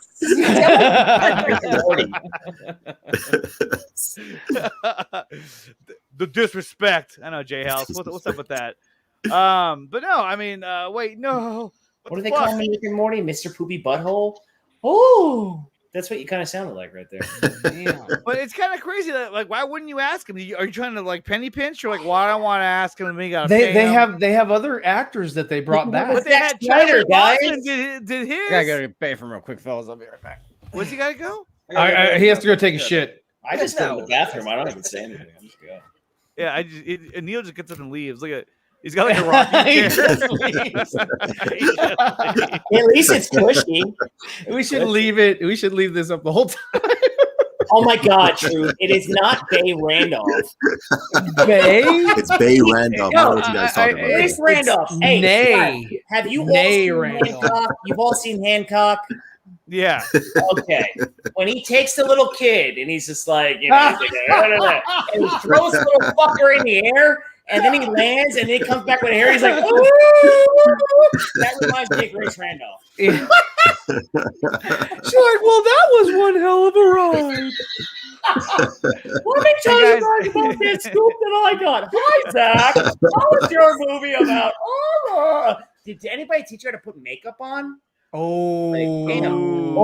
The disrespect. I know, J House. What's up with that? But no, I mean, wait, no. What do they call me, Rick and Morty? Mr. Poopy Butthole? Oh, that's what you kind of sounded like right there. Damn. But it's kind of crazy that, like, why wouldn't you ask him? Are you trying to like penny pinch? Or like, why do I want to ask him? And we got they have other actors that they brought back. But they had Snyder, guys. Did his? I gotta pay for him real quick, fellas. I'll be right back. Where's he gotta go? He has to go take a shit. I just go to the bathroom. I don't even say anything. I just go. Yeah, and Neil just gets up and leaves. Look at. He's got like a rocking chair. At least it's cushy. We should leave it. We should leave this up the whole time. Oh my God, True. It is not Bay Randolph. Bay? It's Bay Randolph. I don't know what you guys talking about. It's Randolph. Hey, Nay. have you all seen Hancock? You've all seen Hancock? Yeah. Okay. When he takes the little kid and he's just like, you know, he's like, and he throws the little fucker in the air. And then he lands, and then he comes back with hair. He's like, ooh! That reminds me of Grace Randolph. She's like, well, that was one hell of a ride. Let me tell you guys about that scoop that I got. Hi, Zach. How was your movie about? Did anybody teach her to put makeup on? Oh, Disney didn't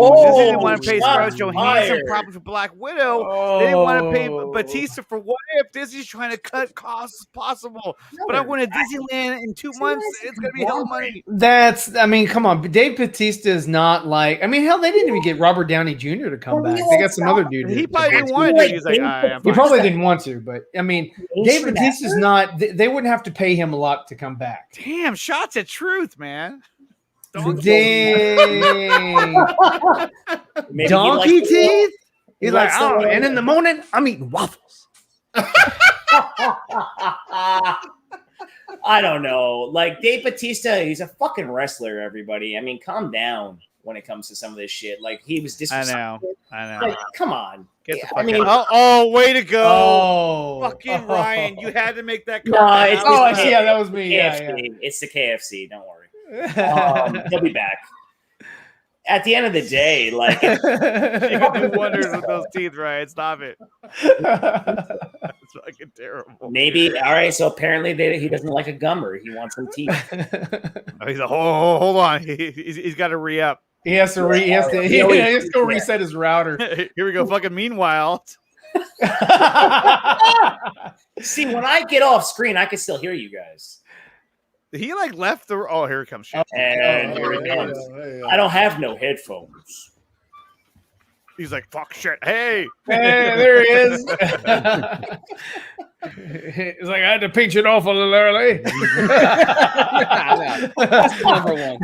want to pay Scarlett Johansson probably for Black Widow. They didn't want to pay Batista for What If. Disney's trying to cut costs as possible. But I'm going to Disneyland in 2 months. It's going to be hell of money. I mean, come on. Dave Batista is not like, I mean, hell, they didn't even get Robert Downey Jr. to come back. They got some other dude. He probably didn't want to do it. He's like, he probably didn't want to, but I mean, Dave Batista's not, they wouldn't have to pay him a lot to come back. Damn, shots at Truth, man. Dang. Donkey teeth? He's like, oh, and in the morning, I'm eating waffles. I don't know. Like, Dave Batista, he's a fucking wrestler, everybody. I mean, calm down when it comes to some of this shit. Like, he was disrespectful. I know. Like, come on. Get the fuck out. Oh, way to go. Oh. Fucking Ryan, you had to make that comment. Yeah, that was me. KFC. Yeah. It's the KFC. Don't worry. He'll be back. At the end of the day, like, you can do wonders with those teeth, Ryan. Stop it. That's fucking terrible. Maybe. All right. So apparently he doesn't like a gummer. He wants some teeth. He's like, hold on. He's got to re-up. He has to go reset his router. Here we go. Fucking meanwhile. See, when I get off screen, I can still hear you guys. He like left the. Oh, here it comes. And here it comes. I don't have no headphones. He's like, fuck shit. Hey, there he is. He's like, I had to pinch it off a little early. That's number one.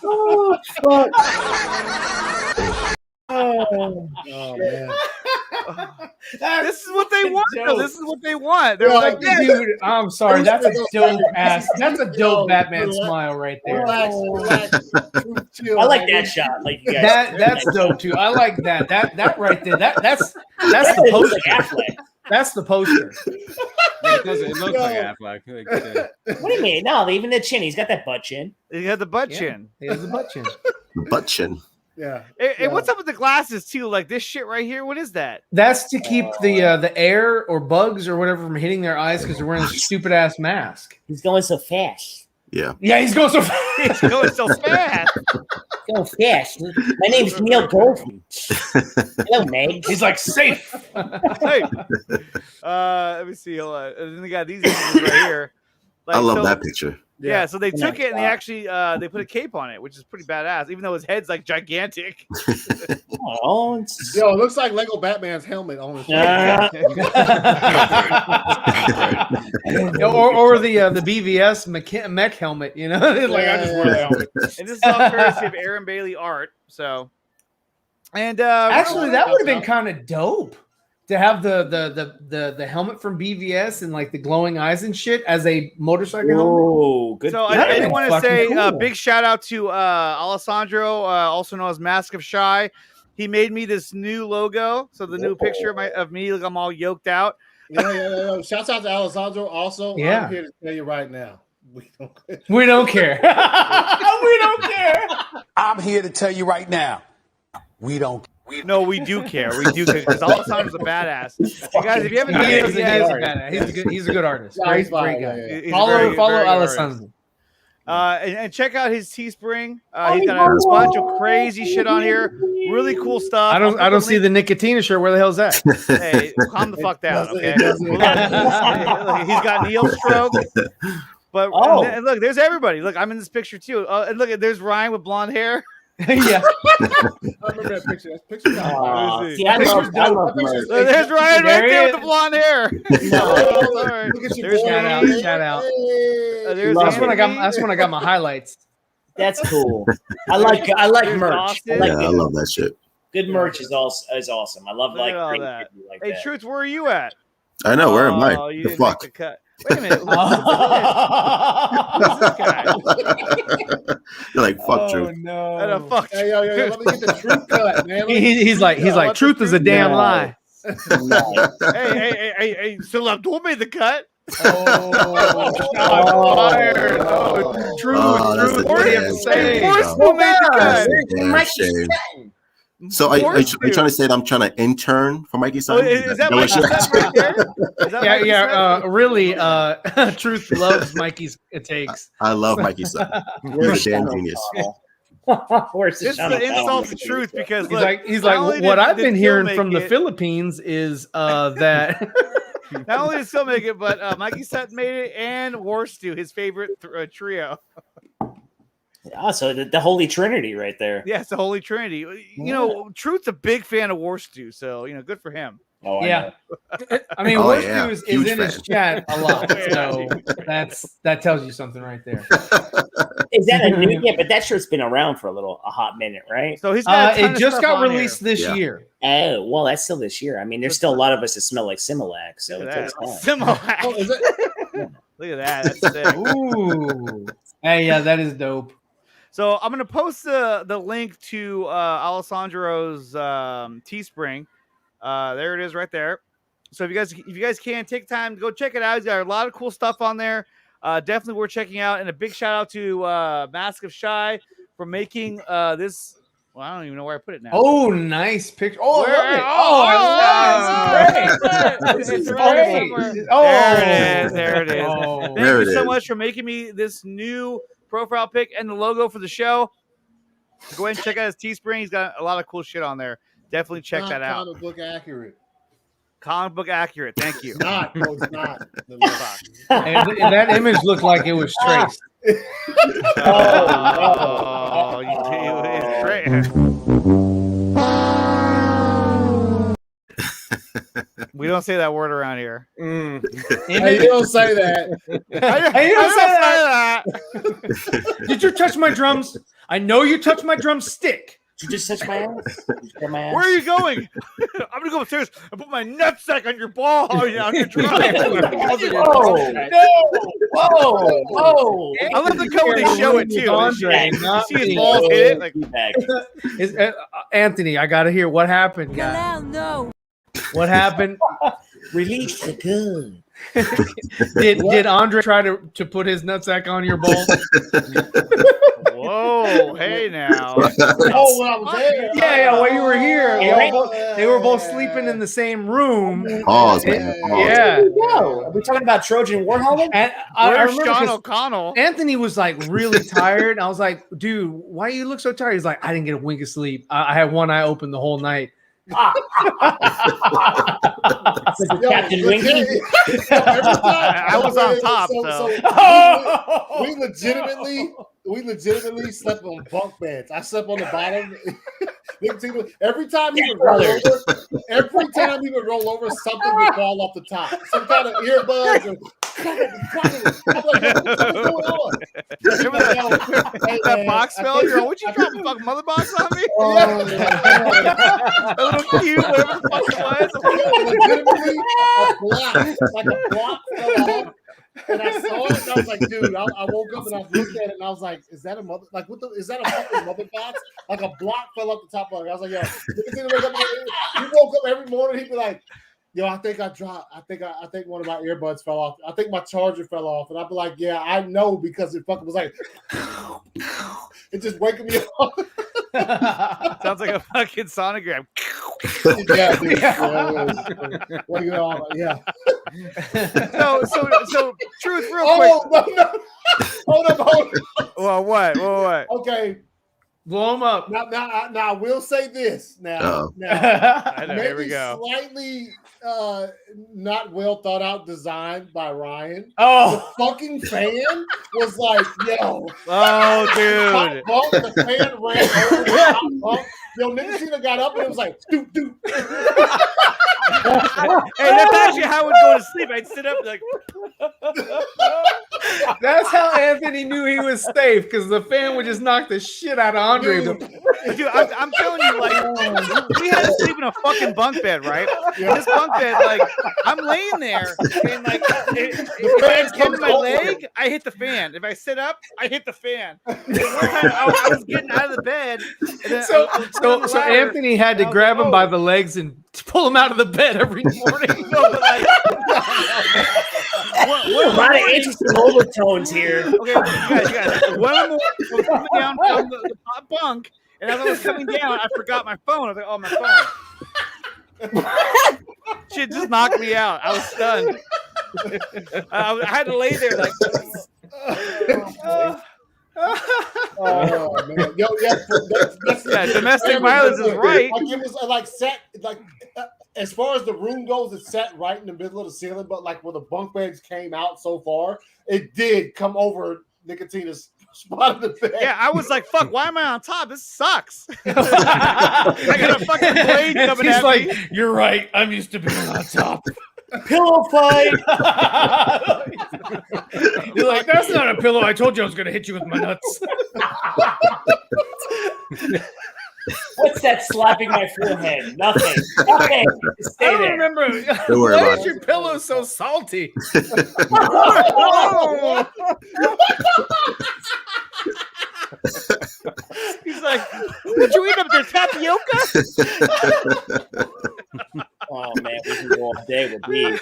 Oh, fuck. Oh man. This is what they want. Though. This is what they want. They're like, dude, I'm sorry. That's a dope ass. That's a dope Batman smile right there. Relax. I like that shot. Like you guys. That's dope too. I like that. That right there. That's the poster. Affleck. That's the poster. It looks like Affleck. What do you mean? No, even the chin. He's got that butt chin. He had the butt chin. He has the butt chin. Butt chin. Yeah. Hey, what's up with the glasses too? Like this shit right here. What is that? That's to keep the air or bugs or whatever from hitting their eyes because they're wearing a stupid ass mask. He's going so fast. Yeah. Yeah, he's going so fast. He's going so fast. Go fast. My name's Neil Goldman. Hello, Meg. He's like safe. Hey. Let me see. Hold on. And then they got these images right here. Like, I love that picture. Yeah, so they The took next it and they shot. actually they put a cape on it, which is pretty badass, even though his head's like gigantic. Oh, it's... Yo, it looks like Lego Batman's helmet on his or the BVS mech helmet, you know? Like I just wear the helmet. And this is all courtesy of Aaron Bailey art. So, and actually, that would have been kind of dope to have the helmet from BVS and like the glowing eyes and shit as a motorcycle helmet. Oh, good. So That'd I been want to fucking say a cool. big shout out to Alessandro, also known as Mask of Shy. He made me this new logo. So the new picture of me, like I'm all yoked out. Yeah. Shouts out to Alessandro. Also, Yeah. I'm here to tell you right now, we don't care. We don't care. We don't care. I'm here to tell you right now, we don't. No, we do care. We do care because Alessandro's a badass. Hey guys, if you haven't done He it is a yet, badass. He's a good artist. Yeah, Great, he's fine, great guy. yeah. he's a Follow very good Alessandro. artist. And check out his Teespring. He's got a bunch of crazy shit on here. Really cool stuff. I don't see the Nickatina shirt. Where the hell's that? Hey, calm the fuck down, okay? doesn't. Look, he's got Neo Stroke. But and look, there's everybody. Look, I'm in this picture too. And look, there's Ryan with blonde hair. Yeah. I remember that picture. That picture. See, I love merch. There's Ryan right There he there is. with the blonde hair. Sorry. Look at your There's boy. Shout out. There's That's when I got. Anthony. That's when I got my highlights. That's cool. I like There's merch. Austin. I like Yeah, I love that shit. good merch is awesome. I love Look like at all great that. shit like Hey, that. Truth, where are you at? I know. Where am I? Oh, you The didn't fuck? make the cut. Wait a minute. Who's this guy? You're like, fuck, Oh Drew. I no. don't fuck. Hey, yo, let me get the truth cut, man. Let me get the He's like What's truth the is a truth? damn No. lie. Hey, so Abdul made the cut. Oh, fired. Oh, truth. That's a Truth. What do you have to damn say? shame, Force bro. will make the cut. Damn Mikey shame. Sutton. So are you Force trying to say that I'm trying to intern for Mikey Oh, Sutton? is that what Mikey you're Sutton right there? Is that Mikey Sutton? Really, Truth loves Mikey's takes. I love Mikey Sutton. He's a damn genius. Where's the This is the insult to truth because He's not like only what did- I've did been Phil hearing make from the it- Philippines is that Not only did Phil make it, but Mikey Sutton made it, and Warstu, his favorite trio. So the Holy Trinity right there. Yeah, it's the Holy Trinity. You know, Truth's a big fan of Warstu, so good for him. Oh, I yeah. know. I mean, Oh, Worst yeah. is Huge in his fan. chat a lot, so that tells you something right there. Is that a new? Yeah, but that shirt's been around for a hot minute, right? So he's got a ton It of just stuff got on released here. this Yeah. year. Oh, well, that's still this year. I mean, there's still a lot of us that smell like Similac, so it Look takes at that. time. Similac. Oh, is it? Look at that. That's sick. Ooh, hey, yeah, that is dope. So I'm gonna post the link to Alessandro's Teespring. There it is, right there. So if you guys can take time to go check it out, he's got a lot of cool stuff on there. Definitely worth checking out. And a big shout out to Mask of Shy for making this. Well, I don't even know where I put it now. Oh, nice picture. Oh, Where- I love it. It's It's right great. somewhere. Oh, There it is. Oh. Thank There you it so is. much for making me this new profile pic and the logo for the show. Go ahead and check out his Teespring. He's got a lot of cool shit on there. Definitely check Not that out. comic book accurate. Comic book accurate. Thank you. Not. No, it's not. And that image looked like it was traced. Oh, it's great. We don't say that word around here. Hey, you don't say that. Hey, you don't say that. Did you touch my drums? I know you touched my drumstick. Did you just touch my ass? Did you grab my ass? Where are you going? I'm gonna go upstairs and put my nutsack on your ball. On your drum. Whoa! Whoa! Whoa! I love the cut when they show it too. Andre, You not see his me. balls hit it. Like, Anthony, I gotta hear what happened, guy. No. What happened? Release the gun. Did Andre try to put his nutsack on your balls? whoa, hey now. Oh, when I was there. Yeah, while you were here, they were both sleeping in the same room. Pause, man. Pause. Yeah. Are we talking about Trojan Warhol? And I Where's remember Sean 'cause O'Connell? Anthony was like really tired. I was like, dude, why you look so tired? He's like, I didn't get a wink of sleep. I had one eye open the whole night. Captain Winky. I was on top, we legitimately slept on bunk beds. I slept on the bottom. Every time he would roll over, something would fall off the top. Some kind of earbuds or I'm like, what's going on? That box fell. You're like, what you dropping fucking mother box on me? A little cube, whatever the fuck it was. Legitimately a block fell off. And I saw it, and I was like, dude, I woke up and I looked at it, and I was like, is that a mother? Like, is that a fucking mother box? Like a block fell off the top of it. I was like, yo, he woke up every morning, he'd be like, yo, I think I dropped. I think one of my earbuds fell off. I think my charger fell off, and I'd be like, yeah, I know because it fucking was like, it just waking me up. Sounds like a fucking sonogram. Yeah, dude. Well, you know, yeah. So, truth, real quick. No. Hold up. Well, what? Okay. Blow him up. Now, I will say this. Now, I know, maybe here we go. slightly not well thought out design by Ryan. Oh, the fucking fan was like, yo. Oh, dude. The fan ran over the top bunk. Yo, Nickatina got up and it was like, doot. Hey, that's actually how I would go to sleep. I'd sit up like. That's how Anthony knew he was safe, because the fan would just knock the shit out of Andre. Dude, I'm telling you, like, we had to sleep in a fucking bunk bed, right? Yeah. This bunk bed, like, I'm laying there, and like, if I come my leg, I hit the fan. If I sit up, I hit the fan. And one time, I was getting out of the bed, and then so Anthony had to grab him by the legs and pull him out of the bed every morning. No, but like, a lot of interesting overtones here. Okay, you guys. One of them was coming down from the top bunk, and as I was coming down, I forgot my phone. I was like, oh, my phone. Shit just knocked me out. I was stunned. I had to lay there like. Oh man, yo, yeah, domestic violence is right. Like it was like set like as far as the room goes, it's set right in the middle of the ceiling. But like where the bunk beds came out so far, it did come over Nickatina's spot in the bed. Yeah, I was like, "Fuck, why am I on top? This sucks." I got a fucking blade coming at me. He's like, "You're right. I'm used to being on top." Pillow fight. You're like, that's not a pillow. I told you I was going to hit you with my nuts. What's that slapping my forehead? Nothing. Stay I don't there. remember. Don't worry Why about is your pillow so salty? He's like, "Did you eat up their tapioca?" Oh man, we can go all day with these.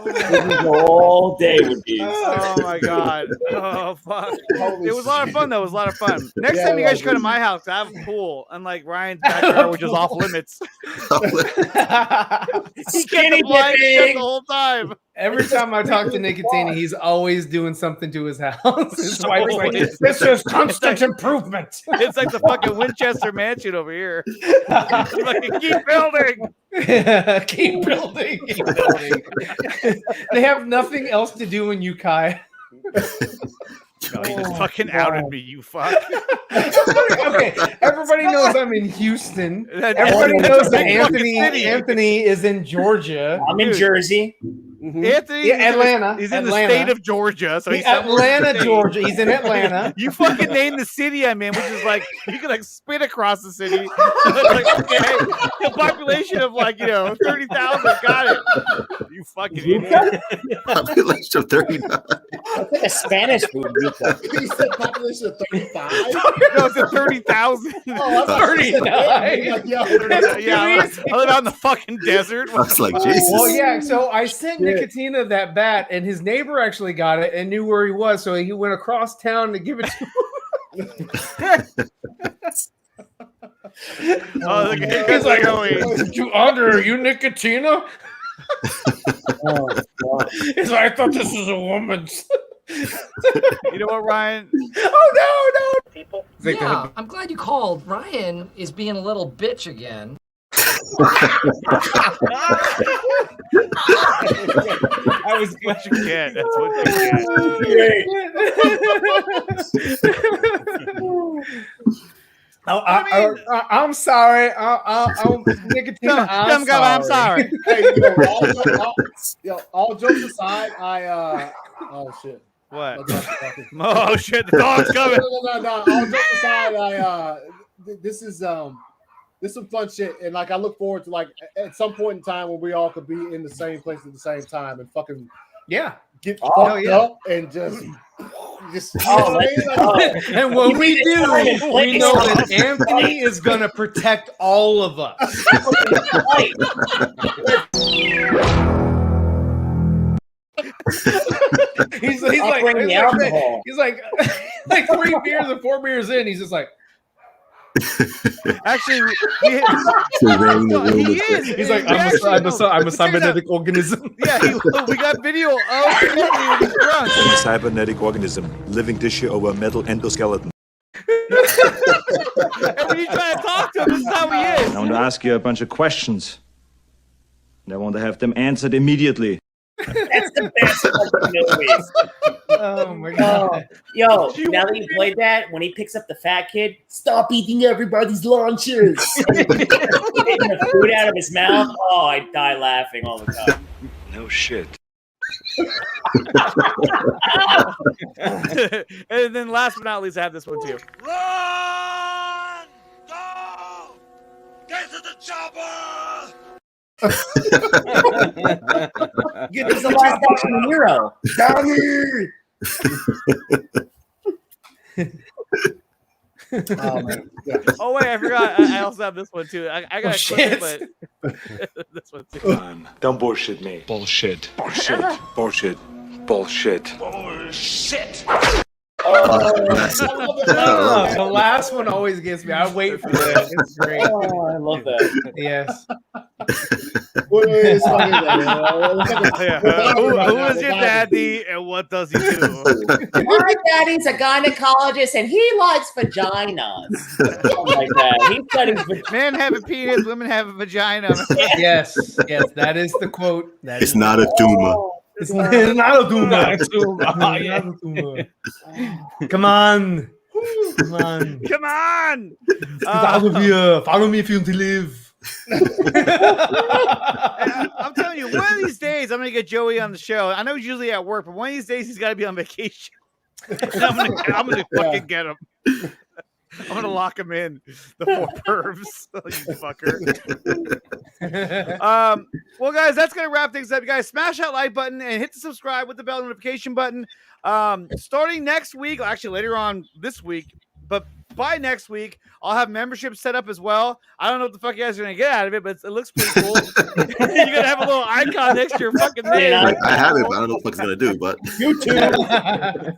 We can go all day with these. Oh my god! Oh fuck! It was a lot of fun though. It was a lot of fun. Next time you guys should go to my house. I have a pool, unlike Ryan's backyard, which is off limits. He kept the blinds shut the whole time. Every time I talk to Nickatina, he's always doing something to his house. His wife's like, this is constant improvement. It's like the fucking Winchester mansion over here. Fucking keep building. Keep building. Keep building. They have nothing else to do in Ukiah. No, he just fucking outed me, you fuck. Okay, everybody knows I'm in Houston. Everybody knows that Anthony is in Georgia. I'm in Jersey. Mm-hmm. Anthony, Atlanta. He's in the state of Georgia, so he's Atlanta, Georgia. He's in Atlanta. You fucking named the city I'm in, which is like you can like spit across the city. Like, okay, a population of 30,000. Got it. You fucking idiot. Population of 39. That's like a Spanish movie. He said population of 35. No, it's a 30,000. Oh, 39. Yeah, I live out in the fucking desert. I was like, Jesus. Well, yeah. So I sent Nickatina that bat, and his neighbor actually got it and knew where he was, so he went across town to give it to him. He's like, Andre, are you Nickatina? He's like, I thought this was a woman's. You know what, Ryan? Oh no! People. Yeah, I'm glad you called. Ryan is being a little bitch again. That was what you get. That's what you get. I'm sorry. I'm Nickatina. I'm sorry. Hey, all jokes aside, oh shit. What? Oh shit! The dog's coming. No. All jokes aside, this is some fun shit, and like I look forward to like at some point in time when we all could be in the same place at the same time and fucking get fucked up and just and when we do, we know that Anthony is gonna protect all of us. he's like 3 beers and 4 beers in, he's just like. Actually, he is. He's like, I'm a cybernetic organism. Yeah, we got video of Anthony when he's drunk. I'm a cybernetic organism, living tissue over a metal endoskeleton. And when you try to talk to him, this is how he is. I want to ask you a bunch of questions, and I want to have them answered immediately. That's the best fucking movie. Oh my god. Yo, now that you played that, when he picks up the fat kid, stop eating everybody's lunches. Getting the food out of his mouth. Oh, I die laughing all the time. No shit. And then last but not least, I have this one too. Run! Go! Get to the chopper! Get this the last action hero. Oh man. Oh wait, I forgot. I also have this one too. I got shit. but this one too. Don't bullshit me. Bullshit. Bullshit. Bullshit. Bullshit. Bullshit! The last one always gets me. I wait for that. It's great. Oh, I love that. Yes. Who is your daddy and what does he do? My daddy's a gynecologist and he likes vaginas. Something like that. He studies men have a penis, women have a vagina. Yes, that is the quote. It's not a tumor. It's not a tumor. Come on. Come on. Out of here. Follow me if you want to live. I'm telling you, one of these days I'm gonna get Joey on the show. I know he's usually at work, but one of these days he's got to be on vacation. I'm gonna fucking get him. I'm gonna lock him in. The 4 pervs, you fucker. Well, guys, that's gonna wrap things up. You guys, smash that like button and hit the subscribe with the bell notification button. Starting next week, actually later on this week, but by next week, I'll have membership set up as well. I don't know what the fuck you guys are gonna get out of it, but it looks pretty cool. You're gonna have a little icon next to your fucking name. I have it, but I don't know what it's gonna do. But YouTube.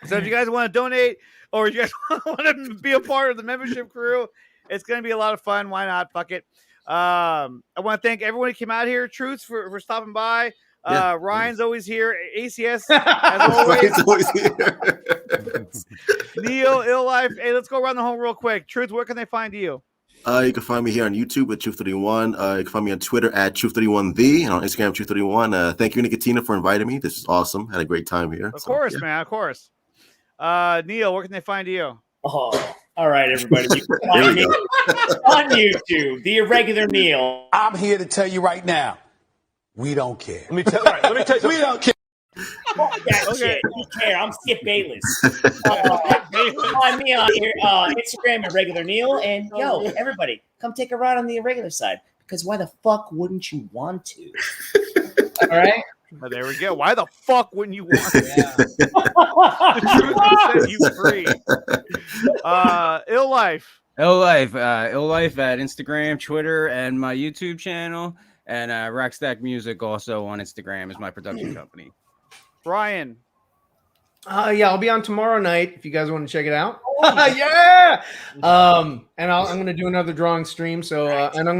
So if you guys want to donate, or you guys want to be a part of the membership crew, it's going to be a lot of fun. Why not? Fuck it. I want to thank everyone who came out here. Truths for stopping by. Ryan's always here. ACS, as always. here. Neil, Ill Life. Hey, let's go around the home real quick. Truth, where can they find you? You can find me here on YouTube at Truth31. You can find me on Twitter at Truth31The and on Instagram Truth31. Thank you, Nickatina, for inviting me. This is awesome. Had a great time here. Of course, man. Of course. Neil, where can they find you? Oh, all right, everybody. You can find me on YouTube, The Irregular Neil. I'm here to tell you right now, we don't care. Let me tell you, we don't care. Fuck that shit. You care. I'm Skip Bayless. Find me on here, Instagram, Irregular Neil. And yo, everybody, come take a ride on the irregular side. Because why the fuck wouldn't you want to? All right? Oh, there we go. Why the fuck wouldn't you want it? The truth will set you free. Ill Life. Ill Life at Instagram, Twitter, and my YouTube channel. And Rackstack Music also on Instagram is my production company. Brian. Yeah, I'll be on tomorrow night if you guys want to check it out. Yeah. And I'm gonna do another drawing stream. So and I'm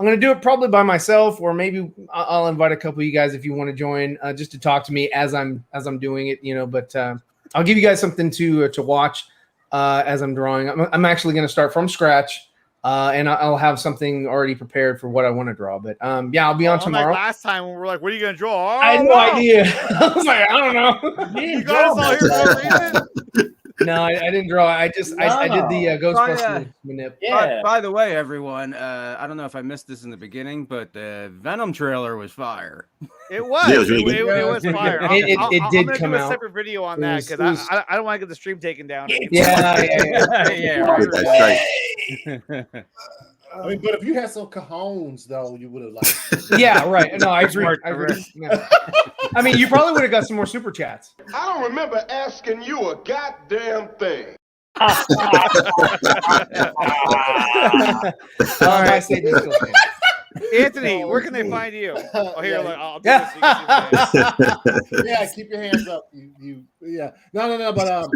gonna do it probably by myself, or maybe I'll invite a couple of you guys if you want to join, just to talk to me as I'm doing it, you know. But I'll give you guys something to watch. as I'm drawing. I'm actually going to start from scratch, and I'll have something already prepared for what I want to draw. But yeah, I'll be on tomorrow. Like last time when we were like, "What are you going to draw?" Oh, I had no idea. I was like, I don't know. You got us all here for no reason. No, I didn't draw. I did the Ghostbusters manip. Yeah. By the way, everyone, I don't know if I missed this in the beginning, but the Venom trailer was fire. It was. Yeah, it was really good. It was fire. It did I'm come do a out. separate video on that because I don't want to get the stream taken down. Yeah. Right. I mean, but if you had some cajones, though, you would have like. Yeah, right. No, I agree. Yeah. I mean, you probably would have got some more super chats. I don't remember asking you a goddamn thing. All right, Anthony, where can they find you? Oh, here, I'll do this. So you can see Yeah, keep your hands up. Yeah. No. But off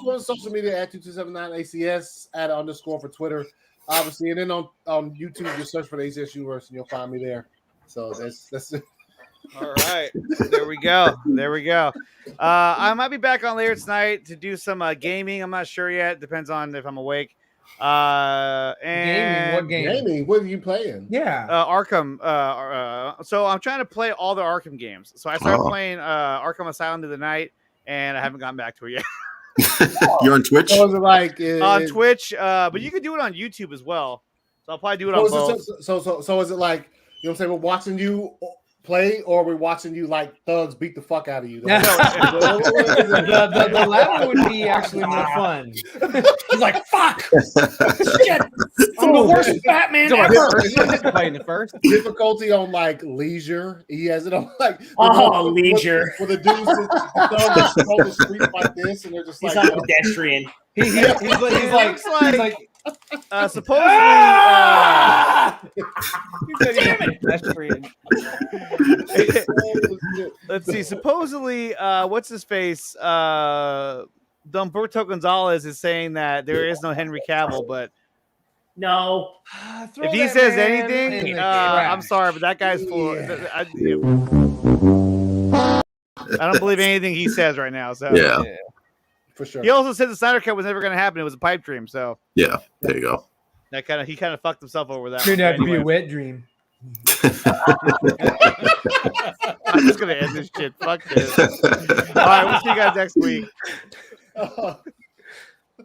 on social media at 2279 ACS at _ for Twitter. Obviously, and then on YouTube, just search for the ACS Universe and you'll find me there. So that's it. All right, there we go. I might be back on later tonight to do some gaming. I'm not sure yet. Depends on if I'm awake. And Gaming? What game? Gaming? What are you playing? Yeah, Arkham. So I'm trying to play all the Arkham games. So I started playing Arkham Asylum the other night, and I haven't gotten back to it yet. You're on Twitch? So is it like on Twitch, but you can do it on YouTube as well. So I'll probably do it on both. So is it like, you know what I'm saying? We're watching you play, or we're watching you like thugs beat the fuck out of you? The latter would be actually more fun. He's like, fuck! Shit! I'm the worst Batman ever! Playing the first difficulty on like leisure. He has it on like leisure. With the dudes that on the street like this, and they're just he's like not pedestrian. He's like supposedly. Let's see. Supposedly, what's his face? Humberto Gonzalez is saying that there is no Henry Cavill, but no. If he says anything, I'm sorry, but that guy's full. I don't believe anything he says right now. So yeah. For sure. He also said the Snyder Cut was never going to happen. It was a pipe dream. So yeah, there you go. That he kind of fucked himself over that. Turned out to be a wet dream. I'm just gonna end this shit. Fuck this. All right, we'll see you guys next week.